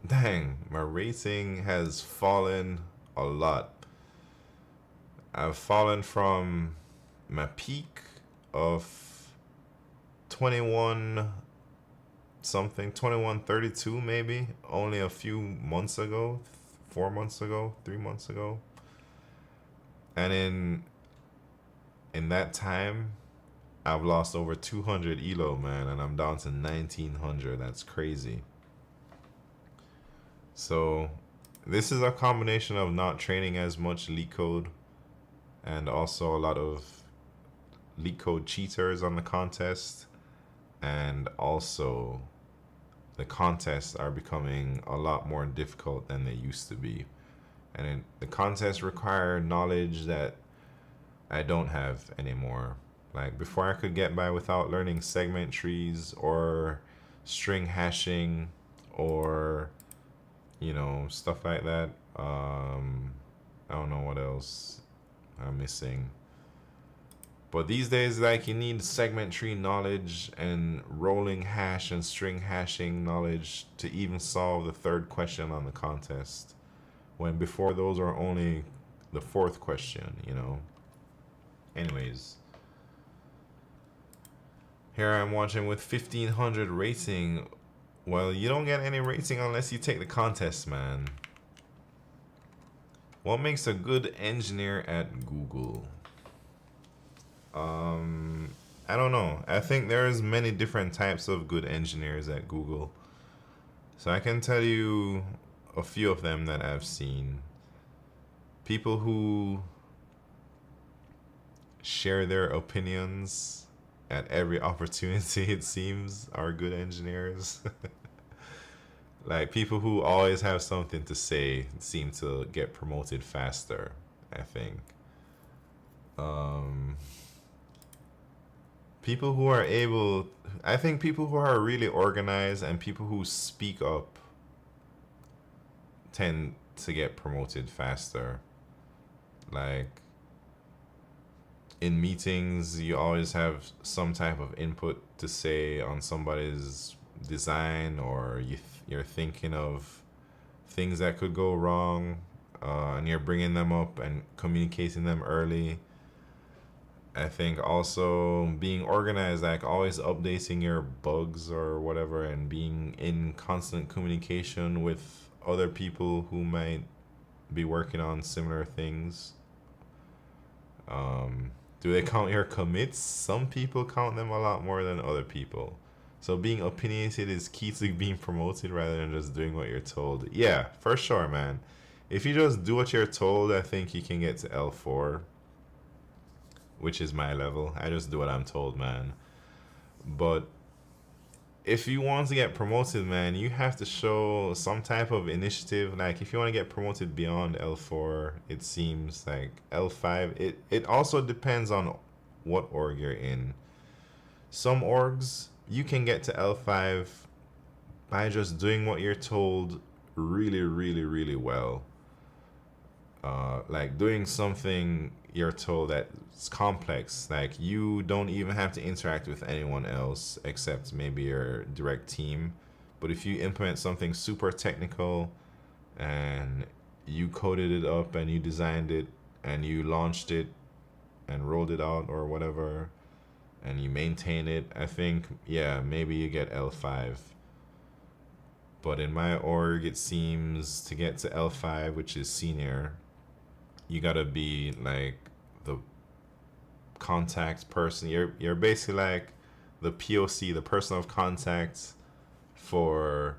Dang, my rating has fallen a lot. I've fallen from my peak of 21 something, 2132 maybe, only a few months ago, 4 months ago, 3 months ago. And in that time, I've lost over 200 elo, man, and I'm down to 1900. That's crazy. So this is a combination of not training as much LeetCode and also a lot of LeetCode cheaters on the contest, and also the contests are becoming a lot more difficult than they used to be, and the contests require knowledge that I don't have anymore. Like before, I could get by without learning segment trees or string hashing or stuff like that. I don't know what else I'm missing. But these days, like, you need segment tree knowledge and rolling hash and string hashing knowledge to even solve the third question on the contest. When before those are only the fourth question, Anyways. Here I'm watching with 1500 rating. Well, you don't get any rating unless you take the contest, man. What makes a good engineer at Google? I don't know. I think there's many different types of good engineers at Google. So I can tell you a few of them that I've seen. People who share their opinions at every opportunity, it seems, are good engineers. Like people who always have something to say seem to get promoted faster, I think. Um, People who are able, I think people who are really organized and people who speak up tend to get promoted faster. Like in meetings, you always have some type of input to say on somebody's design, or you're thinking of things that could go wrong, and you're bringing them up and communicating them early. I think also being organized, like always updating your bugs or whatever, and being in constant communication with other people who might be working on similar things. Do they count your commits? Some people count them a lot more than other people. So being opinionated is key to being promoted rather than just doing what you're told. Yeah, for sure, man. If you just do what you're told, I think you can get to L4, which is my level. I just do what I'm told, man. But if you want to get promoted, man, you have to show some type of initiative. Like if you want to get promoted beyond L4, it seems like L5. It also depends on what org you're in. Some orgs, you can get to L5 by just doing what you're told really, really, really well. Like doing something you're told that's complex. Like you don't even have to interact with anyone else except maybe your direct team. But if you implement something super technical and you coded it up and you designed it and you launched it and rolled it out or whatever, and you maintain it, I think, yeah, maybe you get L5. But in my org, it seems to get to L5, which is senior, you gotta be like the contact person. You're basically like the POC, the person of contact for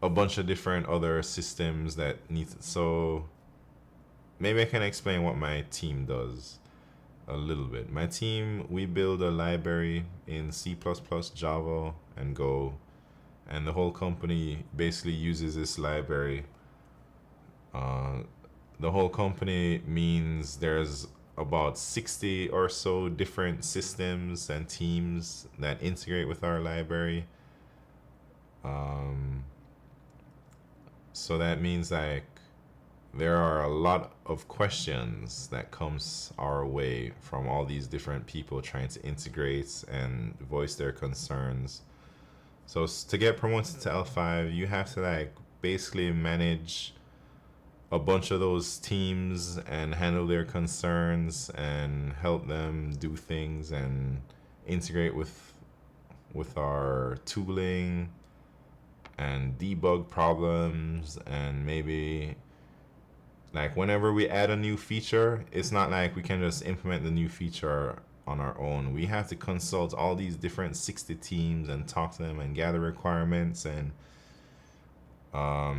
a bunch of different other systems that need to, so maybe I can explain what my team does a little bit. My team, we build a library in C++, Java, and Go, and the whole company basically uses this library. The whole company means there's about 60 or so different systems and teams that integrate with our library. So that means like there are a lot of questions that comes our way from all these different people trying to integrate and voice their concerns. So to get promoted to L5, you have to like basically manage a bunch of those teams and handle their concerns and help them do things and integrate with our tooling and debug problems. And maybe like whenever we add a new feature, it's not like we can just implement the new feature on our own. We have to consult all these different 60 teams and talk to them and gather requirements and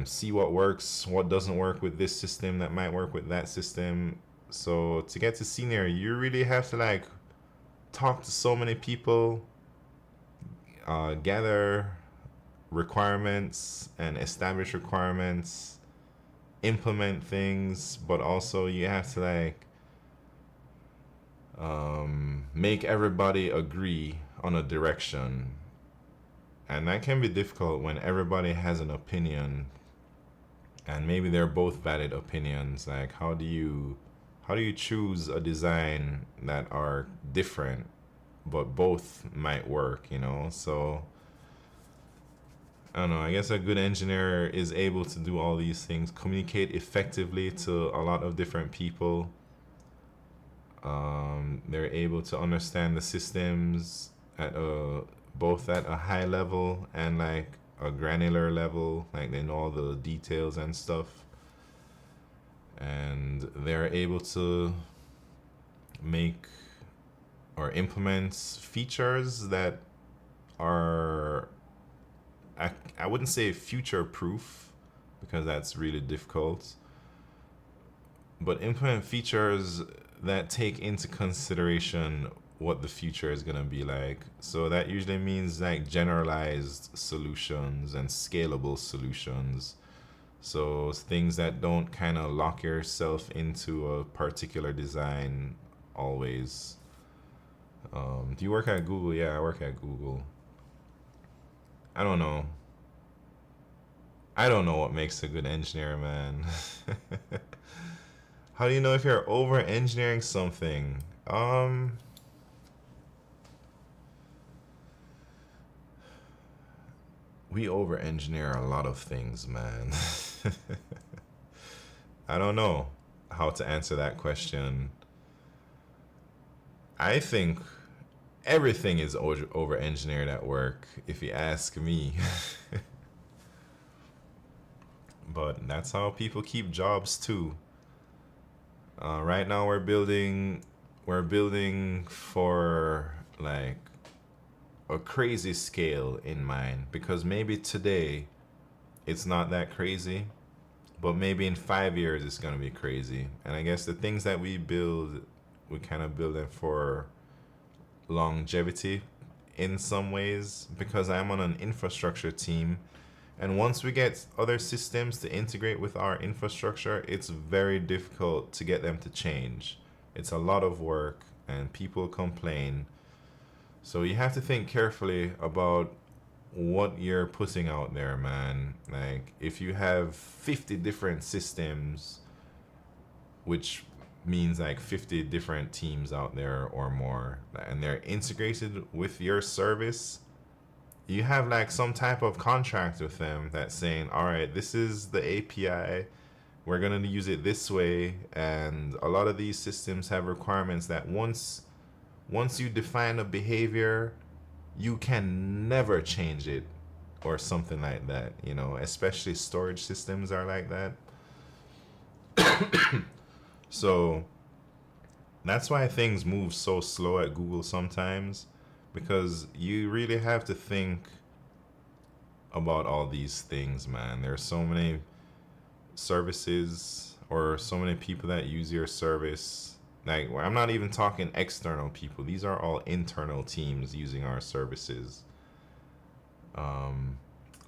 see what works, what doesn't work with this system that might work with that system. So to get to senior, you really have to like talk to so many people, gather requirements and establish requirements, implement things, but also you have to like make everybody agree on a direction. And that can be difficult when everybody has an opinion and maybe they're both valid opinions. Like how do you choose a design that are different but both might work, you know? So I don't know, I guess a good engineer is able to do all these things, communicate effectively to a lot of different people. They're able to understand the systems at a both at a high level and like a granular level, like they know all the details and stuff, and they're able to make or implement features that are, I wouldn't say future proof because that's really difficult, but implement features that take into consideration what the future is going to be like. So that usually means like generalized solutions and scalable solutions. So things that don't kind of lock yourself into a particular design always. Do you work at Google? Yeah, I work at Google. I don't know. I don't know what makes a good engineer, man. How do you know if you're over engineering something? We over engineer a lot of things, man. I don't know how to answer that question. I think everything is over engineered at work, if you ask me. But that's how people keep jobs too. Right now we're building for like a crazy scale in mind, because maybe today it's not that crazy, but maybe in 5 years it's gonna be crazy. And I guess the things that we build, we kind of build them for longevity in some ways, because I'm on an infrastructure team. And once we get other systems to integrate with our infrastructure, it's very difficult to get them to change. It's a lot of work and people complain. So you have to think carefully about what you're putting out there, man. Like if you have 50 different systems, which means like 50 different teams out there or more, and they're integrated with your service, you have like some type of contract with them that's saying, all right, this is the API, we're going to use it this way. And a lot of these systems have requirements that once you define a behavior, you can never change it or something like that, especially storage systems are like that. So that's why things move so slow at Google sometimes, because you really have to think about all these things, man. There's so many services or so many people that use your service. Like, I'm not even talking external people. These are all internal teams using our services.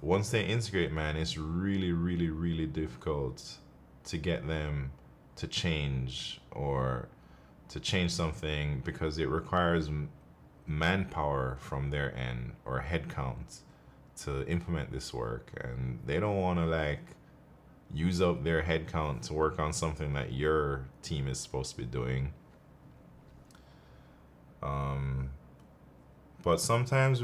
Once they integrate, man, it's really, really, really difficult to get them to change or to change something, because it requires manpower from their end or headcount to implement this work, and they don't want to like use up their headcount to work on something that your team is supposed to be doing. But sometimes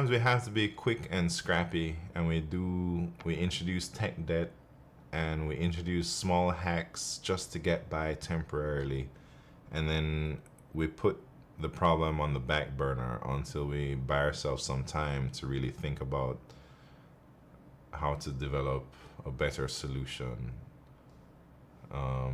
we have to be quick and scrappy, and we introduce tech debt, and we introduce small hacks just to get by temporarily, and then we put the problem on the back burner until we buy ourselves some time to really think about how to develop a better solution. I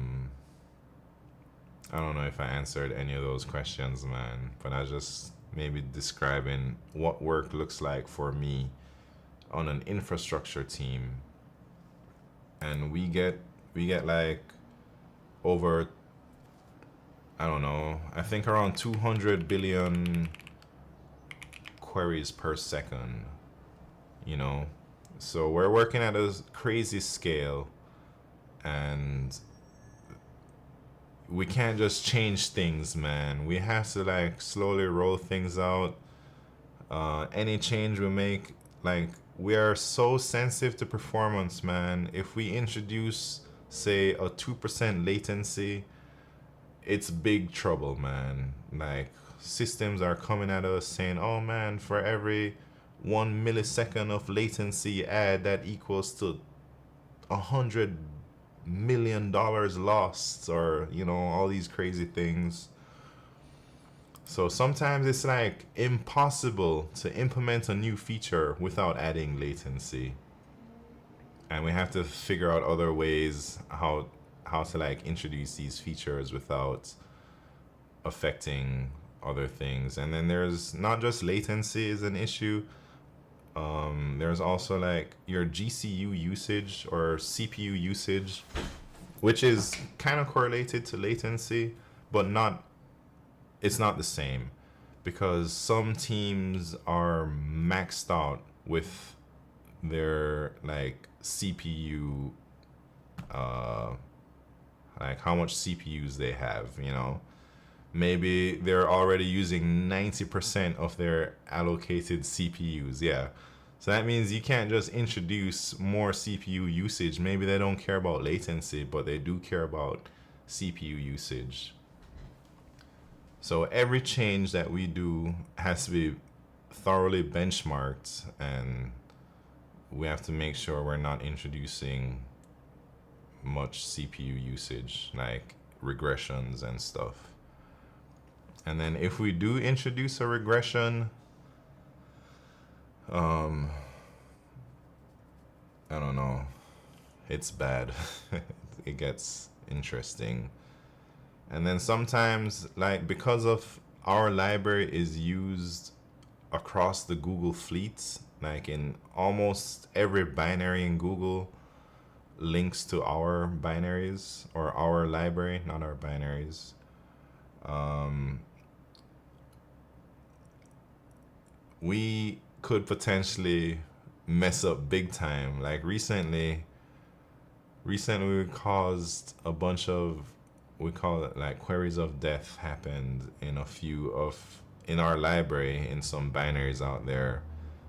don't know if I answered any of those questions, man, but I just maybe describing what work looks like for me on an infrastructure team. And we get like over, I don't know, I think around 200 billion queries per second, So we're working at a crazy scale, and we can't just change things, man. We have to like slowly roll things out. Any change we make, like, we are so sensitive to performance, man. If we introduce, say, a 2% latency, it's big trouble, man. Like, systems are coming at us saying, oh man, for every 1 millisecond of latency add, that equals to $100 million lost, or all these crazy things. So sometimes it's like impossible to implement a new feature without adding latency. And we have to figure out other ways how to like introduce these features without affecting other things. And then there's not just latency is an issue. There's also like your GCU usage or CPU usage, which is kind of correlated to latency, but it's not the same, because some teams are maxed out with their like CPU, like how much CPUs they have, you know. Maybe they're already using 90% of their allocated CPUs. Yeah. So that means you can't just introduce more CPU usage. Maybe they don't care about latency, but they do care about CPU usage. So every change that we do has to be thoroughly benchmarked, and we have to make sure we're not introducing much CPU usage, like regressions and stuff. And then if we do introduce a regression, I don't know, it's bad. It gets interesting. And then sometimes, like, because of our library is used across the Google fleet, like in almost every binary in Google links to our binaries or our library, not our binaries. We could potentially mess up big time. Like recently we caused a bunch of, we call it like queries of death happened in a few of in our library in some binaries out there.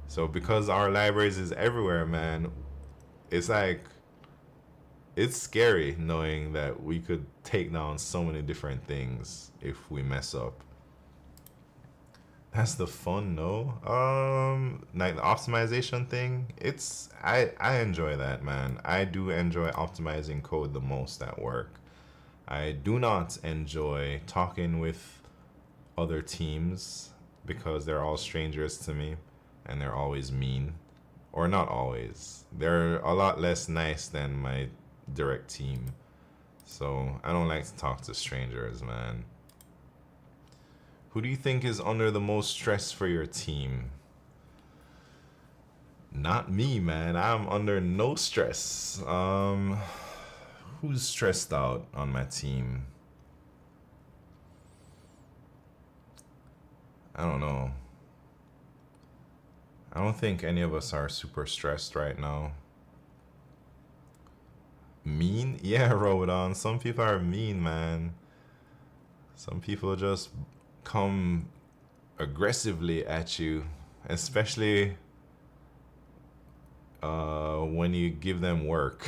So because our libraries is everywhere, man, it's like it's scary knowing that we could take down so many different things if we mess up. That's the fun, no? Like the optimization thing, I enjoy that, man. I do enjoy optimizing code the most at work. I do not enjoy talking with other teams because they're all strangers to me and they're always mean. Or not always. They're a lot less nice than my direct team. So I don't like to talk to strangers, man. Who do you think is under the most stress for your team? Not me, man. I'm under no stress. Who's stressed out on my team? I don't know. I don't think any of us are super stressed right now. Mean? Yeah, Rodon. Some people are mean, man. Some people just come aggressively at you, especially when you give them work.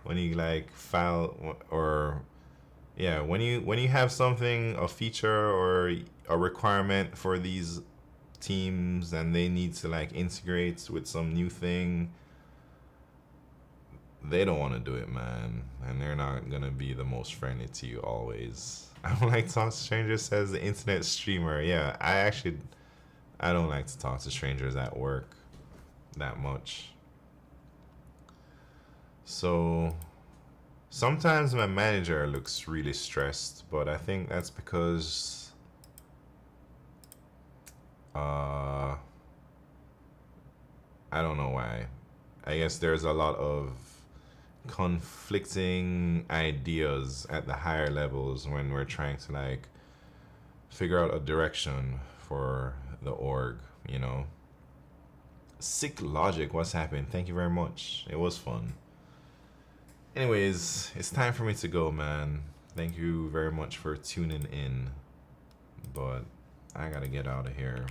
When you like file or yeah, when you have something, a feature or a requirement for these teams and they need to like integrate with some new thing, they don't want to do it, man, and they're not gonna be the most friendly to you always. I don't like to talk to strangers, says the internet streamer. Yeah, I don't like to talk to strangers at work that much. So sometimes my manager looks really stressed, but I think that's because I don't know why. I guess there's a lot of conflicting ideas at the higher levels when we're trying to like figure out a direction for the org, you know. Sick logic, what's happened? Thank you very much. It was fun. Anyways, it's time for me to go, man. Thank you very much for tuning in. But I gotta get out of here.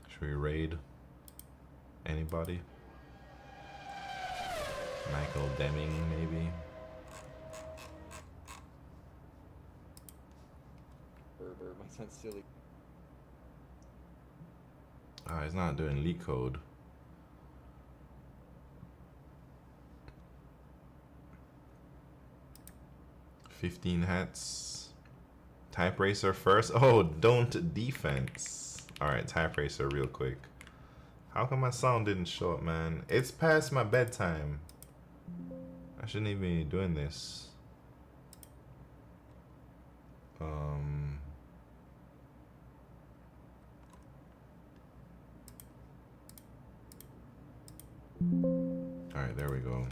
Should we raid? Anybody? Michael Deming, maybe? My son's silly. Ah, he's not doing LeetCode. 15 hats. Type racer first. Oh, don't defense. Alright, type racer real quick. How come my sound didn't show up, man? It's past my bedtime. I shouldn't even be doing this. Alright, there we go.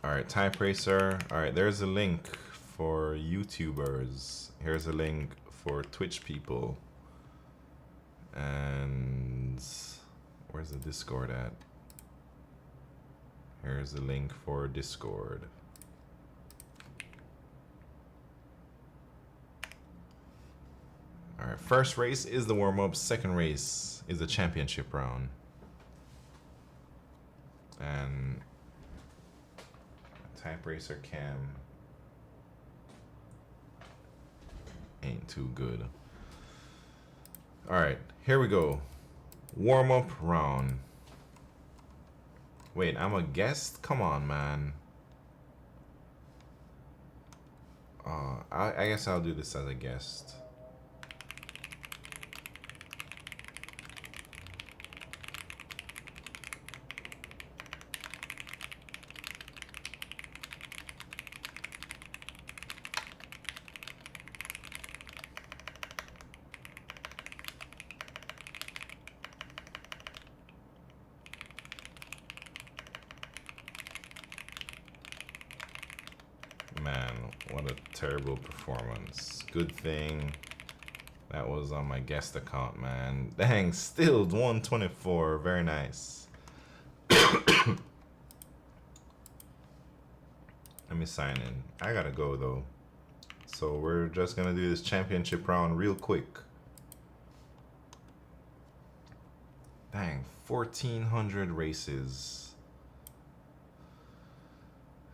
Alright, type racer. Alright, there's a link for YouTubers. Here's a link for Twitch people. And where's the Discord at? Here's the link for Discord. Alright, first race is the warm-up, second race is the championship round. And type racer cam ain't too good. Alright, here we go. Warm-up round. Wait, I'm a guest? Come on, man. I guess I'll do this as a guest. Man, what a terrible performance. Good thing that was on my guest account, man. Dang, still 124. Very nice. Let me sign in. I gotta go though. So we're just gonna do this championship round real quick. Dang, 1,400 races.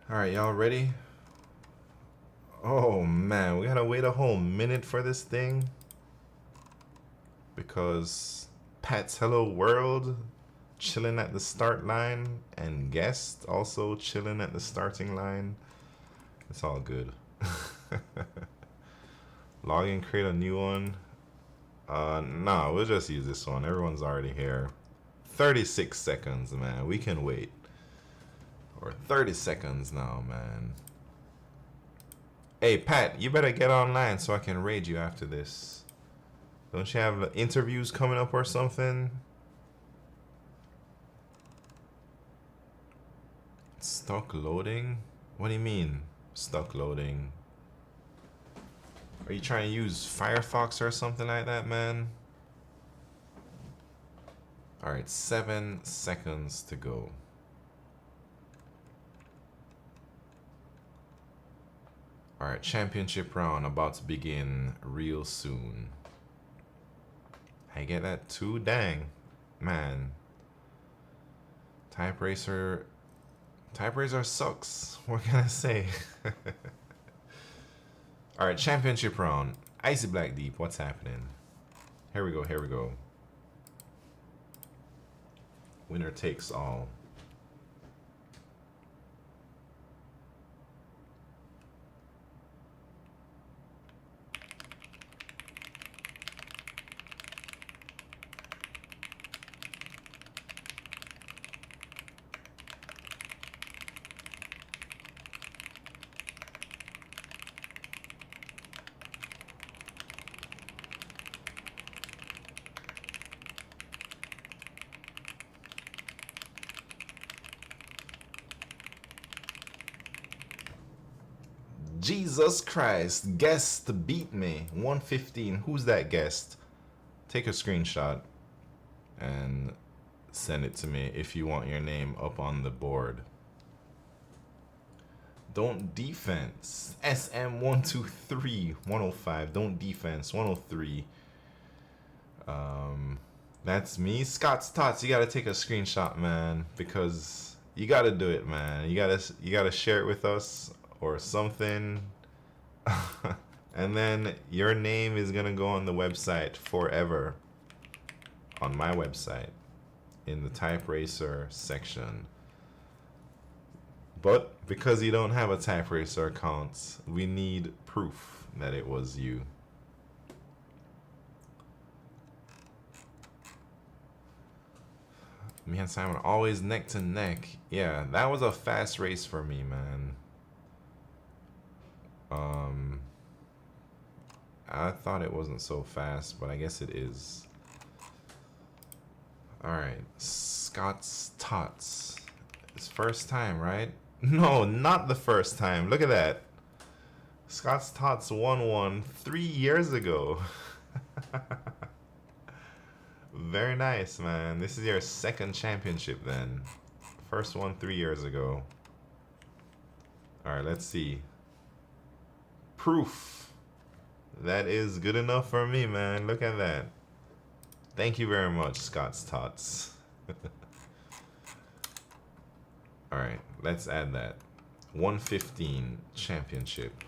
Alright, y'all ready? Oh man, we gotta wait a whole minute for this thing because Pat's Hello World chilling at the start line and guest also chilling at the starting line. It's all good. Log in, create a new one. Nah, we'll just use this one. Everyone's already here. 36 seconds, man. We can wait. Or 30 seconds now, man. Hey, Pat, you better get online so I can raid you after this. Don't you have interviews coming up or something? Stuck loading? What do you mean, stuck loading? Are you trying to use Firefox or something like that, man? Alright, 7 seconds to go. Alright, championship round about to begin real soon. I get that too? Dang. Man. Type racer sucks. What can I say? Alright, championship round. Icy Black Deep, what's happening? Here we go, here we go. Winner takes all. Jesus Christ, guest beat me. 115. Who's that guest? Take a screenshot and send it to me if you want your name up on the board. Don't defense. SM123 105. Don't defense 103. That's me. Scott's Tots. You gotta take a screenshot, man, because you gotta do it, man. You gotta share it with us or something. And then your name is gonna go on the website forever. on my website in the type racer section. But because you don't have a type racer account, we need proof that it was you. Me and Simon always neck to neck. Yeah, that was a fast race for me, man. I thought it wasn't so fast, but I guess it is. Alright, Scott's Tots. It's first time, right? No, not the first time. Look at that. Scott's Tots won one 3 years ago. Very nice, man. This is your second championship then. First one 3 years ago. Alright, let's see. Proof. That is good enough for me, man. Look at that. Thank you very much, Scott's Tots. Alright, let's add that. 115 championship.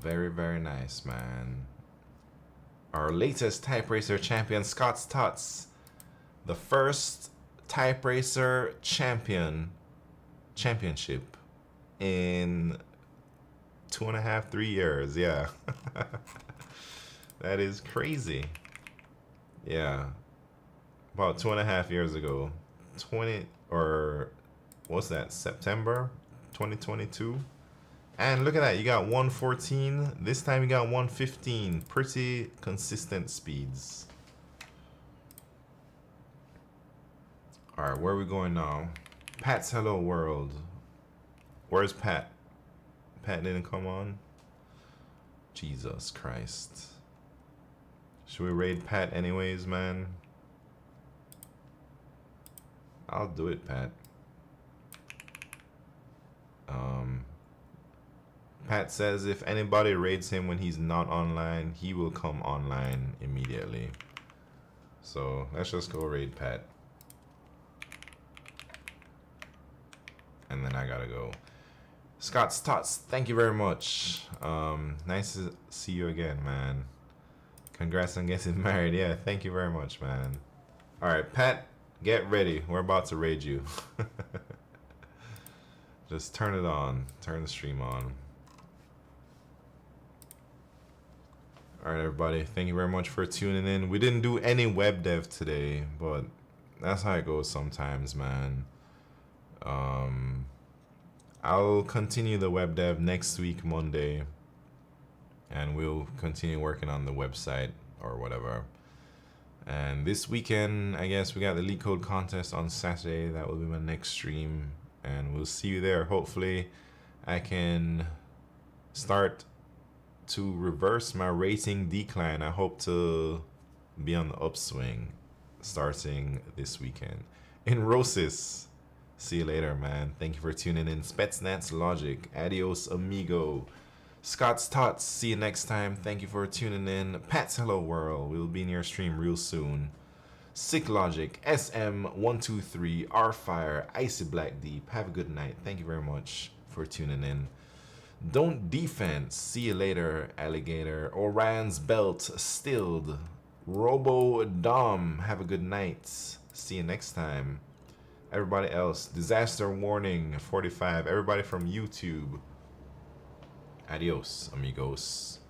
Very, very nice, man. Our latest Type Racer champion, Scott's Tots. The first Type Racer championship in 2.5, 3 years. Yeah. That is crazy. Yeah. About 2.5 years ago. What's that? September 2022. And look at that, you got 114. This time you got 115. Pretty consistent speeds. Alright, where are we going now? Pat's Hello World. Where's Pat? Pat didn't come on? Jesus Christ. Should we raid Pat anyways, man? I'll do it, Pat. Pat says if anybody raids him when he's not online, he will come online immediately. So let's just go raid Pat. And then I gotta go. Scott's Tots, thank you very much. Nice to see you again, man. Congrats on getting married. Yeah, thank you very much, man. Alright, Pat, get ready. We're about to raid you. Just turn it on. Turn the stream on. Alright, everybody. Thank you very much for tuning in. We didn't do any web dev today, but that's how it goes sometimes, man. I'll continue the web dev next week, Monday. And we'll continue working on the website or whatever. And this weekend, I guess we got the LeetCode contest on Saturday. That will be my next stream. And we'll see you there. Hopefully, I can start to reverse my rating decline. I hope to be on the upswing starting this weekend. In Rosis. See you later, man. Thank you for tuning in. Spetsnaz Logic. Adios, amigo. Scott's Tots. See you next time. Thank you for tuning in. Pat's Hello World. We'll be in your stream real soon. Sick Logic. SM123. Rfire. Icy Black Deep. Have a good night. Thank you very much for tuning in. Don't Defense. See you later, Alligator. Orion's Belt. Stilled. Robo Dom. Have a good night. See you next time. Everybody else, Disaster Warning 45. Everybody from YouTube. Adios, amigos.